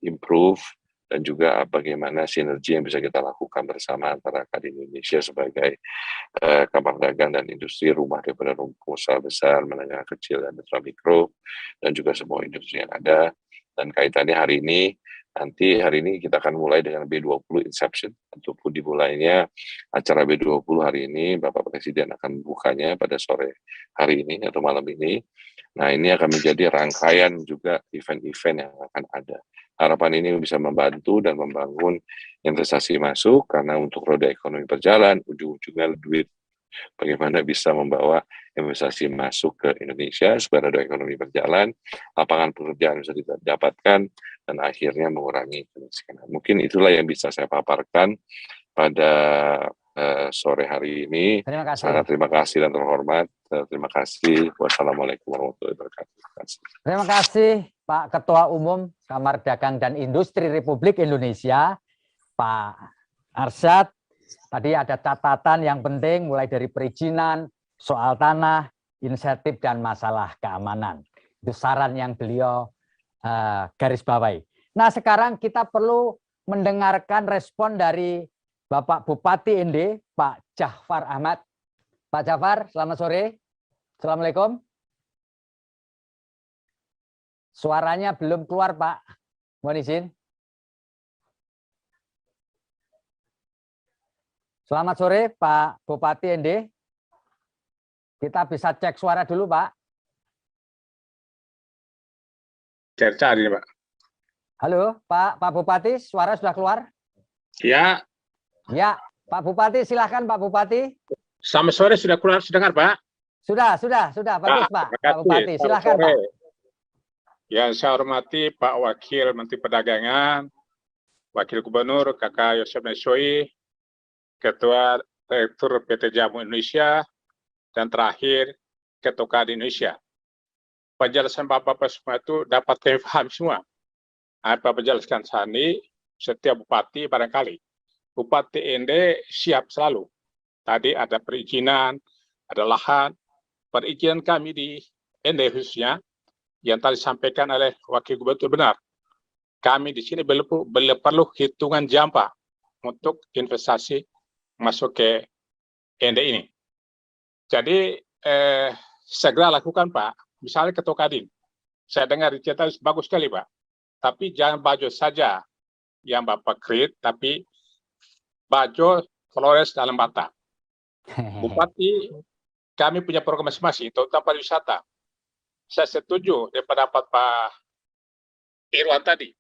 improve, dan juga bagaimana sinergi yang bisa kita lakukan bersama antara KADI Indonesia sebagai Kamar Dagang dan Industri, rumah daripada pengusaha besar, menengah, kecil, dan mikro, dan juga semua industri yang ada. Dan kaitannya hari ini kita akan mulai dengan B20 Inception, untuk dimulainya acara B20 hari ini. Bapak Presiden akan bukanya pada sore hari ini atau malam ini. Nah, ini akan menjadi rangkaian juga event-event yang akan ada. Harapan ini bisa membantu dan membangun investasi masuk, karena untuk roda ekonomi berjalan, ujung-ujungnya duit bagaimana bisa membawa investasi masuk ke Indonesia supaya roda ekonomi berjalan, lapangan pekerjaan bisa didapatkan, dan akhirnya mengurangi kemiskinan. Mungkin itulah yang bisa saya paparkan pada sore hari ini. Sangat terima kasih dan terhormat. Terima kasih. Wassalamualaikum warahmatullahi wabarakatuh. Terima kasih Pak Ketua Umum Kamar Dagang dan Industri Republik Indonesia, Pak Arsyad. Tadi ada catatan yang penting mulai dari perizinan, soal tanah, insentif, dan masalah keamanan. Itu saran yang beliau garis bawahi. Nah, sekarang kita perlu mendengarkan respon dari Bapak Bupati ND, Pak Jafar Ahmad. Pak Jafar, selamat sore. Assalamualaikum. Suaranya belum keluar, Pak. Mohon izin. Selamat sore, Pak Bupati ND. Kita bisa cek suara dulu, Pak. Cari Pak. Halo, Pak Bupati, suara sudah keluar? Ya. Ya, Pak Bupati, silahkan Pak Bupati. Selamat sore, sudah keluar, sudah dengar, Pak? Sudah, bagus, Pak. Pak Bupati, silahkan, Pak. Yang saya hormati Pak Wakil Menteri Perdagangan, Wakil Gubernur Kakak Yosef Nesoi, Ketua Direktur PT Jamu Indonesia, dan terakhir Ketua di Indonesia. Penjelasan Bapak semua itu dapat kami paham semua. Apa penjelaskan Sani, setiap bupati barangkali. Bupati ND siap selalu. Tadi ada perizinan, ada lahan. Perizinan kami di ND khususnya, yang tadi disampaikan oleh Wakil Gubernur benar. Kami di sini belum perlu hitungan jam Pak untuk investasi masuk ke ND ini. Jadi segera lakukan Pak. Misalnya Ketua Kadin. Saya dengar cerita bagus sekali Pak. Tapi jangan Bajo saja yang Bapak create, tapi Bajo Flores dalam Batak. Bupati, kami punya program masing-masing, terutama pariwisata. Saya setuju dengan pendapat Pak Irwan tadi,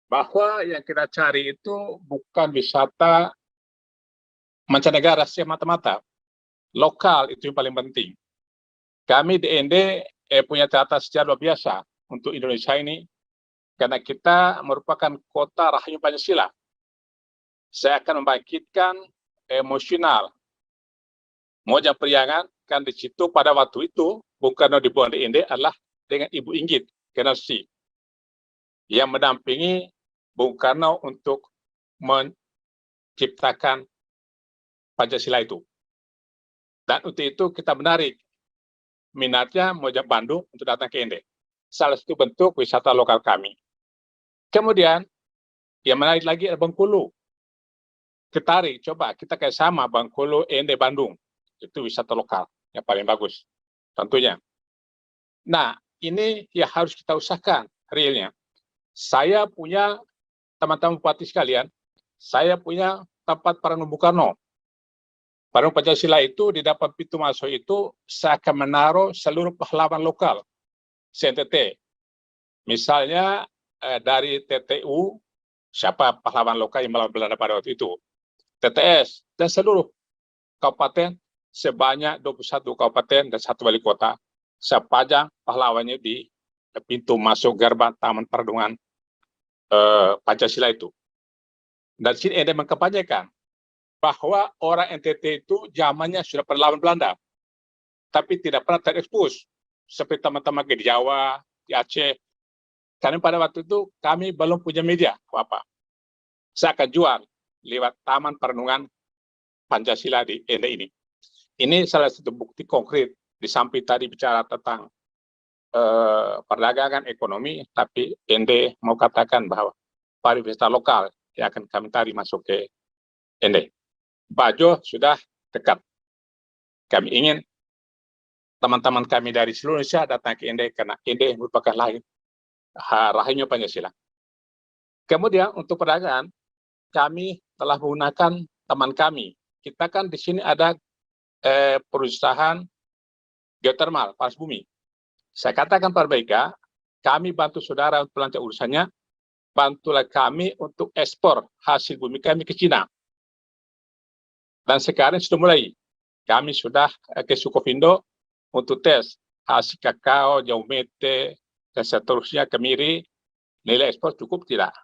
bahwa yang kita cari itu bukan wisata mancanegara semata-mata. Lokal itu yang paling penting. Kami di ND punya catatan sejarah luar biasa untuk Indonesia ini, karena kita merupakan kota Rahayu Pancasila. Saya akan membangkitkan emosional Mojang Priangan, kan di situ pada waktu itu Bung Karno dibawa di ND adalah dengan Ibu Inggit Generasi yang mendampingi Bung Karno untuk menciptakan Pancasila itu. Dan untuk itu kita menarik minatnya Mojang Bandung untuk datang ke ND. Salah satu bentuk wisata lokal kami. Kemudian yang menarik lagi adalah Bengkulu. Ketarik, coba kita kayak sama Bengkulu, ND Bandung. Itu wisata lokal yang paling bagus tentunya. Nah, ini yang harus kita usahakan realnya. Saya punya teman-teman bupati sekalian, saya punya tempat Parang Bung Karno. Parang Pancasila itu di depan pintu masuk itu saya akan menaruh seluruh pahlawan lokal CNTT. Misalnya dari TTU, siapa pahlawan lokal yang melawan Belanda pada waktu itu, TTS, dan seluruh kabupaten sebanyak 21 kabupaten dan 1 wali kota, saya pajang pahlawannya di pintu masuk gerbang Taman Perundungan Pancasila itu. Dan sini ND mengkampanyekan bahwa orang NTT itu zamannya sudah pernah lawan Belanda, tapi tidak pernah terekspos seperti teman-teman di Jawa, di Aceh. Karena pada waktu itu kami belum punya media apa. Saya akan jual lewat Taman Perundungan Pancasila di ND ini. Ini salah satu bukti konkret, di samping tadi bicara tentang perdagangan ekonomi, tapi ND mau katakan bahwa pariwisata lokal yang akan kami tarik masuk ke ND. Bajo sudah dekat. Kami ingin teman-teman kami dari seluruh Indonesia datang ke ND, karena ND merupakan Rahayu Pancasila. Kemudian untuk perdagangan, kami telah menggunakan teman kami. Kita kan di sini ada perusahaan geotermal, panas bumi. Saya katakan pada mereka, kami bantu saudara untuk lancar urusannya, bantulah kami untuk ekspor hasil bumi kami ke Cina. Dan sekarang sudah mulai. Kami sudah ke Sukovindo untuk tes hasil kakao, jaumete, dan seterusnya, kemiri, nilai ekspor cukup tidak.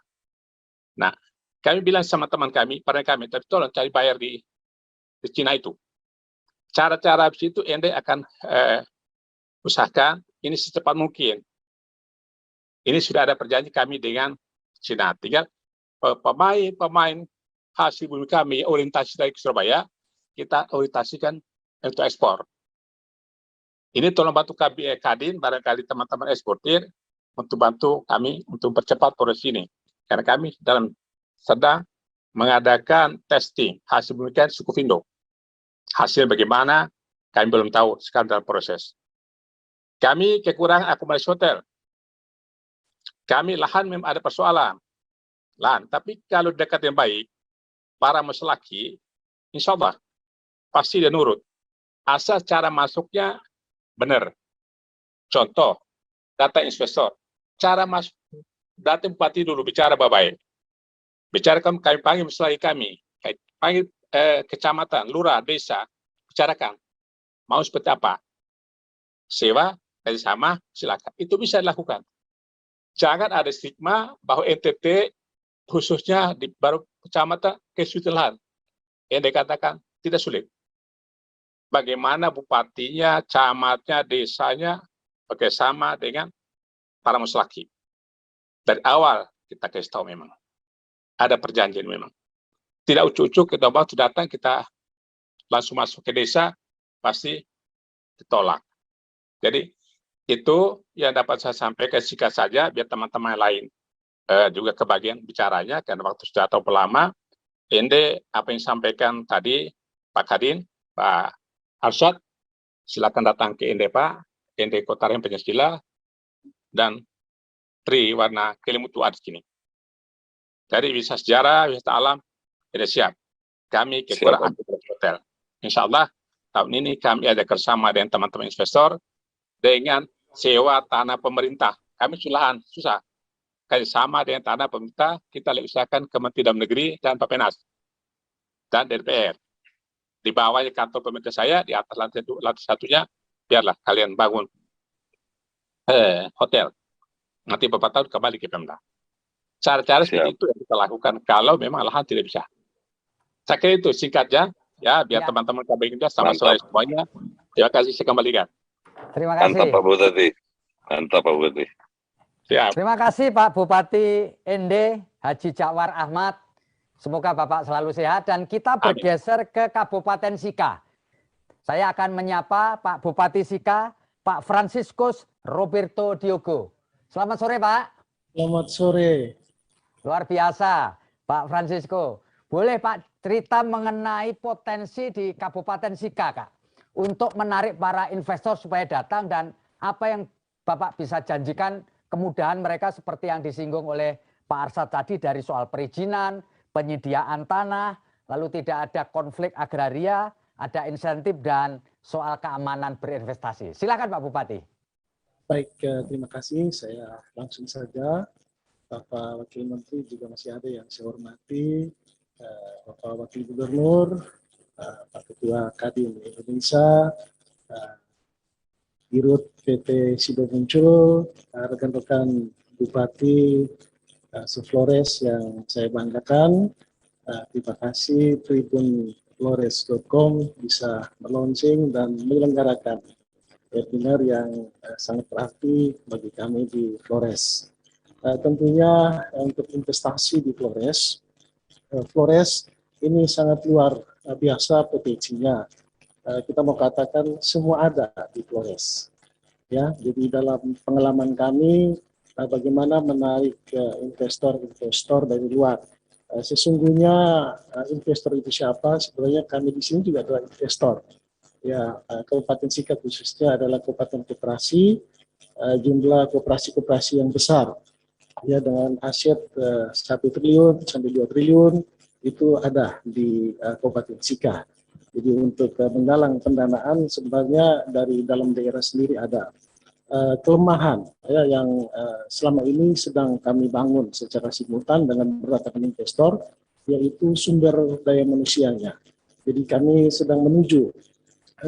Nah, kami bilang sama teman kami, pada kami, tapi tolong cari bayar di Cina itu. Cara-cara habis itu ND akan usahakan ini secepat mungkin. Ini sudah ada perjanjian kami dengan Cina. Tinggal pemain hasil bumi kami orientasi dari Surabaya, kita orientasikan untuk ekspor. Ini tolong bantu Kadin, barangkali teman-teman eksportir, untuk bantu kami untuk mempercepat proses ini. Karena kami sedang mengadakan testing hasil bumi kami Sukovindo. Hasil bagaimana, kami belum tahu, sekarang dalam proses. Kami kekurangan akomodasi hotel. Kami lahan memang ada persoalan. Lahan, tapi kalau dekat yang baik, para masyarakat, insya Allah, pasti dia nurut. Asal cara masuknya benar. Contoh, data investor. Cara masuk, data bupati dulu bicara baik-baik. Bicara kami panggil masyarakat kami, panggil kecamatan, lurah, desa, bicarakan. Mau seperti apa? Sewa, dari sama, silakan. Itu bisa dilakukan. Jangan ada stigma bahwa NTT khususnya di baru kecamatan kesulitan lahan. Yang dikatakan tidak sulit. bagaimana bupatinya, camatnya, desanya bekerjasama dengan para muslaki. Dari awal kita kasih tahu memang. Ada perjanjian memang. Tidak ucuk-ucuk kita waktu datang kita langsung masuk ke desa pasti ditolak. Jadi itu yang dapat saya sampaikan singkat saja biar teman-teman lain juga kebagian bicaranya karena waktu sudah terlalu lama. Ende apa yang disampaikan tadi Pak Kadin, Pak Arsyad, silakan datang ke Ende Pak, Ende Kota Rem Pancasila dan Tri warna Kelimutu ada di sini. Jadi wisata sejarah, wisata alam, sudah siap. Kami kekurangan hotel. Insya Allah tahun ini kami ada kerjasama dengan teman-teman investor dengan sewa tanah pemerintah. Kami susah. Kerjasama dengan tanah pemerintah, kita usahakan Kementerian Dalam Negeri dan Bappenas dan DPR. Di bawahnya kantor pemerintah saya, di atas lantai satunya, biarlah kalian bangun hotel. Nanti beberapa tahun kembali ke Pemda. Cara-cara seperti itu yang kita lakukan kalau memang lahan tidak bisa. Saya kira itu singkatnya, ya biar teman-teman kami juga sama-sama semuanya. Terima kasih, saya kembalikan. Terima kasih. Mantap Pak Bupati. Mantap Pak Bupati. Siap. Terima kasih Pak Bupati Ende Haji Jakwar Ahmad. Semoga Bapak selalu sehat dan kita bergeser ke Kabupaten Sika. Saya akan menyapa Pak Bupati Sika, Pak Franciscus Roberto Diogo. Selamat sore Pak. Selamat sore. Luar biasa Pak Francisco. Boleh Pak cerita mengenai potensi di Kabupaten Sika Kak, untuk menarik para investor supaya datang dan apa yang Bapak bisa janjikan kemudahan mereka seperti yang disinggung oleh Pak Arsyad tadi dari soal perizinan, penyediaan tanah, lalu tidak ada konflik agraria, ada insentif dan soal keamanan berinvestasi. Silakan Pak Bupati. Baik, terima kasih. Saya langsung saja. Bapak Wakil Menteri juga masih ada yang saya hormati, Bapak Wakil Gubernur, Pak Ketua Kadin Indonesia, Dirut PT Sido Muncul, rekan-rekan Bupati se-Flores yang saya banggakan. Terima kasih tribunflores.com bisa meluncing dan menyelenggarakan webinar yang sangat berarti bagi kami di Flores. Tentunya untuk investasi di Flores, Flores ini sangat luar biasa potensinya. Kita mau katakan semua ada di Flores. Ya, jadi dalam pengalaman kami bagaimana menarik investor-investor dari luar. Sesungguhnya investor itu siapa? Sebenarnya kami di sini juga adalah investor. Ya, Kabupaten Sika khususnya adalah kabupaten koperasi, jumlah koperasi-koperasi yang besar. Ya, dengan aset 1 triliun sampai 2 triliun itu ada di Kabupaten Sika. Jadi untuk menggalang pendanaan sebenarnya dari dalam daerah sendiri ada. Kelemahan ya, yang selama ini sedang kami bangun secara simultan dengan berdatangan investor, yaitu sumber daya manusianya. Jadi kami sedang menuju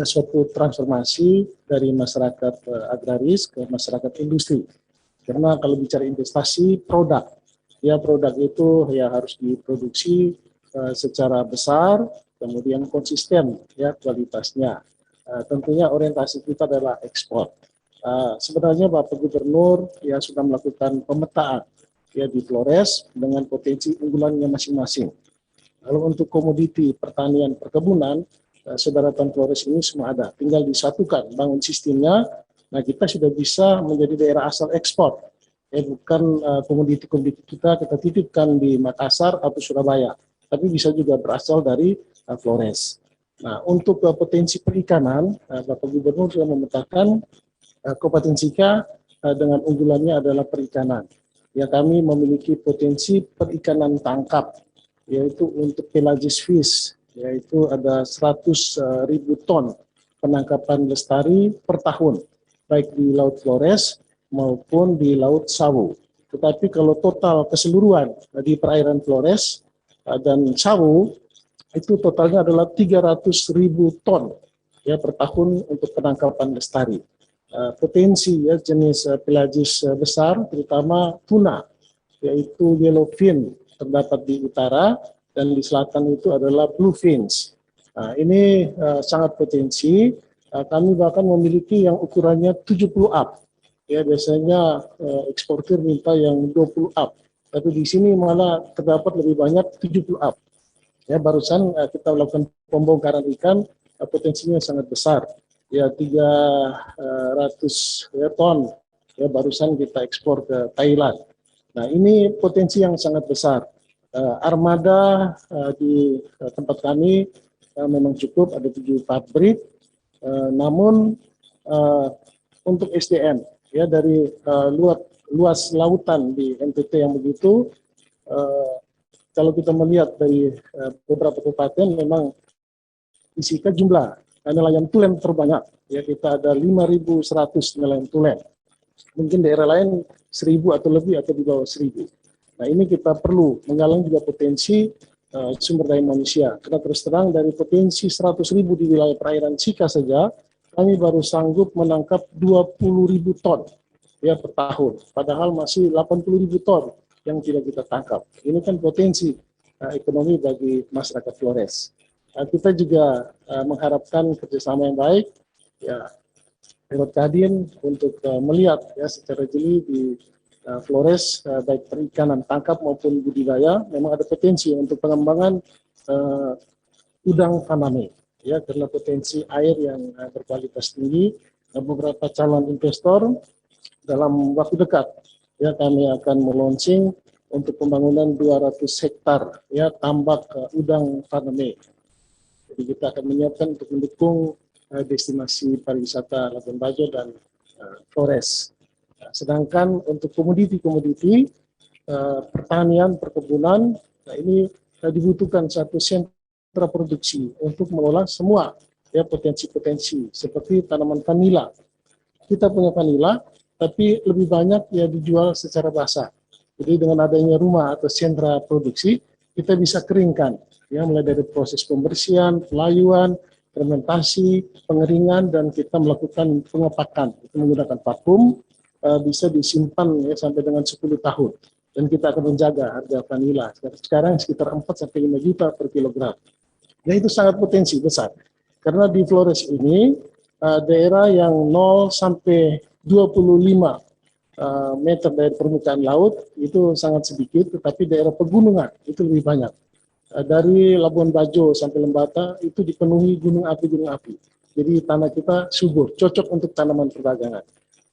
suatu transformasi dari masyarakat agraris ke masyarakat industri. Karena kalau bicara investasi, produk itu ya harus diproduksi secara besar, kemudian konsisten ya kualitasnya. Tentunya orientasi kita adalah ekspor. Sebenarnya Bapak Gubernur ya sudah melakukan pemetaan ya di Flores dengan potensi unggulannya masing-masing. Lalu untuk komoditi pertanian perkebunan, Saudara Tan Flores ini semua ada, tinggal disatukan, bangun sistemnya. Nah, kita sudah bisa menjadi daerah asal ekspor. Bukan komoditi-komoditi kita titipkan di Makassar atau Surabaya, tapi bisa juga berasal dari Flores. Nah, untuk potensi perikanan, Bapak Gubernur sudah memetakan Kabupaten Sika dengan unggulannya adalah perikanan. Ya, kami memiliki potensi perikanan tangkap, yaitu untuk pelagic fish, yaitu ada 100.000 ton penangkapan lestari per tahun, baik di Laut Flores maupun di Laut Sawu. Tetapi kalau total keseluruhan di perairan Flores dan Sawu, itu totalnya adalah 300.000 ton ya per tahun untuk penangkapan lestari. Potensi ya jenis pelagis besar, terutama tuna, yaitu yellowfin terdapat di utara, dan di selatan itu adalah bluefins. Nah, ini sangat potensi. Kami bahkan memiliki yang ukurannya 70 up. Ya, biasanya eksportir minta yang 20 up. Tapi di sini malah terdapat lebih banyak 70 up. Ya, barusan kita melakukan pembongkaran ikan, potensinya sangat besar. Ya, 300 ton. Ya, barusan kita ekspor ke Thailand. Nah, ini potensi yang sangat besar. Armada di tempat kami memang cukup, ada 7 pabrik. Namun untuk SDM, ya, dari luas lautan di NTT yang begitu, kalau kita melihat dari beberapa kabupaten memang isikan jumlah nelayan tulen terbanyak. Ya, kita ada 5.100 nelayan tulen. Mungkin daerah lain 1.000 atau lebih atau di bawah 1.000. Nah, ini kita perlu menggalang juga potensi sumber daya manusia. Karena terus terang dari potensi 100.000 di wilayah perairan Sika saja, kami baru sanggup menangkap 20.000 ton ya per tahun. Padahal masih 80.000 ton yang tidak kita tangkap. Ini kan potensi ekonomi bagi masyarakat Flores. Kita juga mengharapkan kerjasama yang baik, ya, lewat Kadin untuk melihat ya secara jeli di Flores, baik perikanan tangkap maupun budidaya, memang ada potensi untuk pengembangan udang faname, ya, karena potensi air yang berkualitas tinggi. Beberapa calon investor dalam waktu dekat, ya, kami akan melaunching untuk pembangunan 200 hektar ya tambak udang faname. Jadi kita akan menyiapkan untuk mendukung destinasi pariwisata Labuan Bajo dan Flores. Sedangkan untuk komoditi-komoditi pertanian, perkebunan, nah ini dibutuhkan satu sentra produksi untuk mengolah semua ya potensi-potensi seperti tanaman vanila. Kita punya vanila, tapi lebih banyak ya dijual secara basah. Jadi dengan adanya rumah atau sentra produksi, kita bisa keringkan, ya, mulai dari proses pembersihan, pelayuan, fermentasi, pengeringan, dan kita melakukan pengepakan. Itu menggunakan vakum, bisa disimpan ya, sampai dengan 10 tahun. Dan kita akan menjaga harga vanila. Sekarang sekitar 4-5 juta per kilogram. Ya, itu sangat potensi besar. Karena di Flores ini, daerah yang 0 sampai 25 meter dari permukaan laut itu sangat sedikit, tetapi daerah pegunungan itu lebih banyak. Dari Labuan Bajo sampai Lembata itu dipenuhi gunung api. Jadi tanah kita subur, cocok untuk tanaman perdagangan.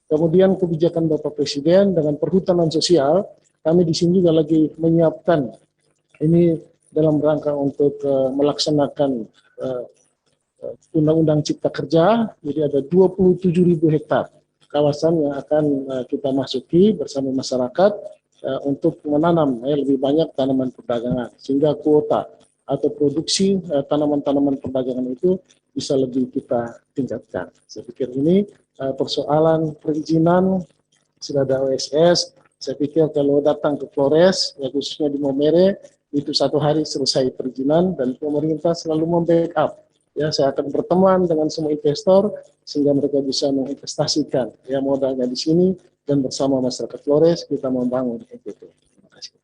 Kemudian kebijakan Bapak Presiden dengan perhutanan sosial, kami di sini juga lagi menyiapkan ini dalam rangka untuk melaksanakan Undang-Undang Cipta Kerja. Jadi ada 27.000 hektar kawasan yang akan kita masuki bersama masyarakat untuk menanam lebih banyak tanaman perdagangan, sehingga kuota atau produksi tanaman-tanaman perdagangan itu bisa lebih kita tingkatkan. Saya pikir ini persoalan perizinan sudah ada OSS. Saya pikir kalau datang ke Flores, ya khususnya di Maumere, itu 1 hari selesai perizinan dan pemerintah selalu membackup. Ya, saya akan berteman dengan semua investor sehingga mereka bisa menginvestasikan ya modalnya di sini, dan bersama masyarakat Flores kita membangun NTT. Terima kasih.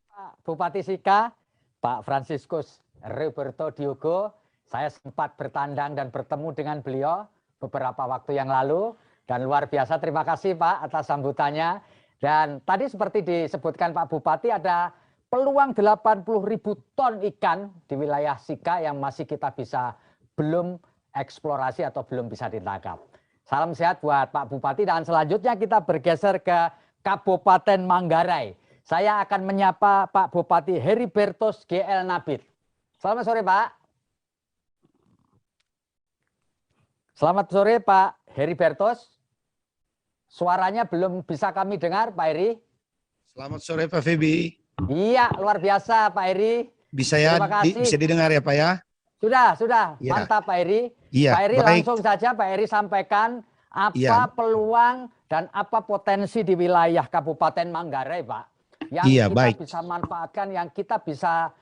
Pak Bupati Sika, Pak Franciscus Roberto Diogo, saya sempat bertandang dan bertemu dengan beliau beberapa waktu yang lalu, dan luar biasa terima kasih Pak atas sambutannya. Dan tadi seperti disebutkan Pak Bupati, ada peluang 80.000 ton ikan di wilayah Sika yang masih kita bisa belum eksplorasi atau belum bisa ditangkap. Salam sehat buat Pak Bupati, dan selanjutnya kita bergeser ke Kabupaten Manggarai. Saya akan menyapa Pak Bupati Heribertos GL Nabit. Selamat sore Pak. Selamat sore Pak Heribertos. Suaranya belum bisa kami dengar Pak Heri. Selamat sore Pak Febi. Iya, luar biasa Pak Heri. Bisa ya, bisa didengar ya Pak ya? Sudah. Ya. Mantap Pak Heri. Ya, Pak Heri, baik. langsung saja Pak Heri sampaikan apa Ya. peluang dan apa potensi di wilayah Kabupaten Manggarai Pak. Yang Iya, kita baik. bisa manfaatkan, yang kita bisa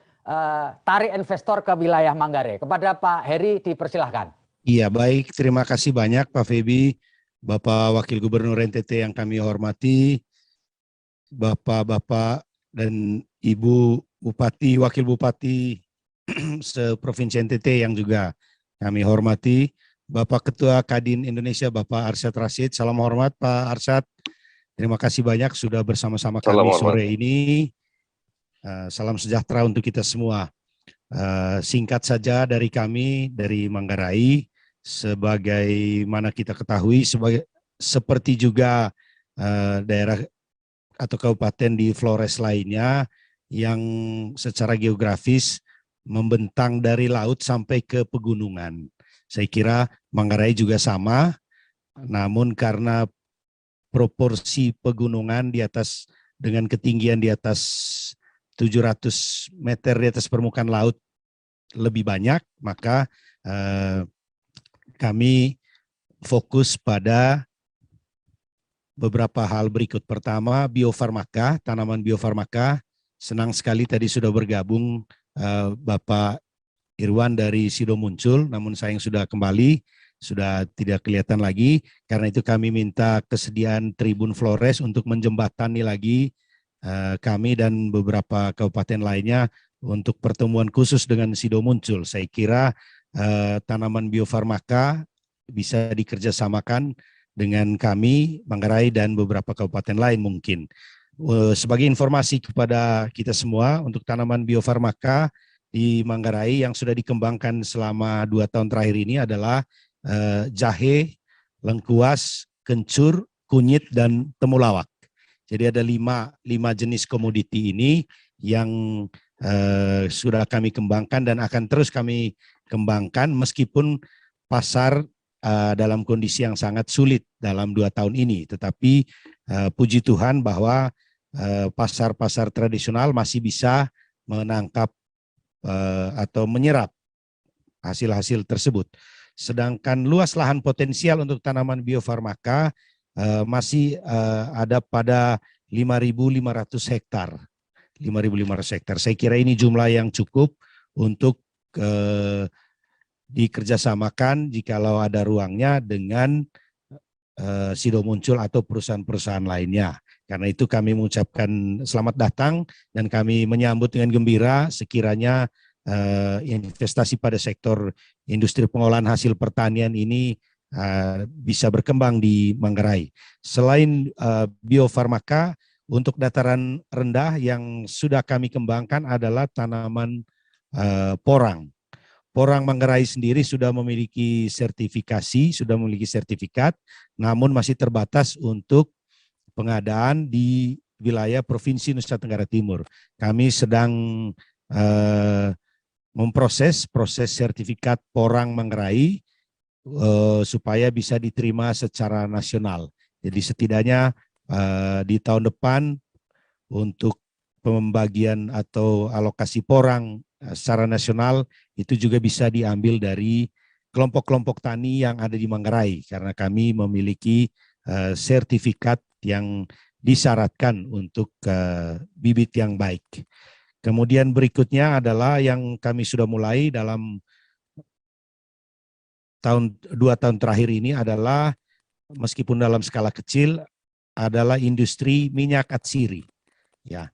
tarik investor ke wilayah Manggarai. Kepada Pak Heri dipersilahkan. Iya, baik. Terima kasih banyak Pak Febi, Bapak Wakil Gubernur NTT yang kami hormati, Bapak-bapak dan Ibu Bupati, Wakil Bupati se-Provinsi NTT yang juga kami hormati, Bapak Ketua Kadin Indonesia, Bapak Arsyad Rashid. Salam hormat Pak Arsyad. Terima kasih banyak sudah bersama-sama kami sore ini. Salam sejahtera untuk kita semua. Singkat saja dari kami, dari Manggarai, sebagaimana kita ketahui, seperti juga daerah atau kabupaten di Flores lainnya yang secara geografis membentang dari laut sampai ke pegunungan. Saya kira Manggarai juga sama, namun karena proporsi pegunungan di atas dengan ketinggian di atas 700 meter di atas permukaan laut lebih banyak, maka kami fokus pada beberapa hal berikut. Pertama, biofarmaka, tanaman biofarmaka. Senang sekali tadi sudah bergabung Bapak Irwan dari Sido Muncul, namun sayang sudah kembali, sudah tidak kelihatan lagi. Karena itu kami minta kesediaan Tribun Flores untuk menjembatani lagi kami dan beberapa kabupaten lainnya untuk pertemuan khusus dengan Sido Muncul. Saya kira tanaman biofarmaka bisa dikerjasamakan dengan kami, Manggarai dan beberapa kabupaten lain mungkin. Sebagai informasi kepada kita semua, untuk tanaman biofarmaka di Manggarai yang sudah dikembangkan selama 2 tahun terakhir ini adalah jahe, lengkuas, kencur, kunyit, dan temulawak. Jadi ada 5 jenis komoditi ini yang sudah kami kembangkan dan akan terus kami kembangkan meskipun pasar dalam kondisi yang sangat sulit dalam 2 tahun ini. Tetapi puji Tuhan bahwa pasar-pasar tradisional masih bisa menangkap atau menyerap hasil-hasil tersebut. Sedangkan luas lahan potensial untuk tanaman biofarmaka masih ada pada 5.500 hektar. 5.500 hektar. Saya kira ini jumlah yang cukup untuk dikerjasamakan jikalau ada ruangnya dengan Sido Muncul atau perusahaan-perusahaan lainnya. Karena itu kami mengucapkan selamat datang dan kami menyambut dengan gembira sekiranya investasi pada sektor industri pengolahan hasil pertanian ini bisa berkembang di Manggarai. Selain biofarmaka, untuk dataran rendah yang sudah kami kembangkan adalah tanaman porang. Porang Manggarai sendiri sudah memiliki sertifikasi, sudah memiliki sertifikat, namun masih terbatas untuk pengadaan di wilayah Provinsi Nusa Tenggara Timur. Kami sedang proses sertifikat porang Manggarai supaya bisa diterima secara nasional. Jadi setidaknya di tahun depan untuk pembagian atau alokasi porang secara nasional itu juga bisa diambil dari kelompok-kelompok tani yang ada di Manggarai karena kami memiliki sertifikat yang disyaratkan untuk bibit yang baik. Kemudian berikutnya adalah yang kami sudah mulai dalam 2 tahun terakhir ini adalah meskipun dalam skala kecil adalah industri minyak atsiri. Ya.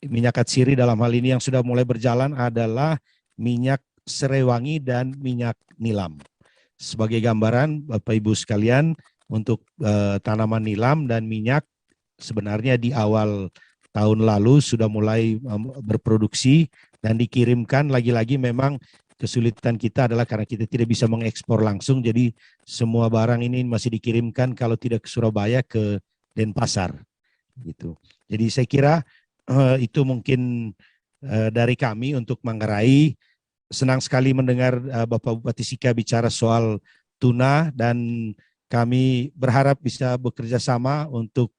Minyak atsiri dalam hal ini yang sudah mulai berjalan adalah minyak serewangi dan minyak nilam. Sebagai gambaran Bapak Ibu sekalian, untuk tanaman nilam dan minyak sebenarnya di awal tahun lalu sudah mulai berproduksi dan dikirimkan. Lagi-lagi memang kesulitan kita adalah karena kita tidak bisa mengekspor langsung, jadi semua barang ini masih dikirimkan kalau tidak ke Surabaya ke Denpasar. Gitu. Jadi saya kira itu mungkin dari kami untuk Manggarai. Senang sekali mendengar Bapak Bupati Sika bicara soal tuna dan kami berharap bisa bekerja sama untuk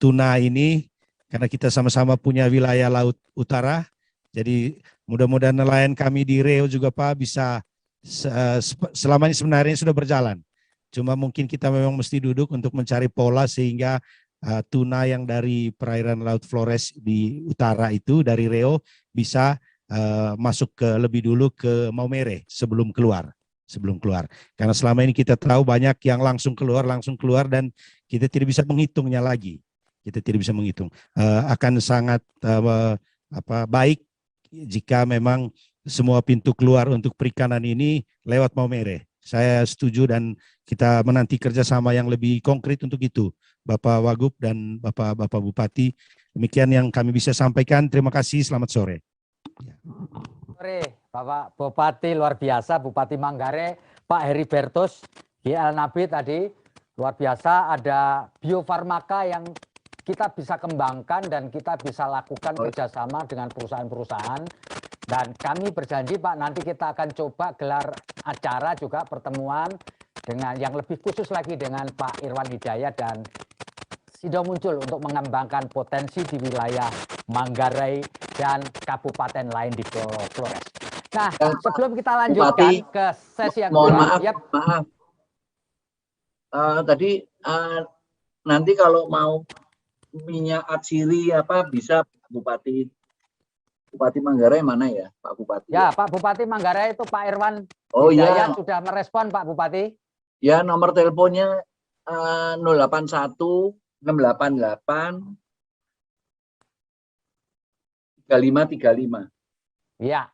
tuna ini karena kita sama-sama punya wilayah laut utara. Jadi mudah-mudahan nelayan kami di Riau juga Pak bisa selama ini sebenarnya sudah berjalan. Cuma mungkin kita memang mesti duduk untuk mencari pola sehingga tuna yang dari perairan Laut Flores di utara itu dari Riau bisa masuk ke lebih dulu ke Maumere sebelum keluar. Karena selama ini kita tahu banyak yang langsung keluar dan kita tidak bisa menghitungnya lagi. Kita tidak bisa menghitung. Akan sangat baik jika memang semua pintu keluar untuk perikanan ini lewat Maumere. Saya setuju dan kita menanti kerjasama yang lebih konkret untuk itu, Bapak Wagub dan Bapak Bupati. Demikian yang kami bisa sampaikan. Terima kasih. Selamat sore. Sore, Bapak Bupati luar biasa, Bupati Manggarai, Pak Heribertus, GL Nabi tadi luar biasa. Ada Bio Farmaka yang kita bisa kembangkan dan kita bisa lakukan kerjasama dengan perusahaan-perusahaan. Dan kami berjanji Pak, nanti kita akan coba gelar acara juga pertemuan dengan yang lebih khusus lagi dengan Pak Irwan Hidayat dan Sido muncul untuk mengembangkan potensi di wilayah Manggarai dan kabupaten lain di Flores. Nah, sebelum kita lanjutkan ke sesi yang kedua, maaf. Tadi nanti kalau mau minyak atsiri bisa Bupati Manggarai mana ya, Pak Bupati? Ya, Pak Bupati Manggarai itu Pak Irwan Hidayat sudah merespon, Pak Bupati. Ya, nomor teleponnya 081 688 3535. Ya,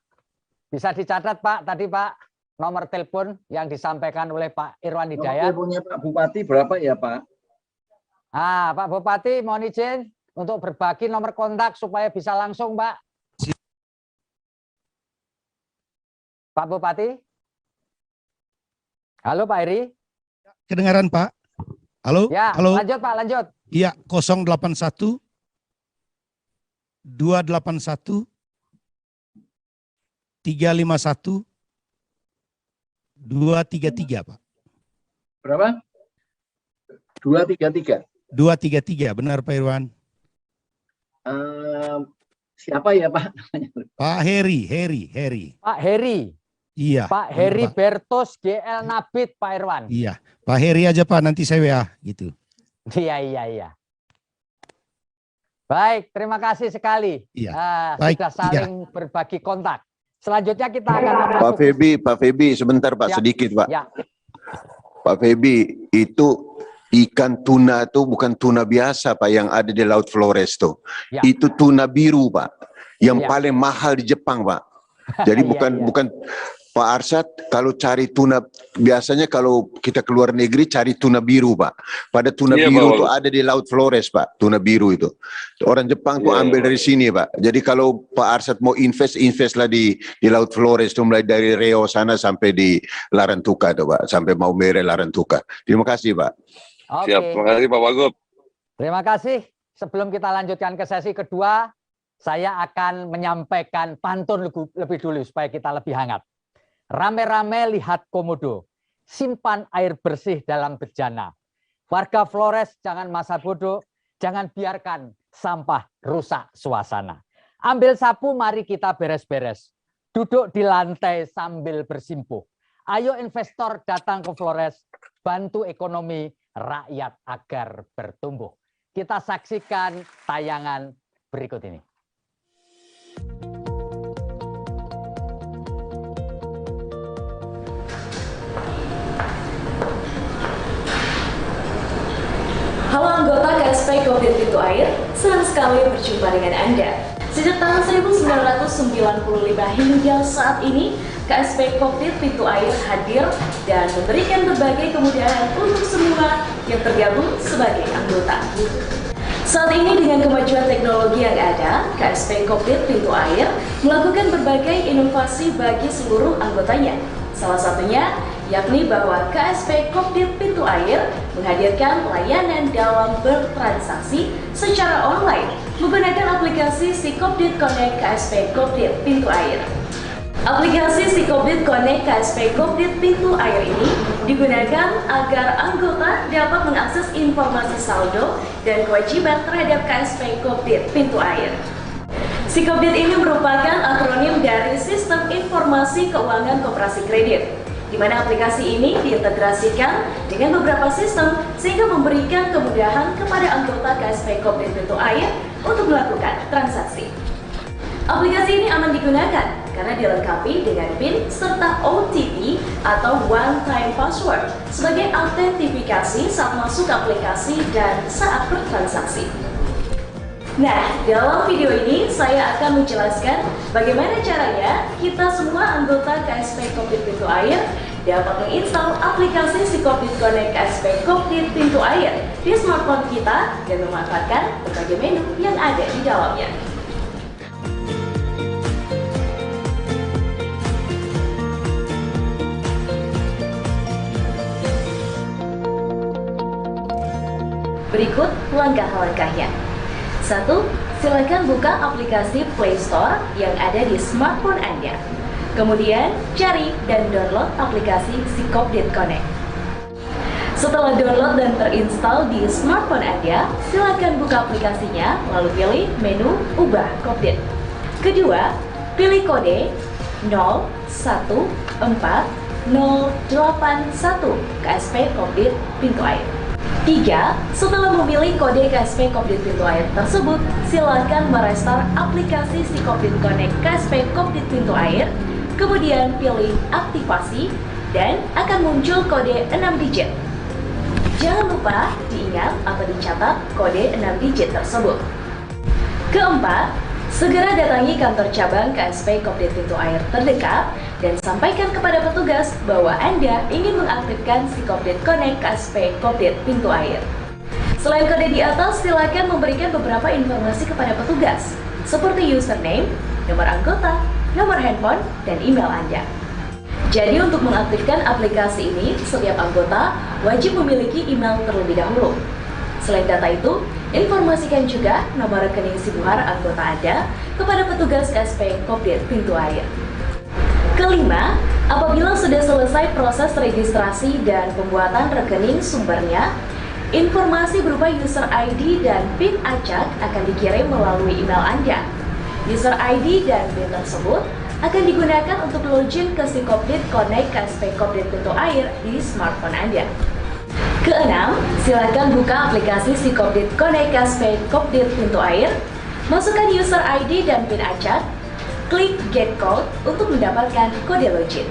bisa dicatat Pak, tadi Pak, nomor telepon yang disampaikan oleh Pak Irwan Hidayat. Nomor teleponnya Pak Bupati berapa ya Pak? Pak Bupati mohon izin untuk berbagi nomor kontak supaya bisa langsung Pak. Pak Bupati? Halo Pak Heri? Kedengaran Pak? Halo? Ya, halo? lanjut Pak, lanjut. Iya, 081 281 351 233 Pak. Berapa? 233. 233, benar Pak Irwan. Siapa ya Pak? Pak Heri. Pak Heri. Iya. Pak Heri Bertus GL Nabit Pak Irwan. Iya, Pak Heri aja Pak, nanti saya WA gitu. Iya. Baik, terima kasih sekali. Iya. Sudah saling berbagi kontak. Selanjutnya kita akan Pak Febi, sebentar Pak, sedikit Pak. Ya. Pak Febi, itu ikan tuna itu bukan tuna biasa Pak yang ada di Laut Flores tuh. Ya. Itu tuna biru Pak, yang paling mahal di Jepang Pak. Jadi bukan Pak Arsyad, kalau cari tuna, biasanya kalau kita keluar negeri cari tuna biru Pak. Pada tuna biru itu ada di Laut Flores Pak, tuna biru itu. Orang Jepang tuh ambil dari sini Pak. Jadi kalau Pak Arsyad mau invest lah di Laut Flores itu, mulai dari Riau sana sampai di Larantuka tuh Pak, sampai Maumere Larantuka. Terima kasih Pak. Oke. Siap, terima kasih Pak Wagub. Terima kasih. Sebelum kita lanjutkan ke sesi kedua, saya akan menyampaikan pantun lebih dulu supaya kita lebih hangat. Rame-rame lihat komodo, simpan air bersih dalam bejana. Warga Flores jangan masa bodoh, jangan biarkan sampah rusak suasana. Ambil sapu, mari kita beres-beres. Duduk di lantai sambil bersimpuh. Ayo investor datang ke Flores, bantu ekonomi rakyat agar bertumbuh. Kita saksikan tayangan berikut ini. Halo anggota KSP Kopdit Pintu Air, senang sekali berjumpa dengan Anda. Sejak tahun 1995 hingga saat ini, KSP Kopdit Pintu Air hadir dan memberikan berbagai kemudahan untuk semua yang tergabung sebagai anggota. Saat ini dengan kemajuan teknologi yang ada, KSP Kopdit Pintu Air melakukan berbagai inovasi bagi seluruh anggotanya. Salah satunya yakni bahwa KSP Kopdit Pintu Air menghadirkan layanan dalam bertransaksi secara online menggunakan aplikasi Sikopdit Connect KSP Kopdit Pintu Air. Aplikasi Sikopdit Connect KSP Kopdit Pintu Air ini digunakan agar anggota dapat mengakses informasi saldo dan kewajiban terhadap KSP Kopdit Pintu Air. Sikopdit ini merupakan akronim dari Sistem Informasi Keuangan Koperasi Kredit, di mana aplikasi ini diintegrasikan dengan beberapa sistem sehingga memberikan kemudahan kepada anggota KSP Kopdit Pintu Air untuk melakukan transaksi. Aplikasi ini aman digunakan karena dilengkapi dengan PIN serta OTP atau One Time Password sebagai autentifikasi saat masuk aplikasi dan saat bertransaksi. Nah, dalam video ini saya akan menjelaskan bagaimana caranya kita semua anggota KSP Kopdit Pintu Air dapat menginstal aplikasi Sikopdit Connect KSP Kopdit Pintu Air di smartphone kita dan memanfaatkan berbagai menu yang ada di dalamnya. Berikut langkah-langkahnya. 1. Silakan buka aplikasi Play Store yang ada di smartphone Anda. Kemudian, cari dan download aplikasi Sikopdit Connect. Setelah download dan terinstall di smartphone Anda, silakan buka aplikasinya, lalu pilih menu Ubah Kopdit. Kedua, pilih kode 014081 KSP Kopdit Pintu Air. 3. Setelah memilih kode KSP Kopdit Pintu Air tersebut, silakan merestart aplikasi Sikopdit Connect KSP Kopdit Pintu Air, kemudian pilih aktivasi dan akan muncul kode 6 digit. Jangan lupa diingat atau dicatat kode 6 digit tersebut. Keempat, segera datangi kantor cabang KSP Kopdit Pintu Air terdekat dan sampaikan kepada petugas bahwa Anda ingin mengaktifkan Sikopdit Connect KSP Kopdit Pintu Air. Selain kode di atas, silakan memberikan beberapa informasi kepada petugas, seperti username, nomor anggota, nomor handphone, dan email Anda. Jadi untuk mengaktifkan aplikasi ini, setiap anggota wajib memiliki email terlebih dahulu. Selain data itu, informasikan juga nomor rekening Sibuhar anggota Anda kepada petugas KSP Kopdit Pintu Air. Kelima, apabila sudah selesai proses registrasi dan pembuatan rekening sumbernya, informasi berupa user ID dan PIN acak akan dikirim melalui email Anda. User ID dan PIN tersebut akan digunakan untuk login ke Sikopdit Connect KSP Kopdit Pintu Air di smartphone Anda. Keenam, silakan buka aplikasi Sikopdit Connect KSP Kopdit Pintu Air, masukkan user ID dan PIN acak, klik Get Code untuk mendapatkan kode login.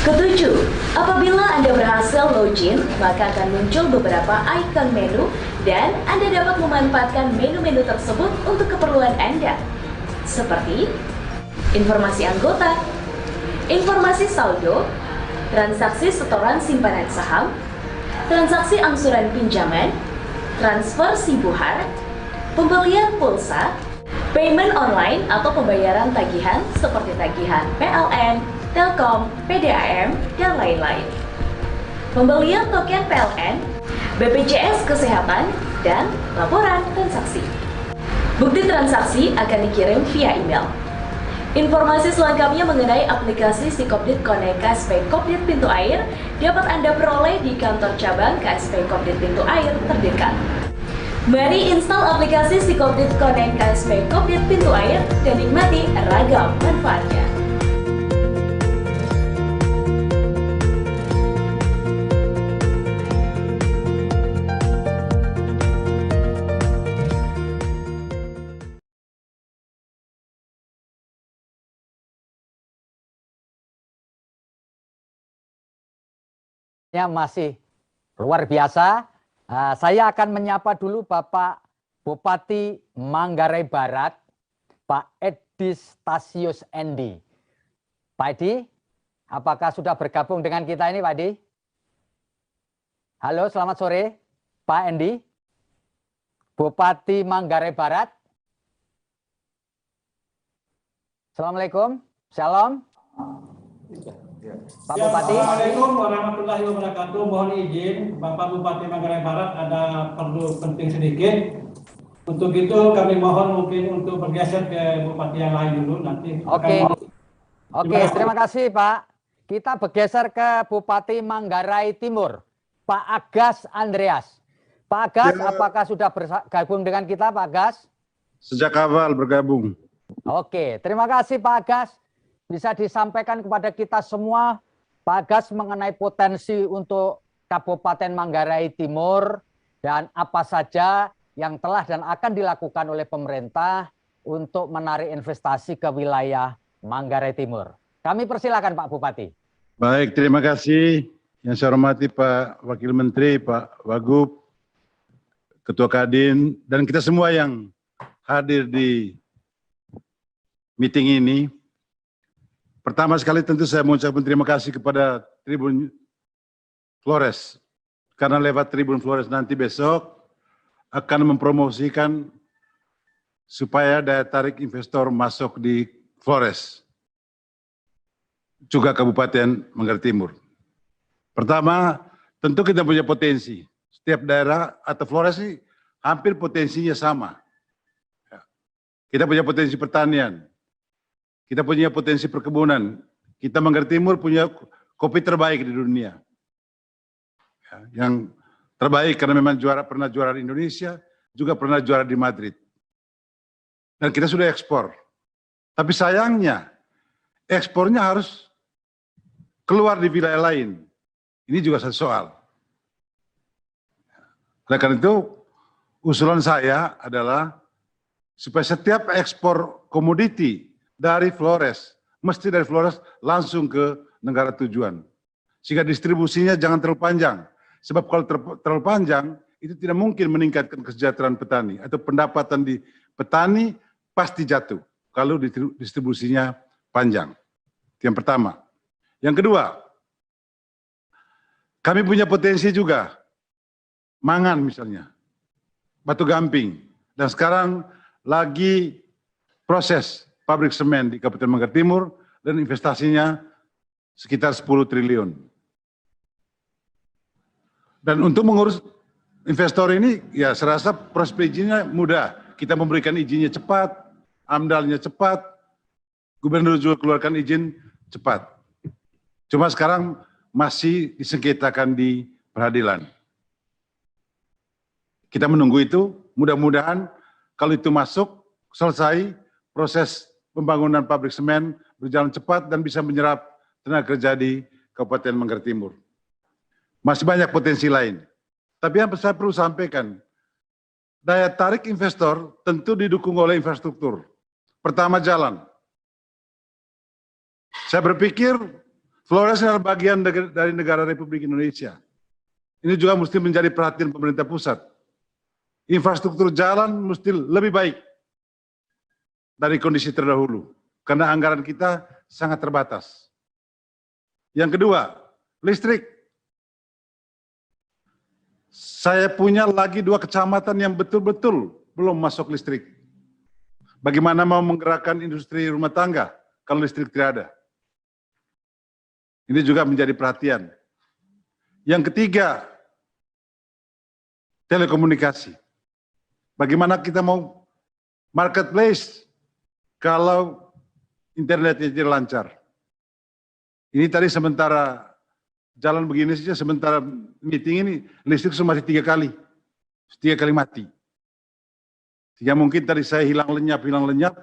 Ketujuh, apabila Anda berhasil login, maka akan muncul beberapa icon menu dan Anda dapat memanfaatkan menu-menu tersebut untuk keperluan Anda, seperti informasi anggota, informasi saldo, transaksi setoran simpanan saham, transaksi angsuran pinjaman, transfer Sibuhar, pembelian pulsa, payment online atau pembayaran tagihan seperti tagihan PLN, Telkom, PDAM, dan lain-lain. Pembelian token PLN, BPJS Kesehatan, dan laporan transaksi. Bukti transaksi akan dikirim via email. Informasi selengkapnya mengenai aplikasi Sikopdit Connect KSP Kopdit Pintu Air dapat Anda peroleh di kantor cabang KSP Kopdit Pintu Air terdekat. Mari install aplikasi Sikopdit Connect KSP Kopdit Pintu Air dan nikmati ragam manfaatnya. Masih luar biasa. Saya akan menyapa dulu Bapak Bupati Manggarai Barat, Pak Edi Stasius Endi. Pak Edi, apakah sudah bergabung dengan kita ini Pak Edi? Halo, selamat sore Pak Endi, Bupati Manggarai Barat. Assalamualaikum, shalom. Pak Bupati. Assalamualaikum warahmatullahi wabarakatuh. Mohon izin Bapak Bupati Manggarai Barat ada perlu penting sedikit. Untuk itu kami mohon mungkin untuk bergeser ke Bupati yang lain dulu nanti. Oke, terima kasih Pak. Kita bergeser ke Bupati Manggarai Timur, Pak Agas Andreas. Pak Agas, apakah sudah bergabung dengan kita Pak Agas? Sejak awal bergabung. Oke, terima kasih Pak Agas. Bisa disampaikan kepada kita semua, Pak Agas, mengenai potensi untuk Kabupaten Manggarai Timur dan apa saja yang telah dan akan dilakukan oleh pemerintah untuk menarik investasi ke wilayah Manggarai Timur. Kami persilakan Pak Bupati. Baik, terima kasih. Yang saya hormati Pak Wakil Menteri, Pak Wagub, Ketua Kadin, dan kita semua yang hadir di meeting ini. Pertama sekali tentu saya mengucapkan terima kasih kepada Tribun Flores, karena lewat Tribun Flores nanti besok akan mempromosikan supaya daya tarik investor masuk di Flores, juga Kabupaten Manggarai Timur. Pertama, tentu kita punya potensi. Setiap daerah atau Flores ini hampir potensinya sama. Kita punya potensi pertanian, kita punya potensi perkebunan. Kita Manggarai Timur punya kopi terbaik di dunia. Yang terbaik karena memang pernah juara di Indonesia, juga pernah juara di Madrid. Dan kita sudah ekspor. Tapi sayangnya, ekspornya harus keluar di wilayah lain. Ini juga satu soal. Oleh karena itu, usulan saya adalah supaya setiap ekspor komoditi dari Flores, mesti dari Flores langsung ke negara tujuan. Sehingga distribusinya jangan terlalu panjang. Sebab kalau terlalu panjang, itu tidak mungkin meningkatkan kesejahteraan petani. Atau pendapatan di petani pasti jatuh kalau distribusinya panjang. Itu yang pertama. Yang kedua, kami punya potensi juga. Mangan misalnya, Batu Gamping. Dan sekarang lagi proses pabrik semen di Kabupaten Manggarai Timur dan investasinya sekitar 10 triliun. Dan untuk mengurus investor ini, ya saya rasa proses perizinnya mudah. Kita memberikan izinnya cepat, AMDAL-nya cepat, gubernur juga keluarkan izin cepat. Cuma sekarang masih disengketakan di peradilan. Kita menunggu itu, mudah-mudahan kalau itu masuk, selesai, proses pembangunan pabrik semen berjalan cepat dan bisa menyerap tenaga kerja di Kabupaten Manggarai Timur. Masih banyak potensi lain. Tapi yang saya perlu sampaikan, daya tarik investor tentu didukung oleh infrastruktur. Pertama, jalan. Saya berpikir Flores adalah bagian dari negara Republik Indonesia. Ini juga mesti menjadi perhatian pemerintah pusat. Infrastruktur jalan mesti lebih baik dari kondisi terdahulu, karena anggaran kita sangat terbatas. Yang kedua, listrik. Saya punya lagi 2 kecamatan yang betul-betul belum masuk listrik. Bagaimana mau menggerakkan industri rumah tangga kalau listrik tidak ada? Ini juga menjadi perhatian. Yang ketiga, telekomunikasi. Bagaimana kita mau marketplace kalau internetnya tidak lancar? Ini tadi sementara jalan begini saja, sementara meeting ini listrik cuma 3 kali. 3 kali mati. Sehingga mungkin tadi saya hilang lenyap,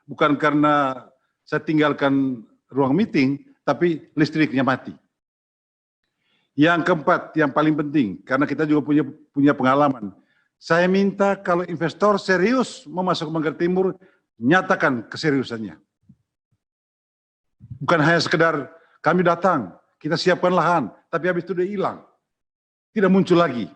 bukan karena saya tinggalkan ruang meeting, tapi listriknya mati. Yang keempat, yang paling penting, karena kita juga punya pengalaman. Saya minta kalau investor serius mau masuk ke Manggarai Timur, nyatakan keseriusannya. Bukan hanya sekedar kami datang, kita siapkan lahan, tapi habis itu dia hilang. Tidak muncul lagi.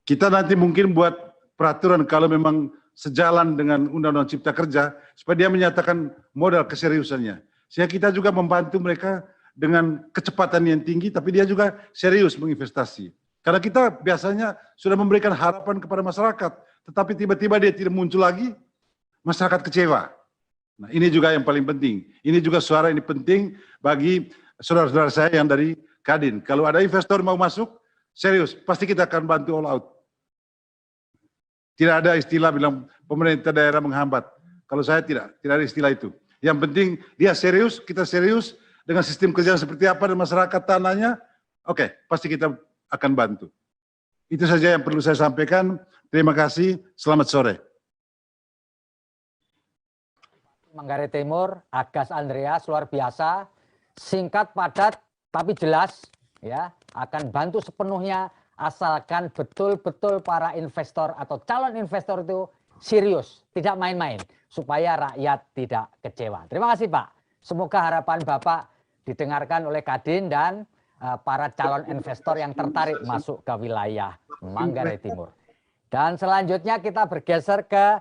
Kita nanti mungkin buat peraturan kalau memang sejalan dengan Undang-Undang Cipta Kerja, supaya dia menyatakan modal keseriusannya. Sehingga kita juga membantu mereka dengan kecepatan yang tinggi, tapi dia juga serius menginvestasi. Karena kita biasanya sudah memberikan harapan kepada masyarakat, tetapi tiba-tiba dia tidak muncul lagi, masyarakat kecewa. Nah, ini juga yang paling penting. Ini juga suara ini penting bagi saudara-saudara saya yang dari Kadin. Kalau ada investor mau masuk, serius, pasti kita akan bantu all out. Tidak ada istilah bilang pemerintah daerah menghambat. Kalau saya tidak ada istilah itu. Yang penting dia serius, kita serius dengan sistem kerja seperti apa dan masyarakat tanahnya, oke, pasti kita akan bantu. Itu saja yang perlu saya sampaikan. Terima kasih, selamat sore. Manggarai Timur, Agas Andreas, luar biasa, singkat, padat, tapi jelas, ya, akan bantu sepenuhnya asalkan betul-betul para investor atau calon investor itu serius, tidak main-main, supaya rakyat tidak kecewa. Terima kasih Pak. Semoga harapan Bapak didengarkan oleh Kadin dan para calon investor yang tertarik masuk ke wilayah Manggarai Timur. Dan selanjutnya kita bergeser ke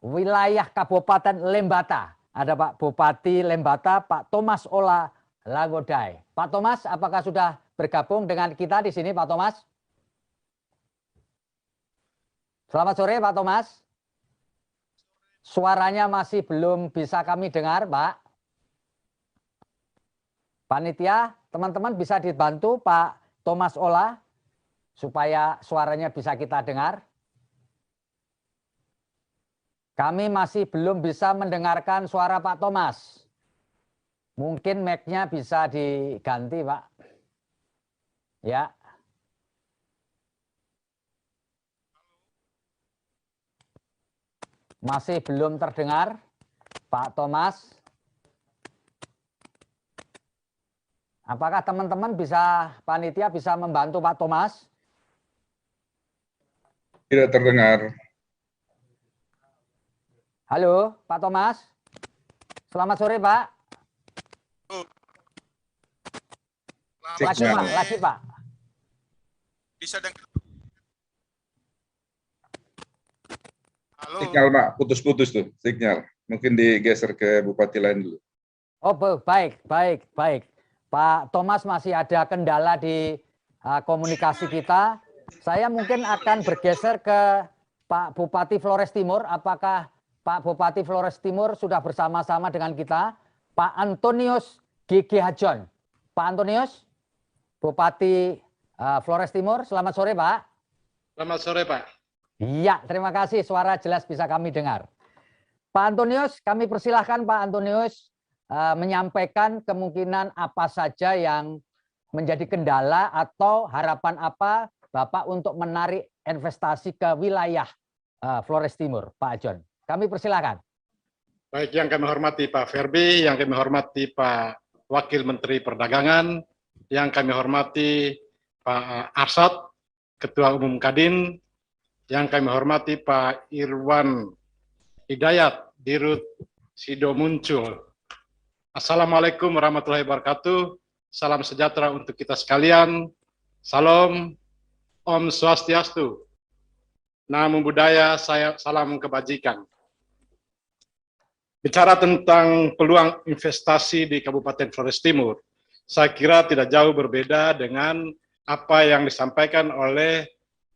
wilayah Kabupaten Lembata. Ada Pak Bupati Lembata, Pak Thomas Ola Lagodai. Pak Thomas, apakah sudah bergabung dengan kita di sini, Pak Thomas? Selamat sore, Pak Thomas. Suaranya masih belum bisa kami dengar, Pak. Panitia, teman-teman bisa dibantu Pak Thomas Ola supaya suaranya bisa kita dengar. Kami masih belum bisa mendengarkan suara Pak Thomas. Mungkin mic-nya bisa diganti, Pak. Ya. Masih belum terdengar, Pak Thomas. Apakah teman-teman bisa, panitia bisa membantu Pak Thomas? Tidak terdengar. Halo, Pak Thomas. Selamat sore, Pak. Lagi, Pak. Lagi, Pak. Bisa dengar. Halo. Sinyal, Pak. Putus-putus tuh sinyal. Mungkin digeser ke bupati lain dulu. Oh, baik. Pak Thomas masih ada kendala di komunikasi kita. Saya mungkin akan bergeser ke Pak Bupati Flores Timur. Apakah Pak Bupati Flores Timur sudah bersama-sama dengan kita? Pak Antonius G.G. Hajon. Pak Antonius, Bupati Flores Timur, selamat sore, Pak. Selamat sore, Pak. Iya, terima kasih. Suara jelas bisa kami dengar. Pak Antonius, kami persilahkan Pak Antonius menyampaikan kemungkinan apa saja yang menjadi kendala atau harapan apa Bapak untuk menarik investasi ke wilayah Flores Timur, Pak John. Kami persilahkan. Baik, yang kami hormati Pak Ferbi, yang kami hormati Pak Wakil Menteri Perdagangan, yang kami hormati Pak Arsad, Ketua Umum Kadin, yang kami hormati Pak Irwan Hidayat, Dirut Sido Muncul. Assalamualaikum warahmatullahi wabarakatuh. Salam sejahtera untuk kita sekalian. Salam, Om Swastiastu. Namo Buddhaya, salam kebajikan. Bicara tentang peluang investasi di Kabupaten Flores Timur, saya kira tidak jauh berbeda dengan apa yang disampaikan oleh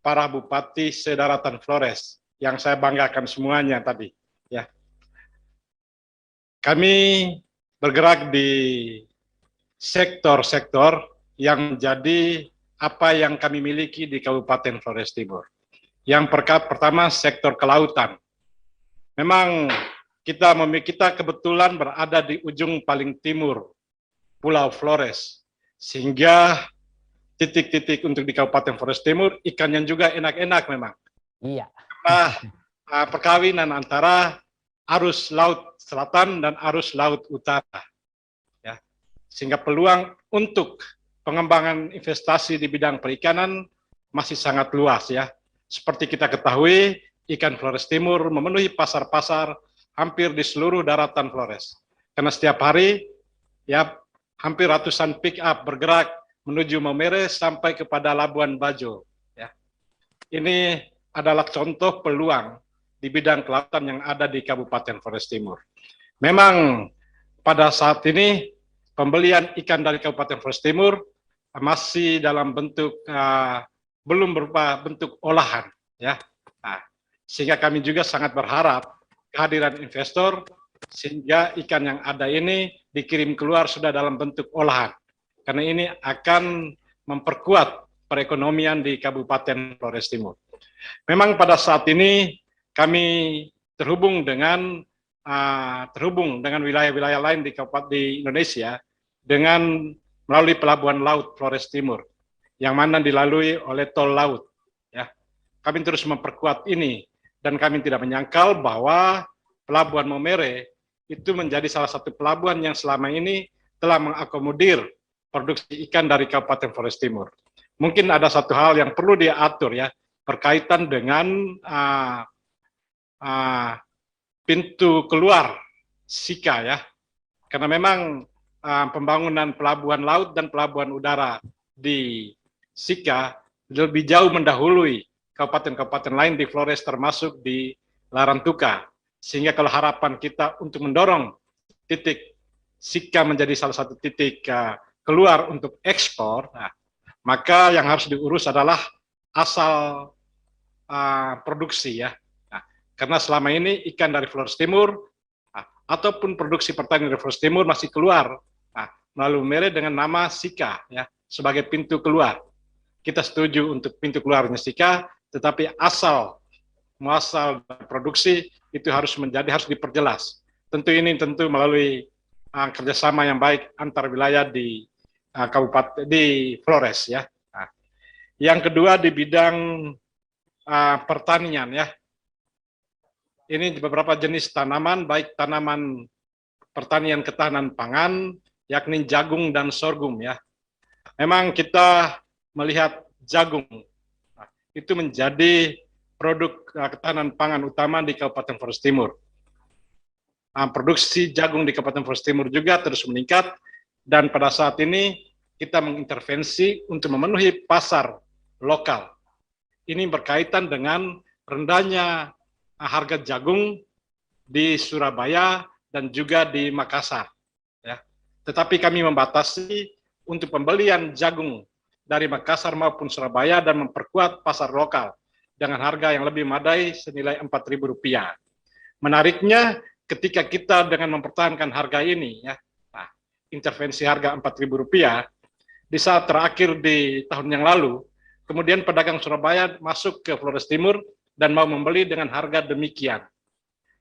para bupati sedaratan Flores, yang saya banggakan semuanya tadi. Ya. Kami bergerak di sektor-sektor yang menjadi apa yang kami miliki di Kabupaten Flores Timur. Yang pertama, sektor kelautan. Memang kita kebetulan berada di ujung paling timur Pulau Flores, sehingga titik-titik untuk di Kabupaten Flores Timur ikannya juga enak-enak memang. Iya. Nah, perkawinan antara arus laut selatan dan arus laut utara, ya, sehingga peluang untuk pengembangan investasi di bidang perikanan masih sangat luas, ya. Seperti kita ketahui, ikan Flores Timur memenuhi pasar-pasar hampir di seluruh daratan Flores. Karena setiap hari, ya, hampir ratusan pick up bergerak menuju Maumere sampai kepada Labuan Bajo. Ya. Ini adalah contoh peluang di bidang kelautan yang ada di Kabupaten Flores Timur. Memang pada saat ini pembelian ikan dari Kabupaten Flores Timur masih dalam bentuk belum berupa bentuk olahan, ya. Nah, sehingga kami juga sangat berharap kehadiran investor sehingga ikan yang ada ini dikirim keluar sudah dalam bentuk olahan. Karena ini akan memperkuat perekonomian di Kabupaten Flores Timur. Memang pada saat ini kami terhubung dengan wilayah-wilayah lain di Indonesia dengan melalui pelabuhan laut Flores Timur yang mana dilalui oleh tol laut. Ya, kami terus memperkuat ini dan kami tidak menyangkal bahwa Pelabuhan Maumere itu menjadi salah satu pelabuhan yang selama ini telah mengakomodir produksi ikan dari Kabupaten Flores Timur. Mungkin ada satu hal yang perlu diatur, ya, berkaitan dengan pintu keluar Sika, ya, karena memang pembangunan pelabuhan laut dan pelabuhan udara di Sika lebih jauh mendahului kabupaten-kabupaten lain di Flores termasuk di Larantuka. Sehingga kalau harapan kita untuk mendorong titik Sika menjadi salah satu titik keluar untuk ekspor, maka yang harus diurus adalah asal produksi ya. Nah, karena selama ini ikan dari Flores Timur ataupun produksi pertanian dari Flores Timur masih keluar melalui Mere dengan nama Sika ya sebagai pintu keluar. Kita setuju untuk pintu keluarnya Sika, tetapi muasal produksi itu harus diperjelas. Tentu melalui kerjasama yang baik antar wilayah di kabupaten di Flores ya. Nah, yang kedua di bidang pertanian ya. Ini beberapa jenis tanaman, baik tanaman pertanian ketahanan pangan, yakni jagung dan sorghum ya. Memang kita melihat jagung itu menjadi produk ketahanan pangan utama di Kabupaten Flores Timur. Produksi jagung di Kabupaten Flores Timur juga terus meningkat, dan pada saat ini kita mengintervensi untuk memenuhi pasar lokal. Ini berkaitan dengan rendahnya harga jagung di Surabaya dan juga di Makassar. Ya. Tetapi kami membatasi untuk pembelian jagung dari Makassar maupun Surabaya dan memperkuat pasar lokal dengan harga yang lebih memadai senilai Rp4.000. Menariknya, ketika kita dengan mempertahankan harga ini, ya, intervensi harga Rp4.000, di saat terakhir di tahun yang lalu, kemudian pedagang Surabaya masuk ke Flores Timur dan mau membeli dengan harga demikian.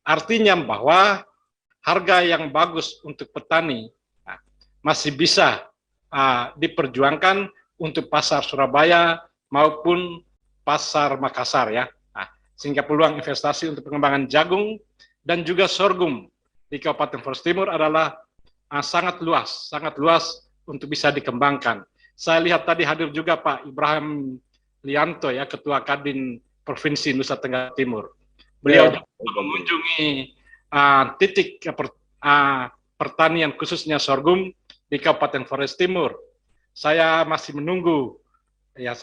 Artinya bahwa harga yang bagus untuk petani masih bisa diperjuangkan untuk pasar Surabaya maupun pasar Makassar ya. Sehingga peluang investasi untuk pengembangan jagung dan juga sorghum di Kabupaten Flores Timur adalah sangat luas untuk bisa dikembangkan. Saya lihat tadi hadir juga Pak Ibrahim Lianto ya, Ketua Kadin Provinsi Nusa Tenggara Timur. Beliau juga mengunjungi titik pertanian khususnya sorghum di Kabupaten Flores Timur. Saya masih menunggu ya,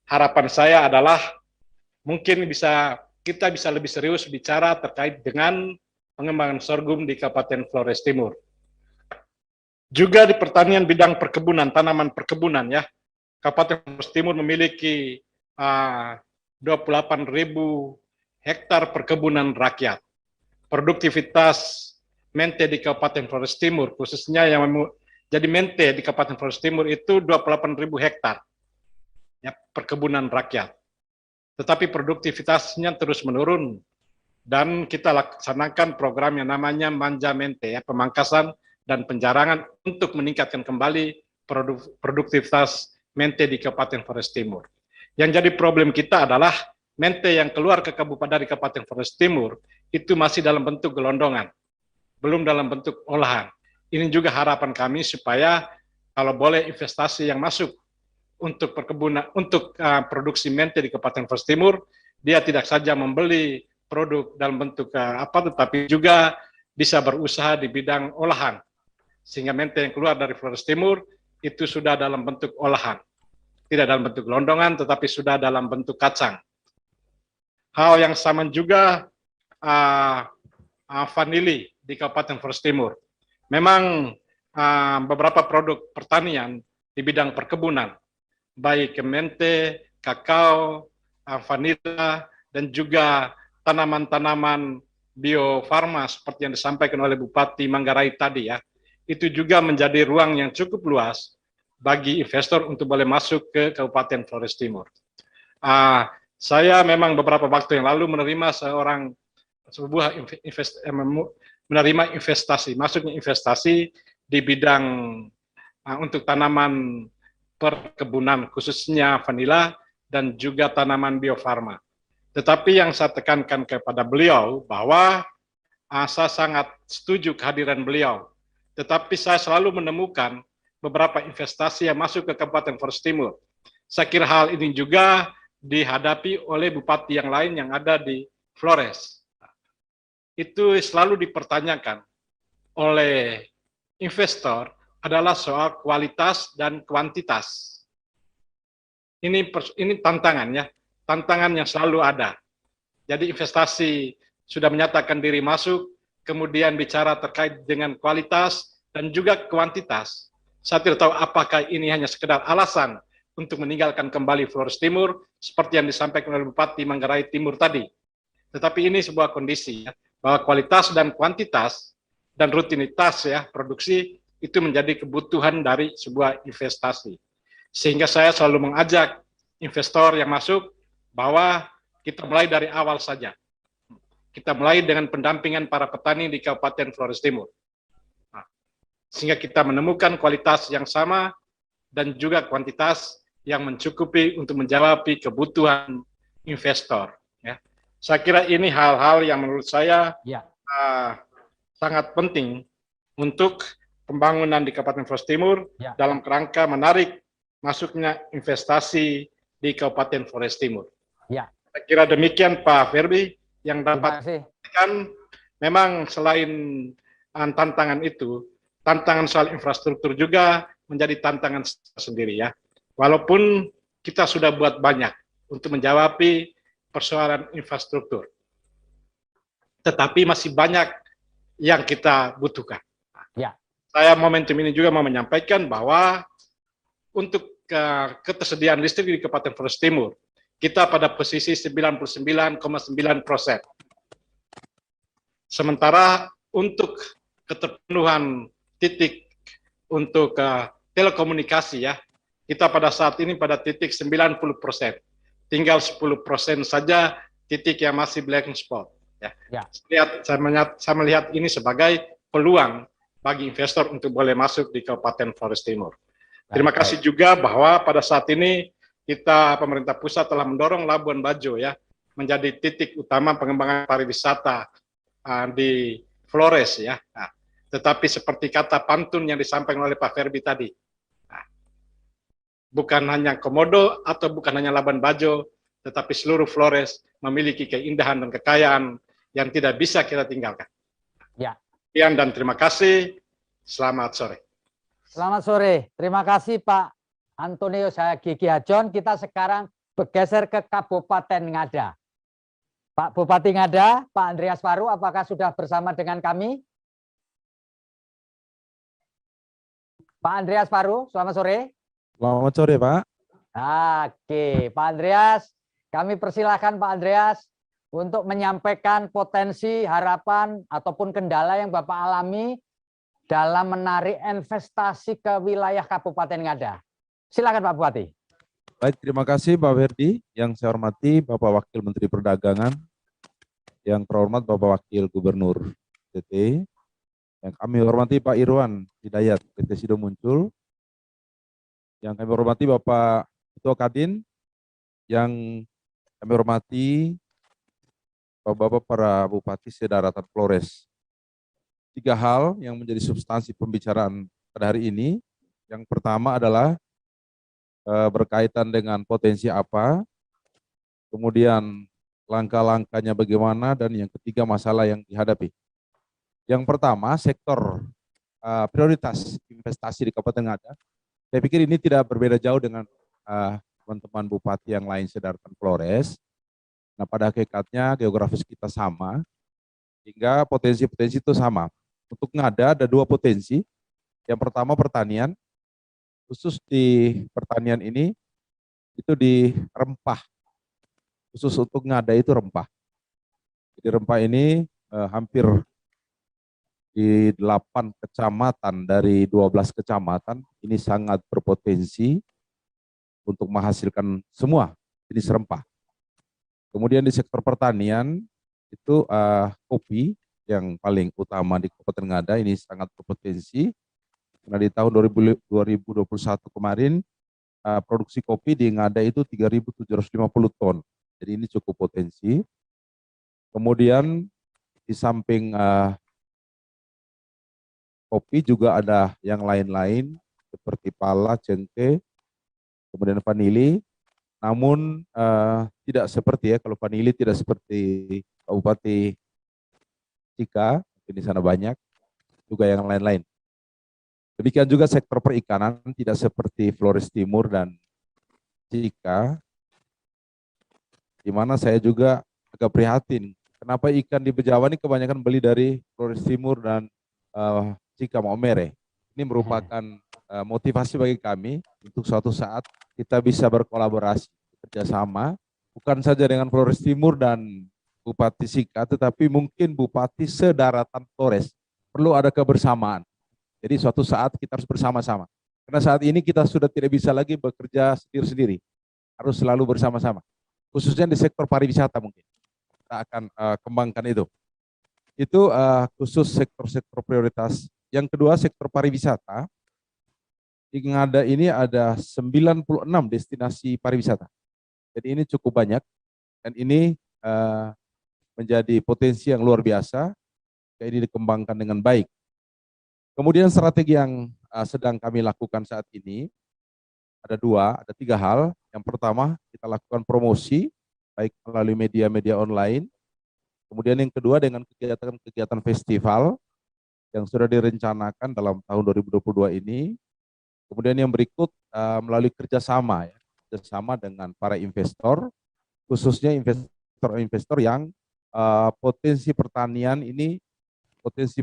harapan saya adalah mungkin kita bisa lebih serius bicara terkait dengan pengembangan sorghum di Kabupaten Flores Timur. Juga di pertanian bidang perkebunan, tanaman perkebunan ya. Kabupaten Flores Timur memiliki 28.000 hektar perkebunan rakyat. Produktivitas mente di Kabupaten Flores Timur, khususnya yang jadi mente di Kabupaten Flores Timur itu 28.000 hektar ya, perkebunan rakyat. Tetapi produktivitasnya terus menurun, dan kita laksanakan program yang namanya Manja Mente ya, pemangkasan dan penjarangan untuk meningkatkan kembali produktivitas mente di Kabupaten Flores Timur. Yang jadi problem kita adalah mente yang keluar ke dari Kabupaten Flores Timur itu masih dalam bentuk gelondongan, belum dalam bentuk olahan. Ini juga harapan kami supaya kalau boleh investasi yang masuk untuk perkebunan, untuk produksi mente di Kabupaten Flores Timur, dia tidak saja membeli produk dalam bentuk tetapi juga bisa berusaha di bidang olahan. Sehingga mente yang keluar dari Flores Timur itu sudah dalam bentuk olahan. Tidak dalam bentuk gelondongan, tetapi sudah dalam bentuk kacang. Hal yang sama juga vanili di Kabupaten Flores Timur. Memang beberapa produk pertanian di bidang perkebunan, baik mente, kakao, vanila, dan juga tanaman-tanaman biofarma seperti yang disampaikan oleh Bupati Manggarai tadi ya, itu juga menjadi ruang yang cukup luas bagi investor untuk boleh masuk ke Kabupaten Flores Timur. Saya memang beberapa waktu yang lalu menerima menerima investasi, masuknya investasi di bidang untuk tanaman perkebunan, khususnya vanila dan juga tanaman biofarma. Tetapi yang saya tekankan kepada beliau bahwa saya sangat setuju kehadiran beliau. Tetapi saya selalu menemukan beberapa investasi yang masuk ke Kabupaten Flores Timur. Saya kira hal ini juga dihadapi oleh bupati yang lain yang ada di Flores. Itu selalu dipertanyakan oleh investor adalah soal kualitas dan kuantitas. Ini tantangannya. tantangan yang selalu ada. Jadi investasi sudah menyatakan diri masuk, kemudian bicara terkait dengan kualitas dan juga kuantitas. Saya tidak tahu apakah ini hanya sekedar alasan untuk meninggalkan kembali Flores Timur, seperti yang disampaikan oleh Bupati Manggarai Timur tadi. Tetapi ini sebuah kondisi, ya, bahwa kualitas dan kuantitas dan rutinitas ya produksi itu menjadi kebutuhan dari sebuah investasi. Sehingga saya selalu mengajak investor yang masuk bahwa kita mulai dari awal saja. Kita mulai dengan pendampingan para petani di Kabupaten Flores Timur. Nah, sehingga kita menemukan kualitas yang sama dan juga kuantitas yang mencukupi untuk menjawab kebutuhan investor. Ya. Saya kira ini hal-hal yang menurut saya sangat penting untuk pembangunan di Kabupaten Flores Timur dalam kerangka menarik masuknya investasi di Kabupaten Flores Timur. Ya. Saya kira demikian Pak Ferdi yang dapat kan memang selain tantangan itu, tantangan soal infrastruktur juga menjadi tantangan sendiri ya. Walaupun kita sudah buat banyak untuk menjawab persoalan infrastruktur, tetapi masih banyak yang kita butuhkan. Ya. Saya momentum ini juga mau menyampaikan bahwa untuk ketersediaan listrik di Kabupaten Flores Timur, kita pada posisi 99,9%. Sementara untuk keterpenuhan titik untuk telekomunikasi ya, kita pada saat ini pada titik 90%. Tinggal 10% saja titik yang masih blank spot. Ya. Saya melihat ini sebagai peluang bagi investor untuk boleh masuk di Kabupaten Flores Timur. Terima kasih juga bahwa pada saat ini kita pemerintah pusat telah mendorong Labuan Bajo ya menjadi titik utama pengembangan pariwisata di Flores ya. Nah, tetapi seperti kata pantun yang disampaikan oleh Pak Ferdi tadi, bukan hanya Komodo atau bukan hanya Labuan Bajo, tetapi seluruh Flores memiliki keindahan dan kekayaan yang tidak bisa kita tinggalkan. Ya. Sekian dan terima kasih. Selamat sore. Selamat sore. Terima kasih Pak Antonio Gigi Hajon. Kita sekarang bergeser ke Kabupaten Ngada. Pak Bupati Ngada, Pak Andreas Faru, apakah sudah bersama dengan kami? Pak Andreas Faru, selamat sore. Selamat sore, Pak. Oke, Pak Andreas, kami persilahkan Pak Andreas untuk menyampaikan potensi, harapan, ataupun kendala yang Bapak alami dalam menarik investasi ke wilayah Kabupaten Ngada. Silakan Pak Bupati. Baik, terima kasih Pak Ferdi. Yang saya hormati Bapak Wakil Menteri Perdagangan, yang terhormat Bapak Wakil Gubernur NTT, yang kami hormati Pak Irwan Hidayat PT Sido Muncul, yang kami hormati Bapak Ketua Kadin, yang kami hormati Bapak-bapak para Bupati Sedaratan Flores. 3 hal yang menjadi substansi pembicaraan pada hari ini. Yang pertama adalah berkaitan dengan potensi apa, kemudian langkah-langkahnya bagaimana, dan yang ketiga masalah yang dihadapi. Yang pertama, sektor prioritas investasi di Kabupaten Ngada. Saya pikir ini tidak berbeda jauh dengan teman-teman bupati yang lain Sedaratan Flores. Nah, pada hakikatnya geografis kita sama, sehingga potensi-potensi itu sama. Untuk Ngada ada 2 potensi. Yang pertama pertanian, khusus di pertanian ini itu di rempah. Khusus untuk Ngada itu rempah. Jadi rempah ini hampir di 8 kecamatan dari 12 kecamatan ini sangat berpotensi untuk menghasilkan semua jenis rempah. Kemudian di sektor pertanian itu kopi yang paling utama di Kabupaten Ngada ini sangat berpotensi. Karena di tahun 2021 kemarin produksi kopi di Ngada itu 3.750 ton. Jadi ini cukup potensi. Kemudian di samping kopi juga ada yang lain-lain seperti pala, cengkeh, kemudian vanili. Namun tidak seperti kalau vanili tidak seperti Kabupaten Cika, di sana banyak juga yang lain-lain. Demikian juga sektor perikanan tidak seperti Flores Timur dan Cika. di mana saya juga agak prihatin. Kenapa ikan di Bejawa ini kebanyakan beli dari Flores Timur dan Cika Maumere. Ini merupakan motivasi bagi kami untuk suatu saat kita bisa berkolaborasi, kerjasama, bukan saja dengan Flores Timur dan Bupati Sika, tetapi mungkin Bupati sedaratan Flores. Perlu ada kebersamaan. Jadi suatu saat kita harus bersama-sama. Karena saat ini kita sudah tidak bisa lagi bekerja sendiri-sendiri. Harus selalu bersama-sama. Khususnya di sektor pariwisata mungkin. Kita akan kembangkan itu. Itu khusus sektor-sektor prioritas. Yang kedua, sektor pariwisata. Di Ngada ini ada 96 destinasi pariwisata. Jadi ini cukup banyak. Dan ini menjadi potensi yang luar biasa. Ini dikembangkan dengan baik. Kemudian strategi yang sedang kami lakukan saat ini ada tiga hal. Yang pertama, kita lakukan promosi baik melalui media-media online. Kemudian yang kedua dengan kegiatan-kegiatan festival yang sudah direncanakan dalam tahun 2022 ini. Kemudian yang berikut melalui kerjasama, ya, kerjasama dengan para investor, khususnya investor-investor yang potensi pertanian ini, potensi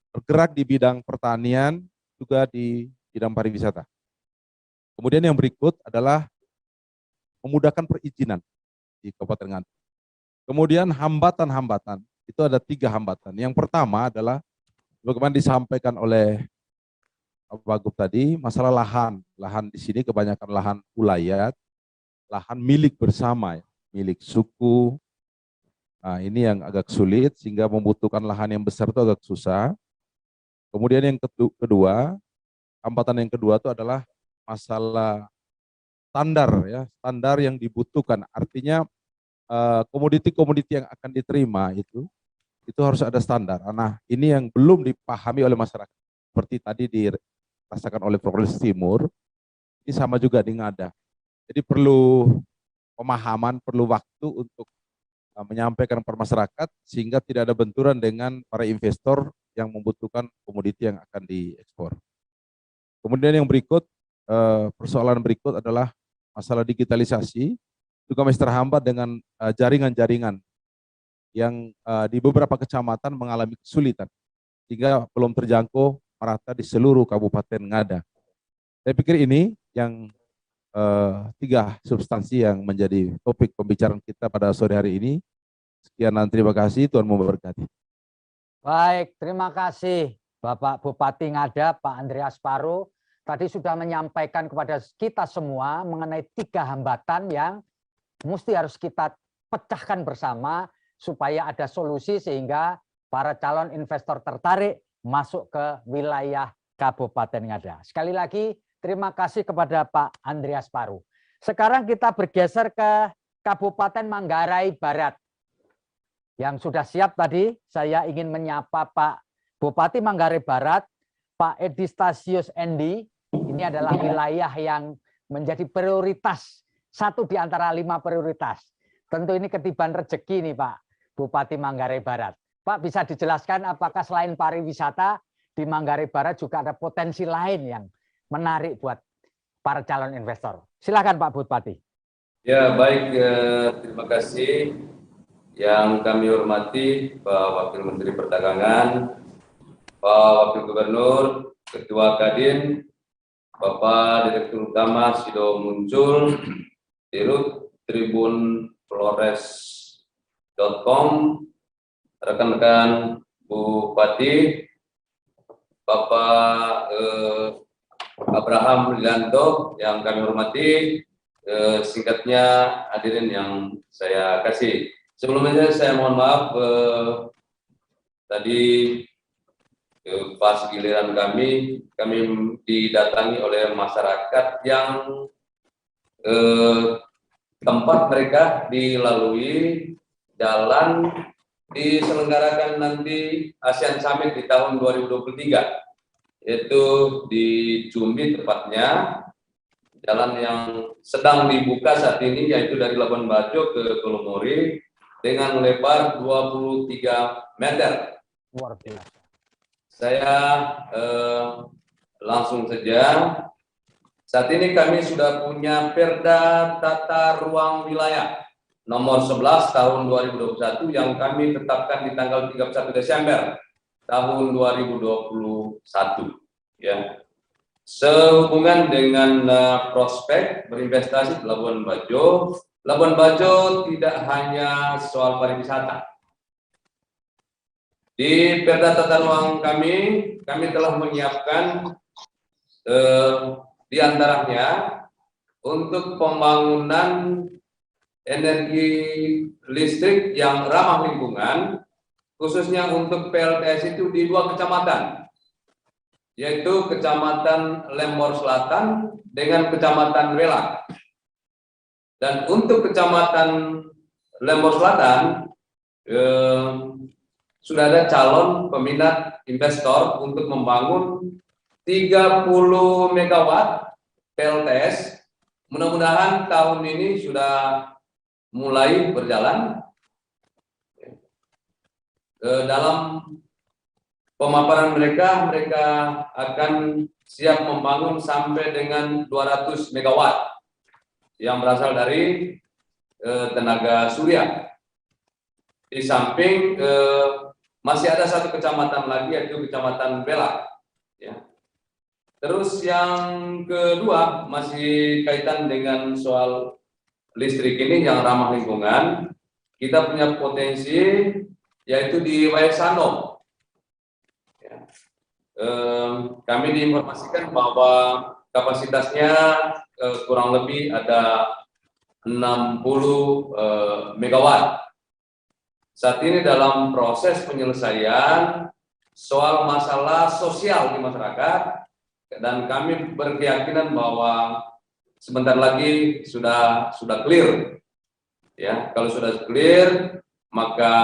bergerak di bidang pertanian, juga di bidang pariwisata. Kemudian yang berikut adalah memudahkan perizinan di Kabupaten Ngada. Kemudian hambatan-hambatan, itu ada 3 hambatan. Yang pertama adalah, bagaimana disampaikan oleh Pak Wagub tadi, masalah lahan. Lahan di sini kebanyakan lahan ulayat, lahan milik bersama, milik suku. Nah, ini yang agak sulit, sehingga membutuhkan lahan yang besar itu agak susah. Kemudian yang kedua, hambatan yang kedua itu adalah masalah standar, ya, standar yang dibutuhkan. Artinya komoditi-komoditi yang akan diterima itu harus ada standar. Nah, ini yang belum dipahami oleh masyarakat. Seperti tadi dirasakan oleh Flores Timur, ini sama juga di Ngada. Jadi perlu pemahaman, perlu waktu untuk menyampaikan kepada masyarakat sehingga tidak ada benturan dengan para investor yang membutuhkan komoditi yang akan diekspor. Kemudian yang berikut, persoalan berikut adalah masalah digitalisasi, juga masih terhambat dengan jaringan-jaringan yang di beberapa kecamatan mengalami kesulitan, sehingga belum terjangkau merata di seluruh Kabupaten Ngada. Saya pikir ini yang 3 substansi yang menjadi topik pembicaraan kita pada sore hari ini. Sekian dan terima kasih, Tuhan memberkati. Baik, terima kasih Bapak Bupati Ngada, Pak Andreas Paru. Tadi sudah menyampaikan kepada kita semua mengenai 3 hambatan yang mesti harus kita pecahkan bersama supaya ada solusi sehingga para calon investor tertarik masuk ke wilayah Kabupaten Ngada. Sekali lagi terima kasih kepada Pak Andreas Paru. Sekarang kita bergeser ke Kabupaten Manggarai Barat. Yang sudah siap tadi, saya ingin menyapa Pak Bupati Manggarai Barat, Pak Edi Stasius Endi. Ini adalah wilayah yang menjadi prioritas, 1 di antara 5 prioritas. Tentu ini ketiban rezeki nih Pak Bupati Manggarai Barat. Pak, bisa dijelaskan apakah selain pariwisata di Manggarai Barat juga ada potensi lain yang menarik buat para calon investor? Silakan Pak Bupati. Ya baik, terima kasih. Yang kami hormati Pak Wakil Menteri Perdagangan, Pak Wakil Gubernur, Ketua Kadin, Bapak Direktur Utama Sido Muncul, Dirut Tribun Flores.com, rekan-rekan Bupati, Bapak Abraham Lilanto yang kami hormati, singkatnya hadirin yang saya kasih. Sebelumnya saya mohon maaf, tadi pas giliran kami didatangi oleh masyarakat yang tempat mereka dilalui jalan diselenggarakan nanti ASEAN Summit di tahun 2023, yaitu di Jumbi tepatnya, jalan yang sedang dibuka saat ini yaitu dari Labuan Bajo ke Kolomori dengan lebar 23 meter. Luar biasa. Saya langsung saja. Saat ini kami sudah punya Perda Tata Ruang Wilayah nomor 11 tahun 2021 yang kami tetapkan di tanggal 31 Desember tahun 2021 ya. Sehubungan dengan prospek berinvestasi di Labuan Bajo. Labuan Bajo tidak hanya soal pariwisata. Di Perda Tata Ruang kami telah menyiapkan di antaranya untuk pembangunan energi listrik yang ramah lingkungan, khususnya untuk PLTS itu di 2 kecamatan, yaitu Kecamatan Lembor Selatan dengan Kecamatan Welak. Dan untuk Kecamatan Lembor Selatan, sudah ada calon peminat investor untuk membangun 30 MW PLTS. Mudah-mudahan tahun ini sudah mulai berjalan. Dalam pemaparan mereka akan siap membangun sampai dengan 200 MW yang berasal dari tenaga surya. Di samping masih ada 1 kecamatan lagi, yaitu Kecamatan Belak. Ya. Terus yang kedua masih kaitan dengan soal listrik ini yang ramah lingkungan. Kita punya potensi yaitu di Waisano. Ya. Kami diinformasikan bahwa kapasitasnya kurang lebih ada 60 megawatt. Saat ini dalam proses penyelesaian soal masalah sosial di masyarakat, dan kami berkeyakinan bahwa sebentar lagi sudah clear. Ya, kalau sudah clear, maka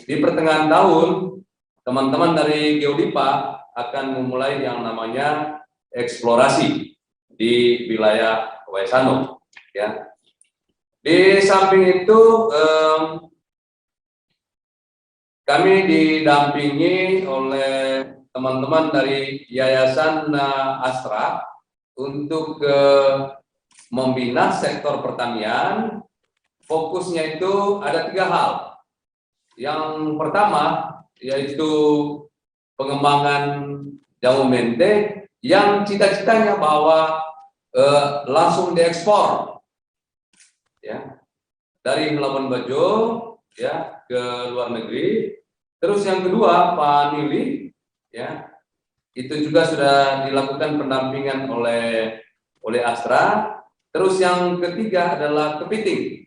di pertengahan tahun teman-teman dari Geodipa akan memulai yang namanya eksplorasi di wilayah Waisano. Ya. Di samping itu kami didampingi oleh teman-teman dari Yayasan Astra untuk membina sektor pertanian. Fokusnya itu ada 3 hal. Yang pertama yaitu pengembangan jamu mente yang cita-citanya bahwa langsung diekspor ya dari Labuan Bajo ya ke luar negeri. Terus yang kedua Pak Nili ya itu juga sudah dilakukan pendampingan oleh Astra. Terus yang ketiga adalah kepiting.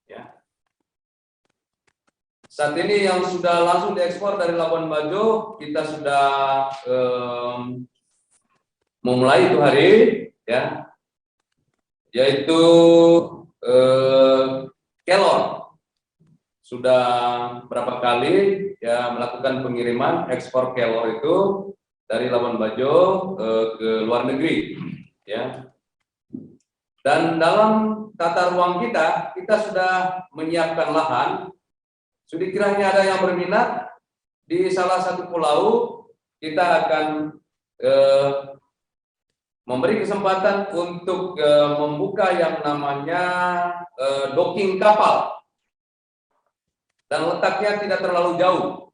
Ya. Saat ini yang sudah langsung diekspor dari Labuan Bajo kita sudah memulai itu hari ya, yaitu kelor. Sudah berapa kali ya melakukan pengiriman ekspor kelor itu dari Labuan Bajo ke luar negeri ya. Dan dalam tata ruang kita sudah menyiapkan lahan. Sudah kiranya ada yang berminat di salah satu pulau, kita akan memberi kesempatan untuk membuka yang namanya docking kapal. Dan letaknya tidak terlalu jauh.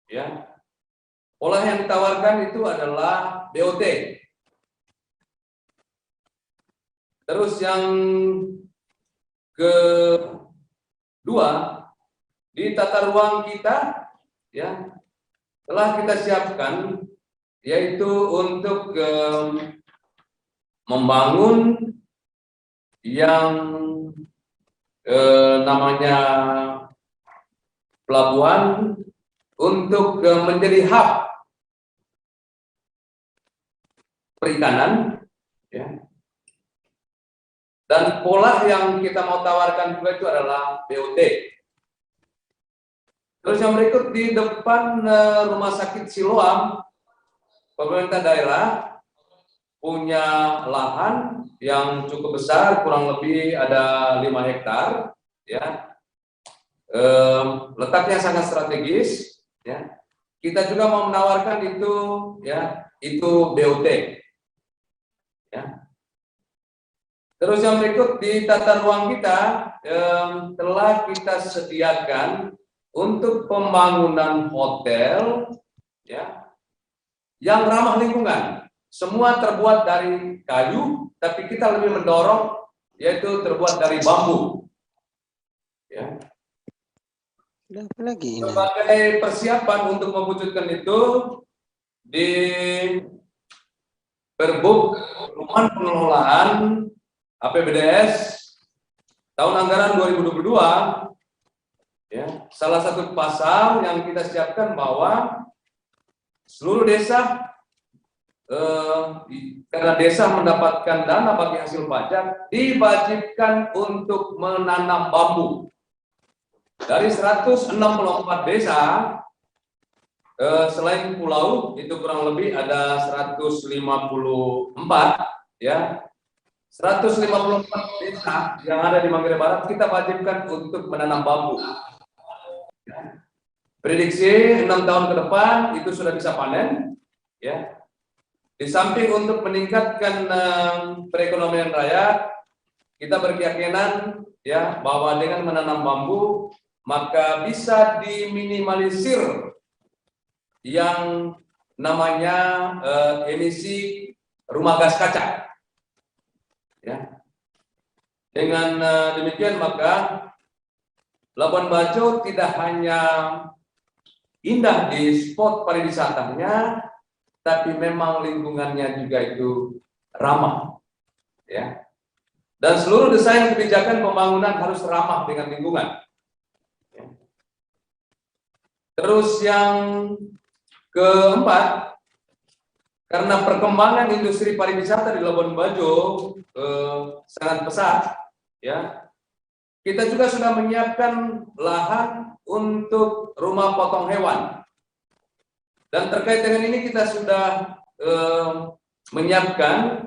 Ya. Pola yang ditawarkan itu adalah BOT. Terus yang kedua, di tata ruang kita ya telah kita siapkan yaitu untuk membangun yang namanya pelabuhan untuk menjadi hub perikanan ya. Dan pola yang kita mau tawarkan juga itu adalah BOT. Terus yang berikut di depan Rumah Sakit Siloam, pemerintah daerah punya lahan yang cukup besar, kurang lebih ada 5 hektar, ya. Letaknya sangat strategis, ya. Kita juga mau menawarkan itu, ya, itu BOT, ya. Terus yang berikut di tata ruang kita telah kita sediakan untuk pembangunan hotel ya yang ramah lingkungan. Semua terbuat dari kayu, tapi kita lebih mendorong yaitu terbuat dari bambu. Ya. Apa lagi ini? Sebagai persiapan untuk mewujudkan itu di Perbuk Perumahan Pengelolaan APBDS tahun anggaran 2022 ya, salah satu pasal yang kita siapkan bahwa seluruh desa karena desa mendapatkan dana bagi hasil pajak diwajibkan untuk menanam bambu. Dari 164 desa selain pulau itu kurang lebih ada 154 ya. 154 desa yang ada di Manggarai Barat kita wajibkan untuk menanam bambu. Prediksi 6 tahun ke depan itu sudah bisa panen ya. Di samping untuk meningkatkan perekonomian rakyat, kita berkeyakinan ya bahwa dengan menanam bambu maka bisa diminimalisir yang namanya emisi rumah gas kaca. Ya. Dengan demikian maka Labuan Bajo tidak hanya indah di spot pariwisatanya, tapi memang lingkungannya juga itu ramah, ya. Dan seluruh desain kebijakan pembangunan harus ramah dengan lingkungan. Ya. Terus yang keempat, karena perkembangan industri pariwisata di Labuan Bajo sangat pesat, ya. Kita juga sudah menyiapkan lahan untuk rumah potong hewan. Dan terkait dengan ini kita sudah menyiapkan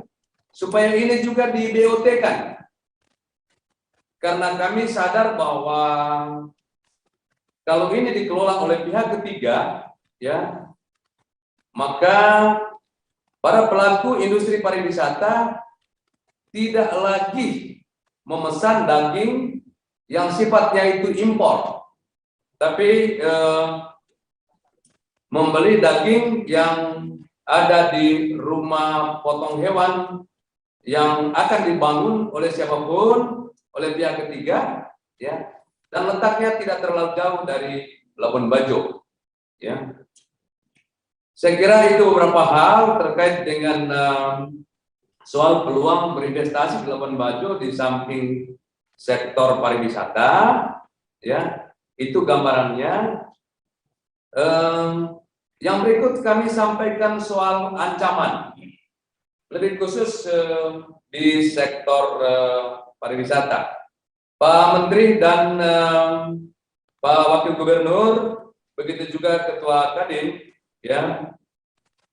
supaya ini juga di BOT-kan. Karena kami sadar bahwa kalau ini dikelola oleh pihak ketiga, ya, maka para pelaku industri pariwisata tidak lagi memesan daging yang sifatnya itu impor, tapi membeli daging yang ada di rumah potong hewan yang akan dibangun oleh siapapun, oleh pihak ketiga, ya, dan letaknya tidak terlalu jauh dari Labuan Bajo, ya. Saya kira itu beberapa hal terkait dengan soal peluang berinvestasi di Labuan Bajo di samping sektor pariwisata, ya, itu gambarannya. Yang berikut kami sampaikan soal ancaman, lebih khusus di sektor pariwisata. Pak Menteri dan Pak Wakil Gubernur, begitu juga Ketua Kadin, ya,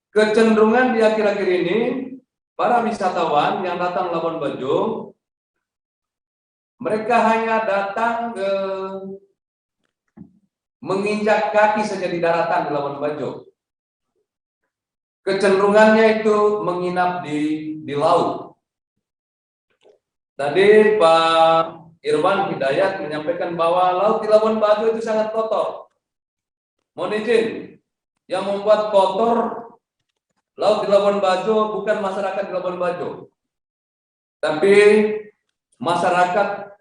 kecenderungan di akhir-akhir ini para wisatawan yang datang Labuan Bajo, mereka hanya datang menginjak kaki saja di daratan di Labuan Bajo. Kecenderungannya itu menginap di laut. Tadi Pak Irwan Hidayat menyampaikan bahwa laut di Labuan Bajo itu sangat kotor. Mohon izin, yang membuat kotor laut di Labuan Bajo bukan masyarakat di Labuan Bajo, tapi masyarakat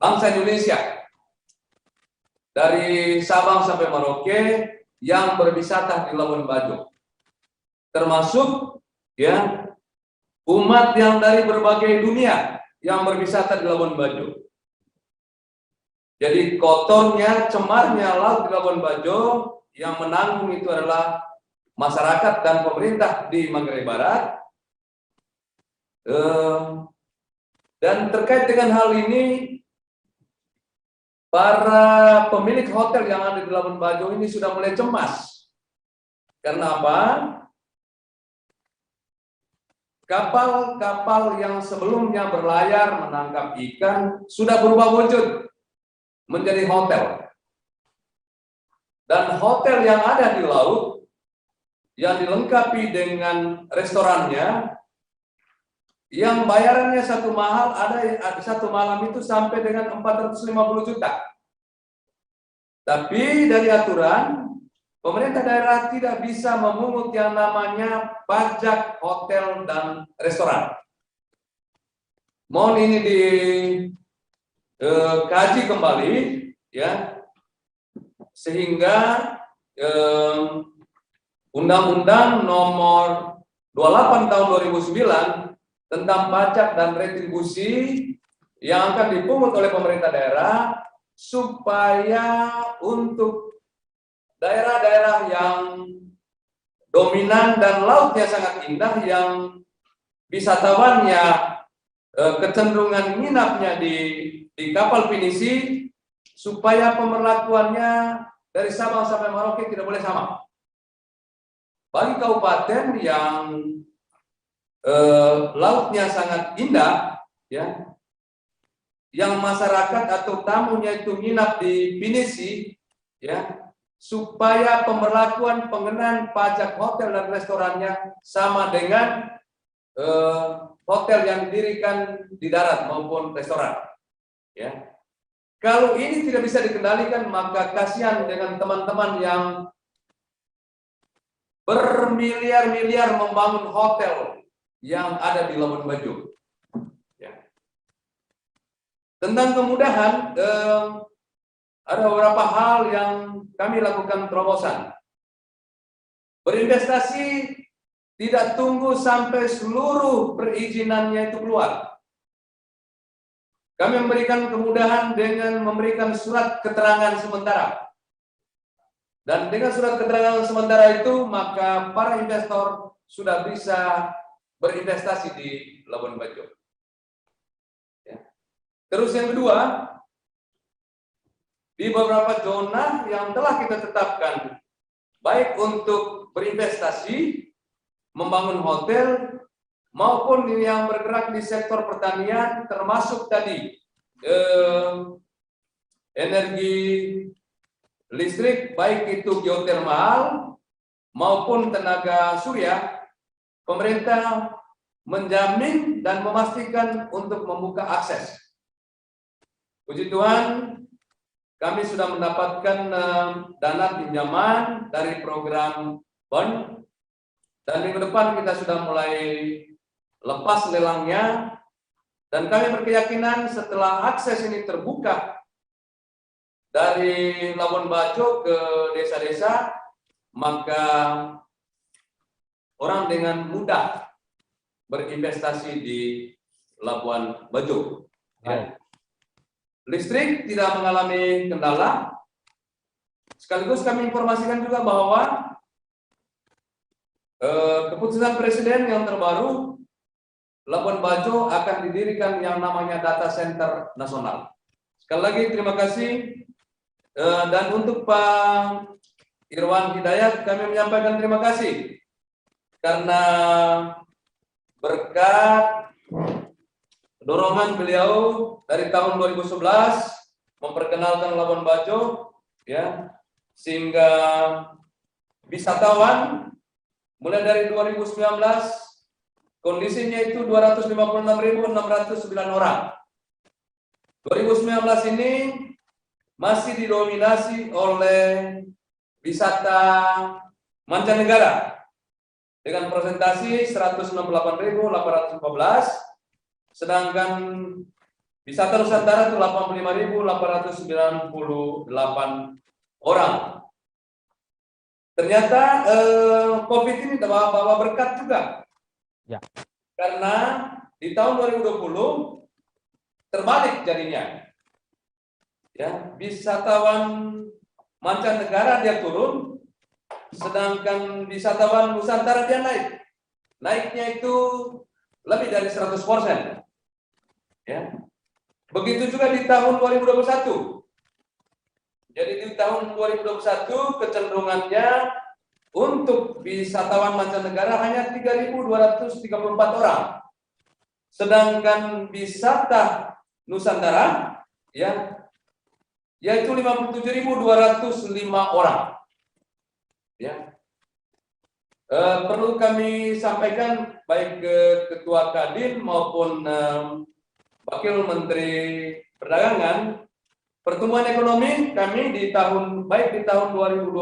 bangsa Indonesia dari Sabang sampai Merauke yang berwisata di Labuan Bajo, termasuk ya umat yang dari berbagai dunia yang berwisata di Labuan Bajo. Jadi kotornya, cemarnya laut di Labuan Bajo yang menanggung itu adalah masyarakat dan pemerintah di Manggarai Barat. Dan terkait dengan hal ini, para pemilik hotel yang ada di Labuan Bajo ini sudah mulai cemas. Karena apa? Kapal-kapal yang sebelumnya berlayar menangkap ikan sudah berubah wujud menjadi hotel. Dan hotel yang ada di laut yang dilengkapi dengan restorannya yang bayarannya satu malam itu sampai dengan 450 juta. Tapi dari aturan, pemerintah daerah tidak bisa memungut yang namanya pajak hotel dan restoran. Mohon ini dikaji kembali, ya, sehingga Undang-Undang Nomor 28 Tahun 2009 tentang pajak dan retribusi yang akan dipungut oleh pemerintah daerah, supaya untuk daerah-daerah yang dominan dan lautnya sangat indah, yang wisatawannya kecenderungan nginapnya di kapal pinisi, supaya pemberlakuannya dari Sabang sampai Merauke tidak boleh sama. Bagi kabupaten yang lautnya sangat indah, ya, yang masyarakat atau tamunya itu nginap di pinisi, ya, supaya pemberlakuan pengenaan pajak hotel dan restorannya sama dengan hotel yang didirikan di darat maupun restoran, ya. Kalau ini tidak bisa dikendalikan, maka kasihan dengan teman-teman yang bermiliar-miliar membangun hotel yang ada di Labuan Bajo. Ya. Tentang kemudahan, ada beberapa hal yang kami lakukan terobosan. Berinvestasi tidak tunggu sampai seluruh perizinannya itu keluar. Kami memberikan kemudahan dengan memberikan surat keterangan sementara. Dan dengan surat keterangan sementara itu, maka para investor sudah bisa berinvestasi di Labuan Bajo. Ya. Terus yang kedua, di beberapa zona yang telah kita tetapkan, baik untuk berinvestasi, membangun hotel, maupun yang bergerak di sektor pertanian, termasuk tadi energi listrik, baik itu geotermal maupun tenaga surya, pemerintah menjamin dan memastikan untuk membuka akses. Puji Tuhan, kami sudah mendapatkan dana pinjaman dari program BON, dan minggu depan kita sudah mulai lepas lelangnya, dan kami berkeyakinan setelah akses ini terbuka dari Labuan Bajo ke desa-desa, maka orang dengan mudah berinvestasi di Labuan Bajo. Ya. Listrik tidak mengalami kendala. Sekaligus kami informasikan juga bahwa keputusan Presiden yang terbaru, Labuan Bajo akan didirikan yang namanya Data Center Nasional. Sekali lagi terima kasih. Dan untuk Pak Irwan Hidayat, kami menyampaikan terima kasih karena berkat dorongan beliau dari tahun 2011 memperkenalkan Labuan Bajo, ya, sehingga wisatawan mulai dari 2019 kondisinya itu 256.609 orang. 2019 ini masih didominasi oleh wisata mancanegara dengan presentasi 168.814, sedangkan wisata Nusantara itu 85.898 orang. Ternyata COVID ini bawa berkat juga, ya, karena di tahun 2020 terbalik jadinya. Ya, wisatawan mancanegara dia turun, sedangkan wisatawan Nusantara dia naik. Naiknya itu lebih dari 100%. Ya. Begitu juga di tahun 2021. Jadi di tahun 2021 kecenderungannya untuk wisatawan mancanegara hanya 3.234 orang. Sedangkan wisata Nusantara, ya, yaitu 57.205 orang. Ya. Perlu kami sampaikan baik ke Ketua Kadin maupun Wakil Menteri Perdagangan, pertumbuhan ekonomi kami di tahun 2020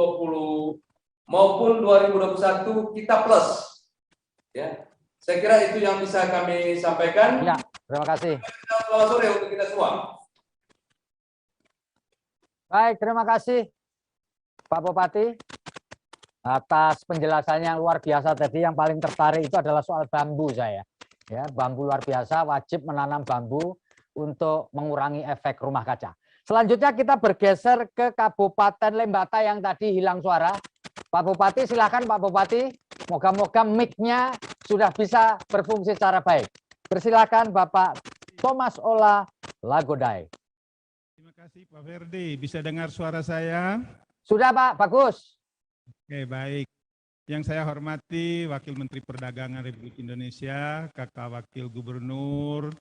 maupun 2021 kita plus. Ya, saya kira itu yang bisa kami sampaikan. Ya, terima kasih. Selamat sore untuk kita semua. Baik, terima kasih Pak Bupati atas penjelasannya yang luar biasa tadi. Yang paling tertarik itu adalah soal bambu saya. Ya, bambu luar biasa, wajib menanam bambu untuk mengurangi efek rumah kaca. Selanjutnya kita bergeser ke Kabupaten Lembata yang tadi hilang suara. Pak Bupati, silakan Pak Bupati. Moga-moga mic-nya sudah bisa berfungsi secara baik. Persilakan Bapak Thomas Ola Lagodai. Terima kasih Pak Ferdi. Bisa dengar suara saya? Sudah Pak, bagus. Oke, baik. Yang saya hormati Wakil Menteri Perdagangan Republik Indonesia, Kakak Wakil Gubernur,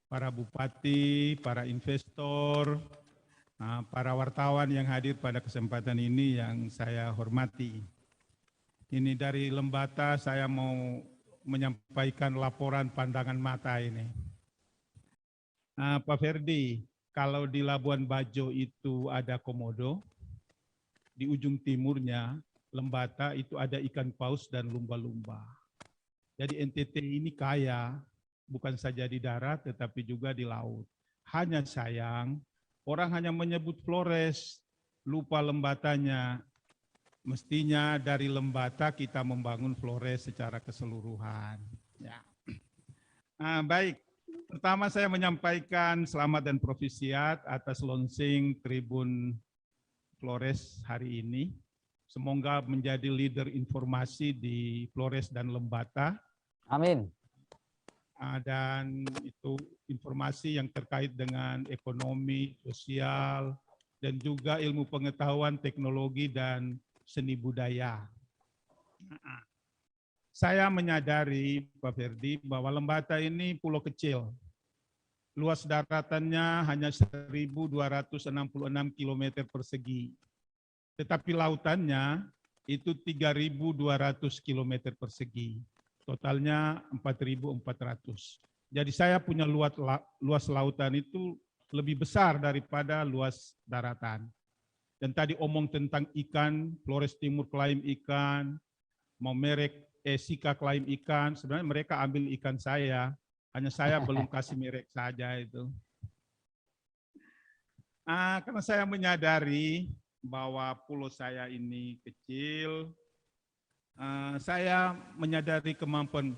para bupati, para investor, para wartawan yang hadir pada kesempatan ini yang saya hormati. Ini dari Lembata saya mau menyampaikan laporan pandangan mata ini. Pak Ferdi, kalau di Labuan Bajo itu ada komodo, di ujung timurnya Lembata itu ada ikan paus dan lumba-lumba. Jadi NTT ini kaya, bukan saja di darat tetapi juga di laut. Hanya sayang, orang hanya menyebut Flores, lupa Lembatanya. Mestinya dari Lembata kita membangun Flores secara keseluruhan. Ya. Baik, pertama saya menyampaikan selamat dan profisiat atas launching Tribun Flores hari ini. Semoga menjadi leader informasi di Flores dan Lembata. Amin. Dan itu informasi yang terkait dengan ekonomi, sosial, dan juga ilmu pengetahuan, teknologi, dan seni budaya. Saya menyadari, Pak Ferdi, bahwa Lembata ini pulau kecil. Luas daratannya hanya 1.266 km persegi. Tetapi lautannya itu 3.200 km persegi. Totalnya 4.400. Jadi saya punya luas lautan itu lebih besar daripada luas daratan. Dan tadi omong tentang ikan, Flores Timur klaim ikan, mau merek Sika klaim ikan, sebenarnya mereka ambil ikan saya, hanya saya belum kasih merek saja itu. Karena saya menyadari bahwa pulau saya ini kecil, saya menyadari kemampuan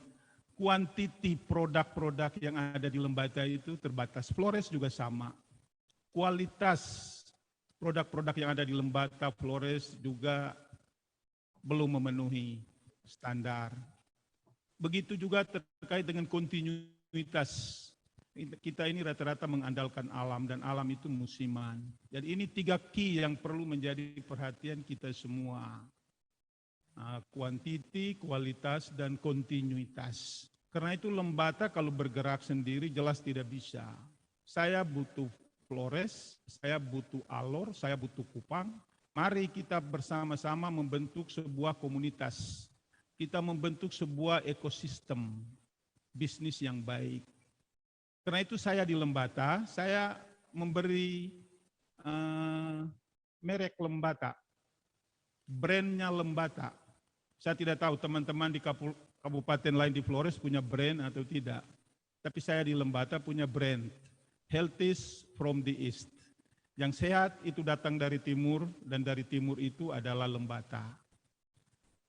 kuantiti produk-produk yang ada di Lembata itu terbatas. Flores juga sama. Kualitas produk-produk yang ada di Lembata, Flores juga belum memenuhi standar. Begitu juga terkait dengan kontinuitas. Kita ini rata-rata mengandalkan alam dan alam itu musiman. Jadi ini 3 key yang perlu menjadi perhatian kita semua. Kuantiti, kualitas, dan kontinuitas. Karena itu Lembata kalau bergerak sendiri jelas tidak bisa. Saya butuh Flores, saya butuh Alor, saya butuh Kupang. Mari kita bersama-sama membentuk sebuah komunitas. Kita membentuk sebuah ekosistem bisnis yang baik. Karena itu saya di Lembata, saya memberi merek Lembata, brandnya Lembata. Saya tidak tahu teman-teman di kabupaten lain di Flores punya brand atau tidak. Tapi saya di Lembata punya brand, Healthies from the East. Yang sehat itu datang dari timur dan dari timur itu adalah Lembata.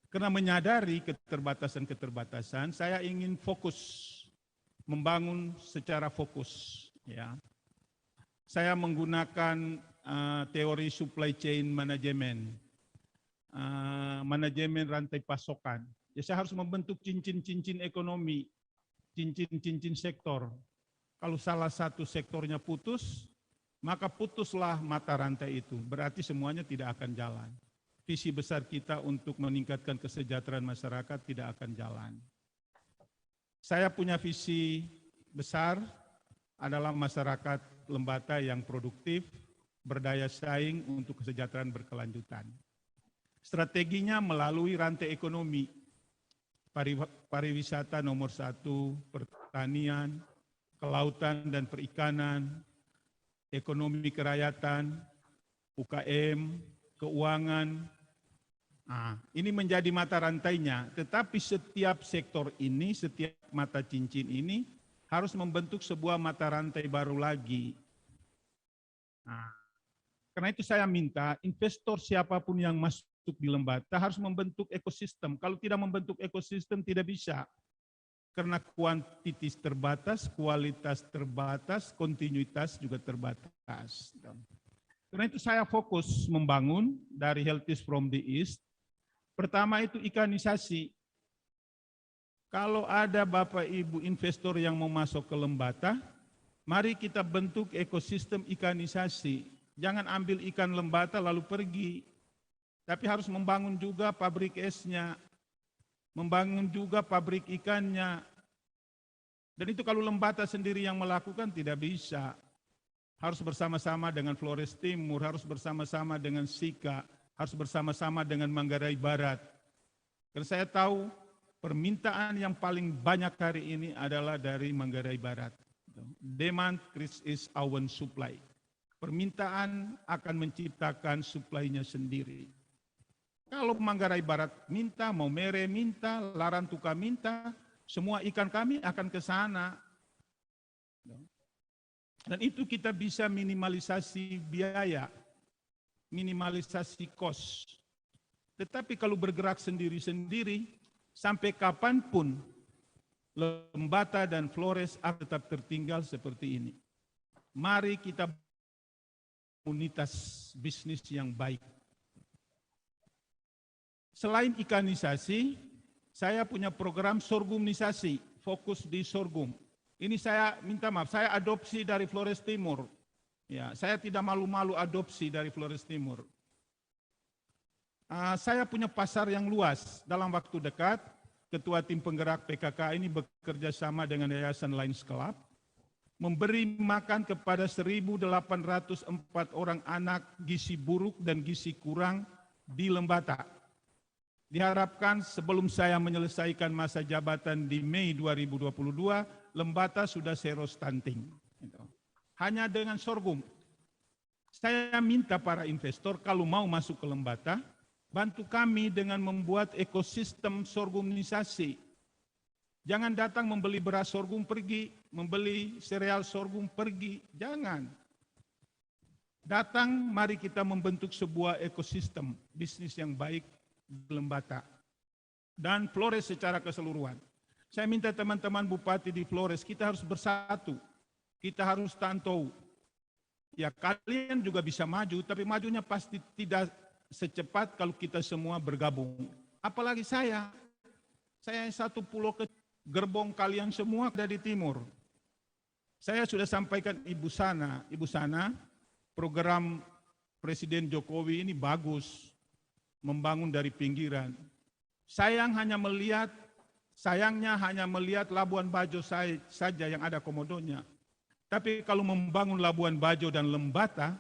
Karena menyadari keterbatasan-keterbatasan, saya ingin fokus. Membangun secara fokus. Ya. Saya menggunakan teori supply chain management, manajemen rantai pasokan. Ya, saya harus membentuk cincin-cincin ekonomi, cincin-cincin sektor. Kalau salah satu sektornya putus, maka putuslah mata rantai itu. Berarti semuanya tidak akan jalan. Visi besar kita untuk meningkatkan kesejahteraan masyarakat tidak akan jalan. Saya punya visi besar adalah masyarakat Lembata yang produktif, berdaya saing untuk kesejahteraan berkelanjutan. Strateginya melalui rantai ekonomi. pariwisata nomor 1, pertanian, kelautan dan perikanan, ekonomi kerakyatan, UKM, keuangan. Nah, ini menjadi mata rantainya, tetapi setiap sektor ini, setiap mata cincin ini harus membentuk sebuah mata rantai baru lagi. Nah, karena itu saya minta investor siapapun yang masuk di Lembata harus membentuk ekosistem. Kalau tidak membentuk ekosistem tidak bisa. Karena kuantitas terbatas, kualitas terbatas, kontinuitas juga terbatas. Karena itu saya fokus membangun dari Healthiest from the East. Pertama itu ikanisasi. Kalau ada Bapak Ibu investor yang mau masuk ke Lembata, mari kita bentuk ekosistem ikanisasi. Jangan ambil ikan Lembata lalu pergi. Tapi harus membangun juga pabrik esnya, membangun juga pabrik ikannya. Dan itu kalau Lembata sendiri yang melakukan tidak bisa. Harus bersama-sama dengan Flores Timur, harus bersama-sama dengan Sika, harus bersama-sama dengan Manggarai Barat. Karena saya tahu permintaan yang paling banyak hari ini adalah dari Manggarai Barat. Demand is our supply. Permintaan akan menciptakan supply-nya sendiri. Kalau Manggarai Barat minta, Maumere minta, Larantuka minta, semua ikan kami akan ke sana. Dan itu kita bisa minimalisasi biaya, minimalisasi cost. Tetapi kalau bergerak sendiri-sendiri, sampai kapanpun Lembata dan Flores akan tetap tertinggal seperti ini. Mari kita komunitas bisnis yang baik. Selain ikanisasi, saya punya program sorghumnisasi, fokus di sorghum. Ini saya minta maaf, saya adopsi dari Flores Timur. Ya, saya tidak malu-malu adopsi dari Flores Timur. Saya punya pasar yang luas. Dalam waktu dekat, Ketua Tim Penggerak PKK ini bekerja sama dengan Yayasan Lions Club, memberi makan kepada 1.804 orang anak gizi buruk dan gizi kurang di Lembata. Diharapkan sebelum saya menyelesaikan masa jabatan di Mei 2022, Lembata sudah zero stunting. Hanya dengan sorghum. Saya minta para investor kalau mau masuk ke Lembata, bantu kami dengan membuat ekosistem sorghumnisasi. Jangan datang membeli beras sorghum pergi, membeli sereal sorghum pergi, jangan. Datang, mari kita membentuk sebuah ekosistem bisnis yang baik di Lembata dan Flores secara keseluruhan. Saya minta teman-teman bupati di Flores, kita harus bersatu, kita harus tantau. Ya kalian juga bisa maju, tapi majunya pasti tidak secepat kalau kita semua bergabung. Apalagi saya satu pulau ke gerbong kalian semua ada di timur. Saya sudah sampaikan Ibu Sana, program Presiden Jokowi ini bagus, membangun dari pinggiran. Sayangnya hanya melihat Labuan Bajo saja yang ada komodonya. Tapi kalau membangun Labuan Bajo dan Lembata,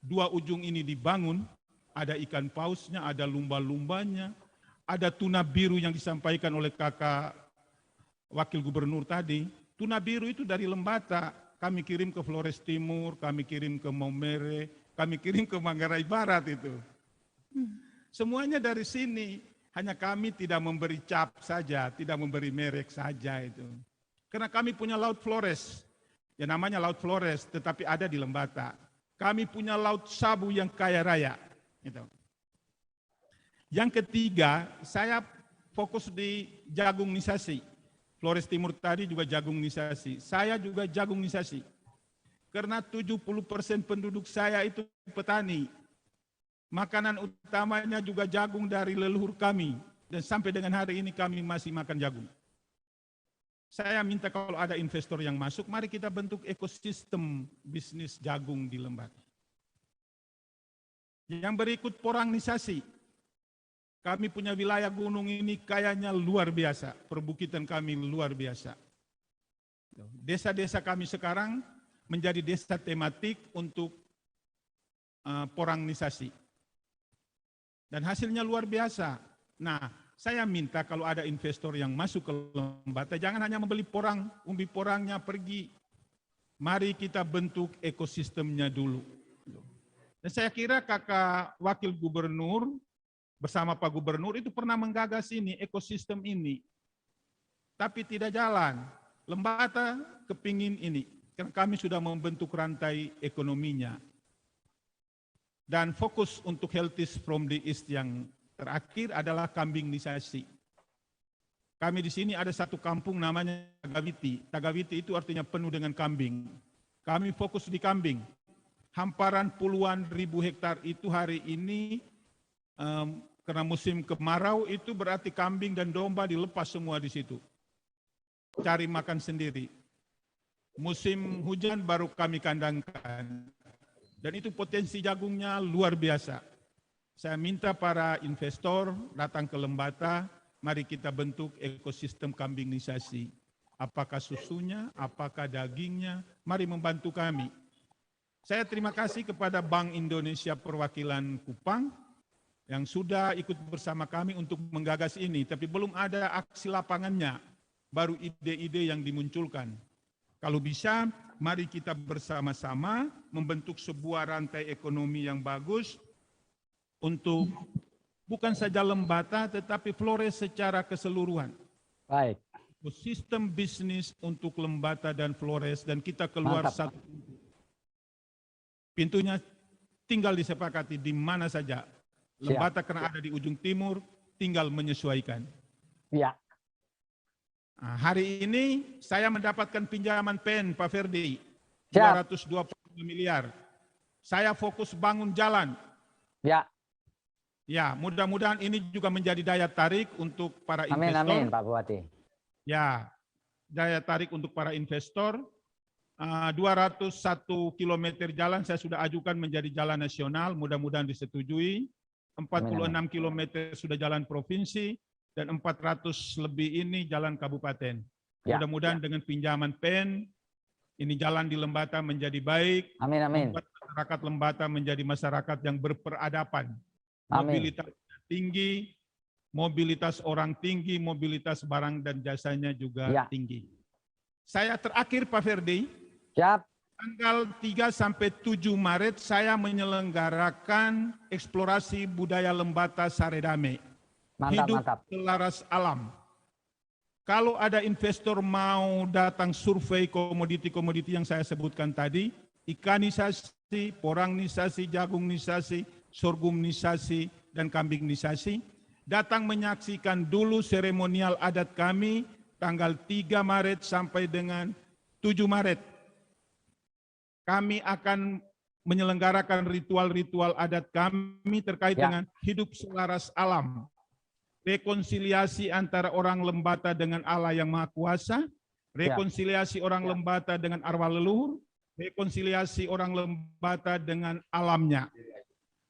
dua ujung ini dibangun, ada ikan pausnya, ada lumba-lumbanya, ada tuna biru yang disampaikan oleh kakak Wakil Gubernur tadi. Tuna biru itu dari Lembata, kami kirim ke Flores Timur, kami kirim ke Maumere, kami kirim ke Manggarai Barat itu. Semuanya dari sini, hanya kami tidak memberi cap saja, tidak memberi merek saja itu. Karena kami punya Laut Flores, ya namanya Laut Flores, tetapi ada di Lembata. Kami punya Laut Sabu yang kaya raya. Gitu. Yang ketiga, saya fokus di jagungnisasi. Flores Timur tadi juga jagungnisasi. Saya juga jagungnisasi. Karena 70% penduduk saya itu petani. Makanan utamanya juga jagung dari leluhur kami. Dan sampai dengan hari ini kami masih makan jagung. Saya minta kalau ada investor yang masuk, mari kita bentuk ekosistem bisnis jagung di Lembata. Yang berikut porangnisasi. Kami punya wilayah gunung ini kayaknya luar biasa. Perbukitan kami luar biasa. Desa-desa kami sekarang menjadi desa tematik untuk porangnisasi. Dan hasilnya luar biasa. Nah, saya minta kalau ada investor yang masuk ke Lembata, jangan hanya membeli porang, umbi porangnya pergi. Mari kita bentuk ekosistemnya dulu. Dan saya kira kakak wakil gubernur bersama Pak Gubernur itu pernah menggagas ini, ekosistem ini. Tapi tidak jalan. Lembata kepingin ini, karena kami sudah membentuk rantai ekonominya. Dan fokus untuk Healthies from the East yang terakhir adalah kambingisasi. Kami di sini ada satu kampung namanya Tagawiti. Tagawiti itu artinya penuh dengan kambing. Kami fokus di kambing. Hamparan puluhan ribu hektar itu hari ini karena musim kemarau itu berarti kambing dan domba dilepas semua di situ. Cari makan sendiri. Musim hujan baru kami kandangkan. Dan itu potensi jagungnya luar biasa. Saya minta para investor datang ke Lembata, mari kita bentuk ekosistem kambingisasi. Apakah susunya, apakah dagingnya, mari membantu kami. Saya terima kasih kepada Bank Indonesia Perwakilan Kupang yang sudah ikut bersama kami untuk menggagas ini, tapi belum ada aksi lapangannya, baru ide-ide yang dimunculkan. Kalau bisa, mari kita bersama-sama membentuk sebuah rantai ekonomi yang bagus, untuk bukan saja Lembata, tetapi Flores secara keseluruhan. Baik. Sistem bisnis untuk Lembata dan Flores, dan kita keluar Mantap. satu pintunya tinggal disepakati di mana saja. Lembata karena ada di ujung timur, tinggal menyesuaikan. Ya. Nah, hari ini saya mendapatkan pinjaman PEN, Pak Ferdi, Siap. 220 miliar. Saya fokus bangun jalan. Ya. Ya, mudah-mudahan ini juga menjadi daya tarik untuk para investor. Amin, Pak Bupati. Ya, daya tarik untuk para investor. 201 km jalan saya sudah ajukan menjadi jalan nasional, mudah-mudahan disetujui. 46 km sudah jalan provinsi, dan 400 lebih ini jalan kabupaten. Ya. Mudah-mudahan dengan pinjaman PEN, ini jalan di Lembata menjadi baik. Amin, amin. Membuat masyarakat Lembata menjadi masyarakat yang berperadaban. Amin. Mobilitas tinggi, mobilitas orang tinggi, mobilitas barang dan jasanya juga tinggi. Saya terakhir Pak Ferdi, tanggal 3 sampai 7 Maret saya menyelenggarakan eksplorasi budaya Lembata Saredame. Hidup selaras alam. Kalau ada investor mau datang survei komoditi-komoditi yang saya sebutkan tadi, ikanisasi, porangnisasi, jagungnisasi, sorghumnisasi, dan kambingnisasi, datang menyaksikan dulu seremonial adat kami tanggal 3 Maret sampai dengan 7 Maret. Kami akan menyelenggarakan ritual-ritual adat kami terkait dengan hidup selaras alam. Rekonsiliasi antara orang Lembata dengan Allah yang Maha Kuasa, rekonsiliasi orang Lembata dengan arwah leluhur, rekonsiliasi orang Lembata dengan alamnya.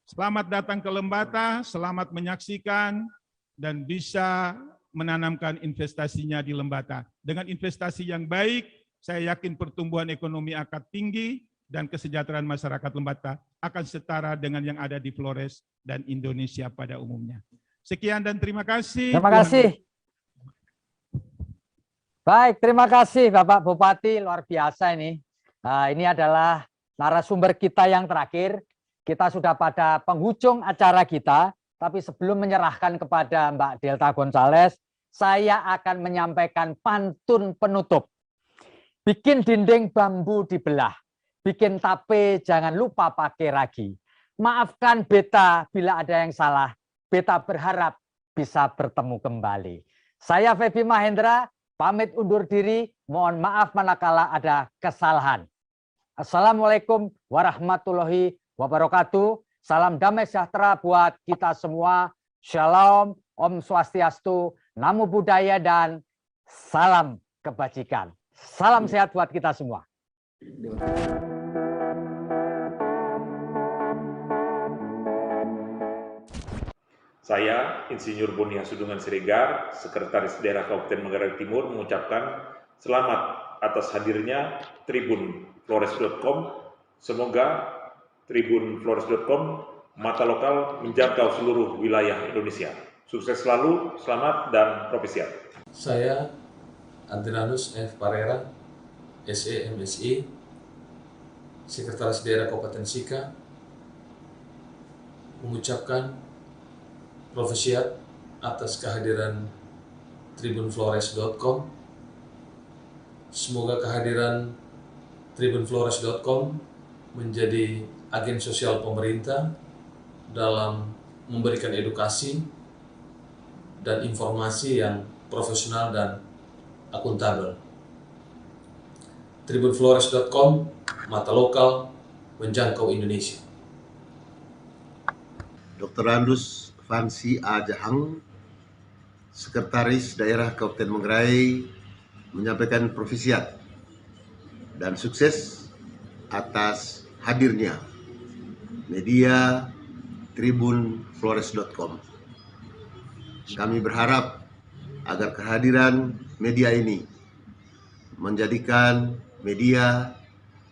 Selamat datang ke Lembata, selamat menyaksikan, dan bisa menanamkan investasinya di Lembata. Dengan investasi yang baik, saya yakin pertumbuhan ekonomi akan tinggi, dan kesejahteraan masyarakat Lembata akan setara dengan yang ada di Flores dan Indonesia pada umumnya. Sekian dan terima kasih. Terima kasih. Baik, terima kasih Bapak Bupati, luar biasa ini. Nah, ini adalah narasumber kita yang terakhir. Kita sudah pada penghujung acara kita, tapi sebelum menyerahkan kepada Mbak Delta Gonzales, saya akan menyampaikan pantun penutup. Bikin dinding bambu dibelah, bikin tape jangan lupa pakai ragi. Maafkan beta bila ada yang salah, beta berharap bisa bertemu kembali. Saya Febi Mahendra, pamit undur diri, mohon maaf manakala ada kesalahan. Assalamualaikum warahmatullahi wabarakatuh. Salam damai sejahtera buat kita semua. Shalom, Om Swastiastu, Namo Buddhaya, dan salam kebajikan. Salam sehat buat kita semua. Saya, Insinyur Boni Hasudungan Siregar, Sekretaris Daerah Kabupaten Manggarai Timur, mengucapkan selamat atas hadirnya Tribun Flores.com. Semoga Tribun Flores.com mata lokal menjangkau seluruh wilayah Indonesia. Sukses selalu, selamat dan propesiat. Saya Adrianus F. Parera, SE MSI, Sekretaris Daerah Kabupaten Sika, mengucapkan profesiat atas kehadiran tribunflores.com. Semoga kehadiran tribunflores.com menjadi agen sosial pemerintah dalam memberikan edukasi dan informasi yang profesional dan akuntabel. Tribunflores.com, mata lokal menjangkau Indonesia. Dr. Andus Fansi A. Jahang, Sekretaris Daerah Kabupaten Manggarai, menyampaikan profesiat dan sukses atas hadirnya media tribunflores.com. Kami berharap agar kehadiran media ini menjadikan media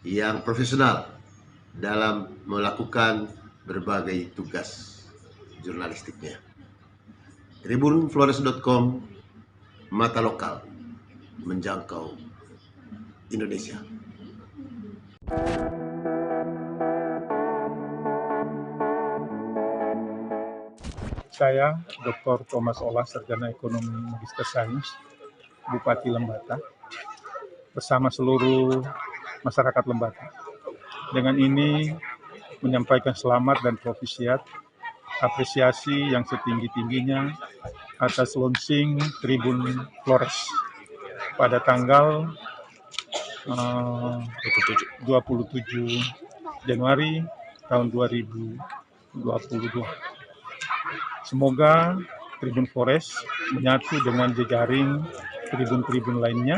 yang profesional dalam melakukan berbagai tugas jurnalistiknya. Tribunflores.com, mata lokal menjangkau Indonesia. Saya Dr. Thomas Olah, Sarjana Ekonomi Magister Sains, Bupati Lembata, bersama seluruh masyarakat Lembata. Dengan ini menyampaikan selamat dan profesiat, apresiasi yang setinggi-tingginya atas launching Tribun Flores pada tanggal 27 Januari tahun 2022. Semoga Tribun Flores menyatu dengan jejaring tribun-tribun lainnya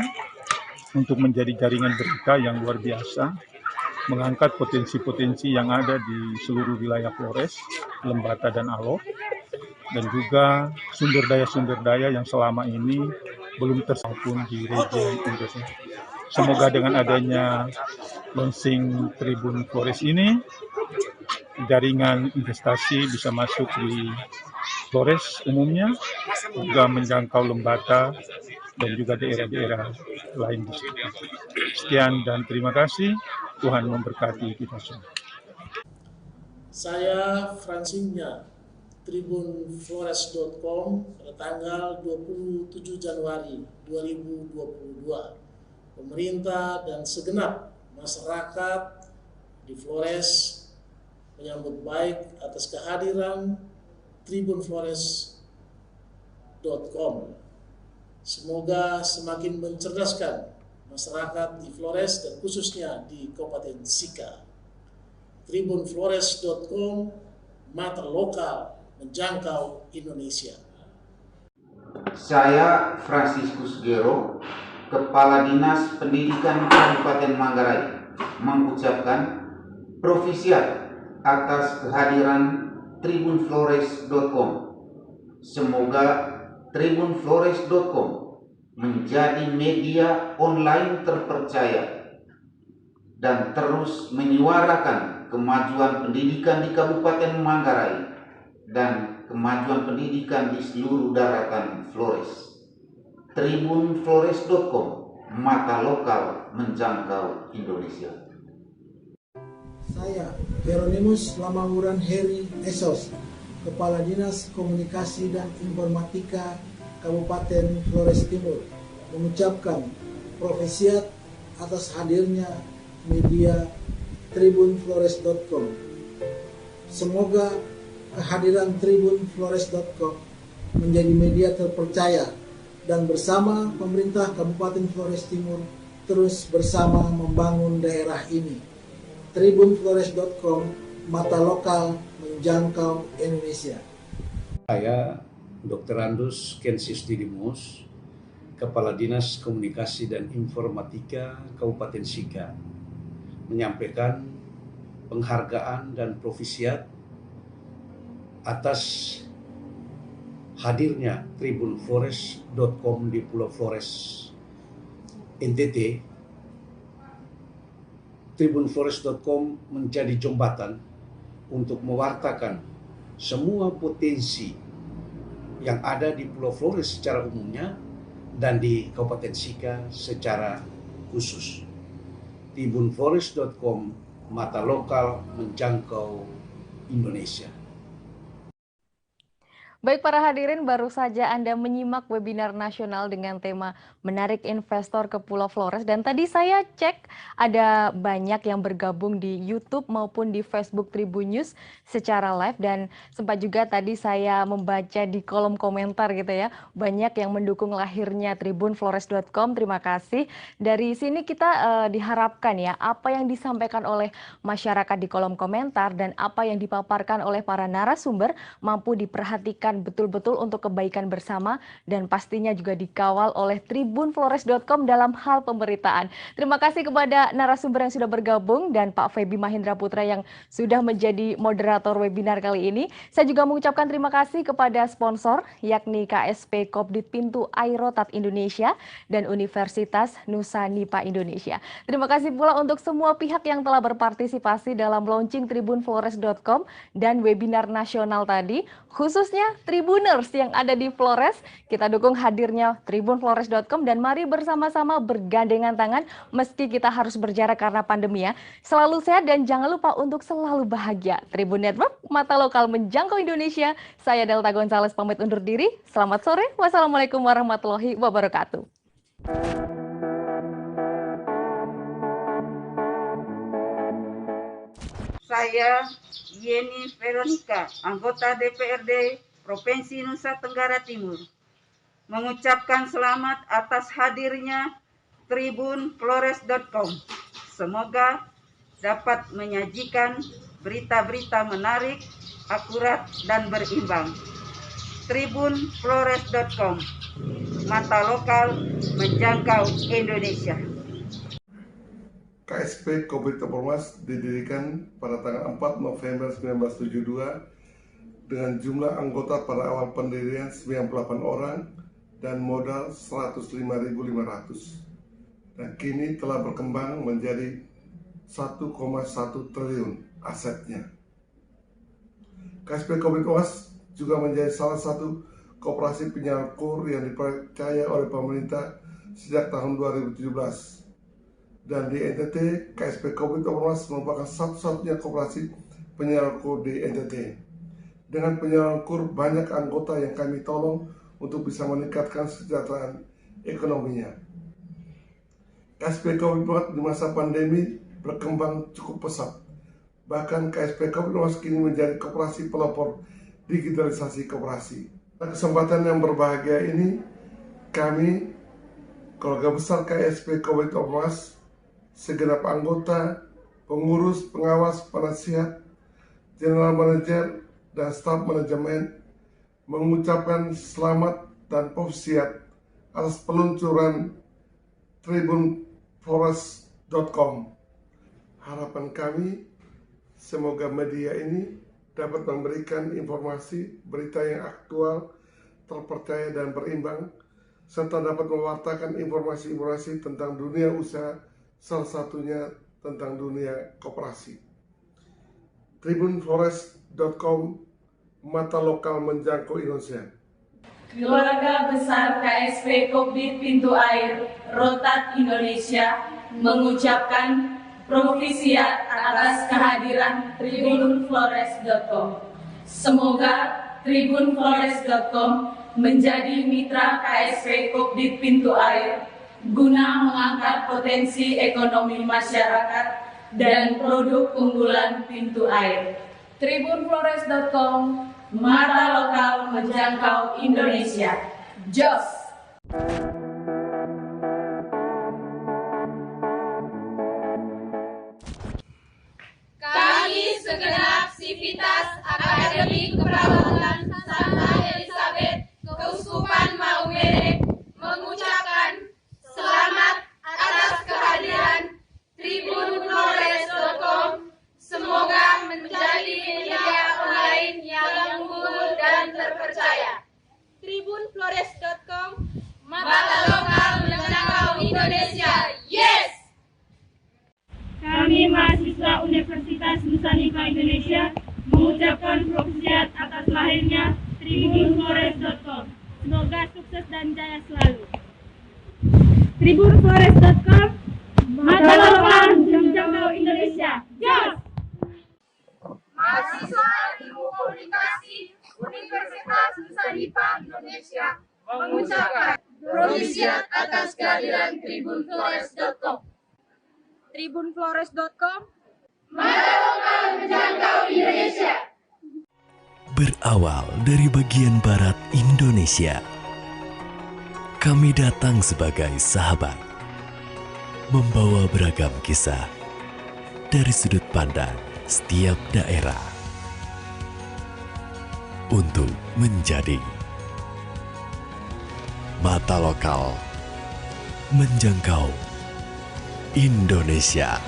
untuk menjadi jaringan berita yang luar biasa, mengangkat potensi-potensi yang ada di seluruh wilayah Flores, Lembata dan Alor, dan juga sumber daya yang selama ini belum tersampun di region Indonesia. Semoga dengan adanya launching Tribun Flores ini, jaringan investasi bisa masuk di Flores umumnya, juga menjangkau Lembata dan juga daerah-daerah lain di sini. Sekian dan terima kasih. Tuhan memberkati kita semua. Saya Fransinya, tribunflores.com pada tanggal 27 Januari 2022. Pemerintah dan segenap masyarakat di Flores menyambut baik atas kehadiran tribunflores.com. Semoga semakin mencerdaskan masyarakat di Flores dan khususnya di Kabupaten Sika. Tribunflores.com, mata lokal menjangkau Indonesia. Saya Franciscus Gero, Kepala Dinas Pendidikan Kabupaten Manggarai, mengucapkan profesiat atas kehadiran tribunflores.com. Semoga tribunflores.com menjadi media online terpercaya dan terus menyuarakan kemajuan pendidikan di Kabupaten Manggarai dan kemajuan pendidikan di seluruh daratan Flores. Tribunflores.com, mata lokal menjangkau Indonesia. Saya Hieronymus Lamauran Heri Esos, Kepala Dinas Komunikasi dan Informatika Kabupaten Flores Timur, mengucapkan profesiat atas hadirnya media tribunflores.com. Semoga kehadiran tribunflores.com menjadi media terpercaya dan bersama pemerintah Kabupaten Flores Timur terus bersama membangun daerah ini. Tribunflores.com, mata lokal menjangkau Indonesia. Saya Dr. Andus Kensis Didimus, Kepala Dinas Komunikasi dan Informatika Kabupaten Sika, menyampaikan penghargaan dan profesiat atas hadirnya tribunflores.com di Pulau Flores, NTT. Tribunflores.com menjadi jembatan untuk mewartakan semua potensi yang ada di Pulau Flores secara umumnya dan di Kabupaten Sika secara khusus. Tribunflores.com, mata lokal menjangkau Indonesia. Baik para hadirin, baru saja Anda menyimak webinar nasional dengan tema menarik investor ke Pulau Flores. Dan tadi saya cek ada banyak yang bergabung di YouTube maupun di Facebook Tribun News secara live. Dan sempat juga tadi saya membaca di kolom komentar gitu ya, banyak yang mendukung lahirnya tribunflores.com. Terima kasih. Dari sini kita diharapkan ya, apa yang disampaikan oleh masyarakat di kolom komentar dan apa yang dipaparkan oleh para narasumber mampu diperhatikan betul-betul untuk kebaikan bersama dan pastinya juga dikawal oleh tribunflores.com dalam hal pemberitaan. Terima kasih kepada narasumber yang sudah bergabung dan Pak Feby Mahendra Putra yang sudah menjadi moderator webinar kali ini. Saya juga mengucapkan terima kasih kepada sponsor yakni KSP Kopdit Pintu Air Rotat Indonesia dan Universitas Nusa Nipah Indonesia. Terima kasih pula untuk semua pihak yang telah berpartisipasi dalam launching tribunflores.com dan webinar nasional tadi, khususnya Tribuners yang ada di Flores. Kita dukung hadirnya tribunflores.com dan mari bersama-sama bergandengan tangan meski kita harus berjarak karena pandemi ya. Selalu sehat dan jangan lupa untuk selalu bahagia. Tribun Network, mata lokal menjangkau Indonesia. Saya Delta Gonzales pamit undur diri. Selamat sore. Wassalamualaikum warahmatullahi wabarakatuh. Saya Yeni Veronica, anggota DPRD Provinsi Nusa Tenggara Timur, mengucapkan selamat atas hadirnya tribunflores.com. Semoga dapat menyajikan berita-berita menarik, akurat, dan berimbang. Tribunflores.com, mata lokal menjangkau Indonesia. KSP Kopdit Ormas didirikan pada tanggal 4 November 1972 dengan jumlah anggota pada awal pendirian 98 orang dan modal 105.500 dan kini telah berkembang menjadi 1,1 triliun asetnya. KSP Kopdit Ormas juga menjadi salah satu koperasi penyalur yang dipercaya oleh pemerintah sejak tahun 2017. Dan di NTT, KSP Kopdit Ormas merupakan satu-satunya koperasi penyalur di NTT. Dengan penyalur banyak anggota yang kami tolong untuk bisa meningkatkan kesejahteraan ekonominya. KSP Kopdit Ormas di masa pandemi berkembang cukup pesat. Bahkan KSP Kopdit Ormas kini menjadi koperasi pelopor digitalisasi koperasi. Pada kesempatan yang berbahagia ini, kami, keluarga besar KSP Kopdit Ormas, segenap anggota, pengurus, pengawas, penasihat, general manager, dan staf manajemen mengucapkan selamat dan tausiah atas peluncuran tribunflores.com. Harapan kami, semoga media ini dapat memberikan informasi, berita yang aktual, terpercaya dan berimbang, serta dapat mewartakan informasi-informasi tentang dunia usaha, salah satunya tentang dunia koperasi. Tribunflores.com, mata lokal menjangkau Indonesia. Keluarga besar KSP Kopdit Pintu Air Rotat Indonesia mengucapkan provisiat atas kehadiran tribunflores.com. Semoga tribunflores.com menjadi mitra KSP Kopdit Pintu Air guna mengangkat potensi ekonomi masyarakat dan produk unggulan pintu air. Tribunflores.com, mata lokal menjangkau Indonesia. Jos! Kami segenap sivitas Akademi Keperawatan Santa Elizabeth Keuskupan Maumere mengucapkan selamat atas kehadiran tribunflores.com. Semoga menjadi media online yang unggul dan terpercaya. Tribunflores.com, mata lokal menjangkau Indonesia. Yes! Kami mahasiswa Universitas Nusa Nipah Indonesia mengucapkan provisiat atas lahirnya tribunflores.com. dan jaya selalu. Tribunflores.com, mata lokal menjangkau Indonesia. Jos! Mahasiswa Ilmu Komunikasi Universitas Nusa Dipa Indonesia mengucapkan Provisiat atas kehadiran Tribunflores.com. Tribunflores.com, mata lokal menjangkau Indonesia. Berawal dari bagian barat Indonesia, kami datang sebagai sahabat, membawa beragam kisah dari sudut pandang setiap daerah untuk menjadi mata lokal menjangkau Indonesia.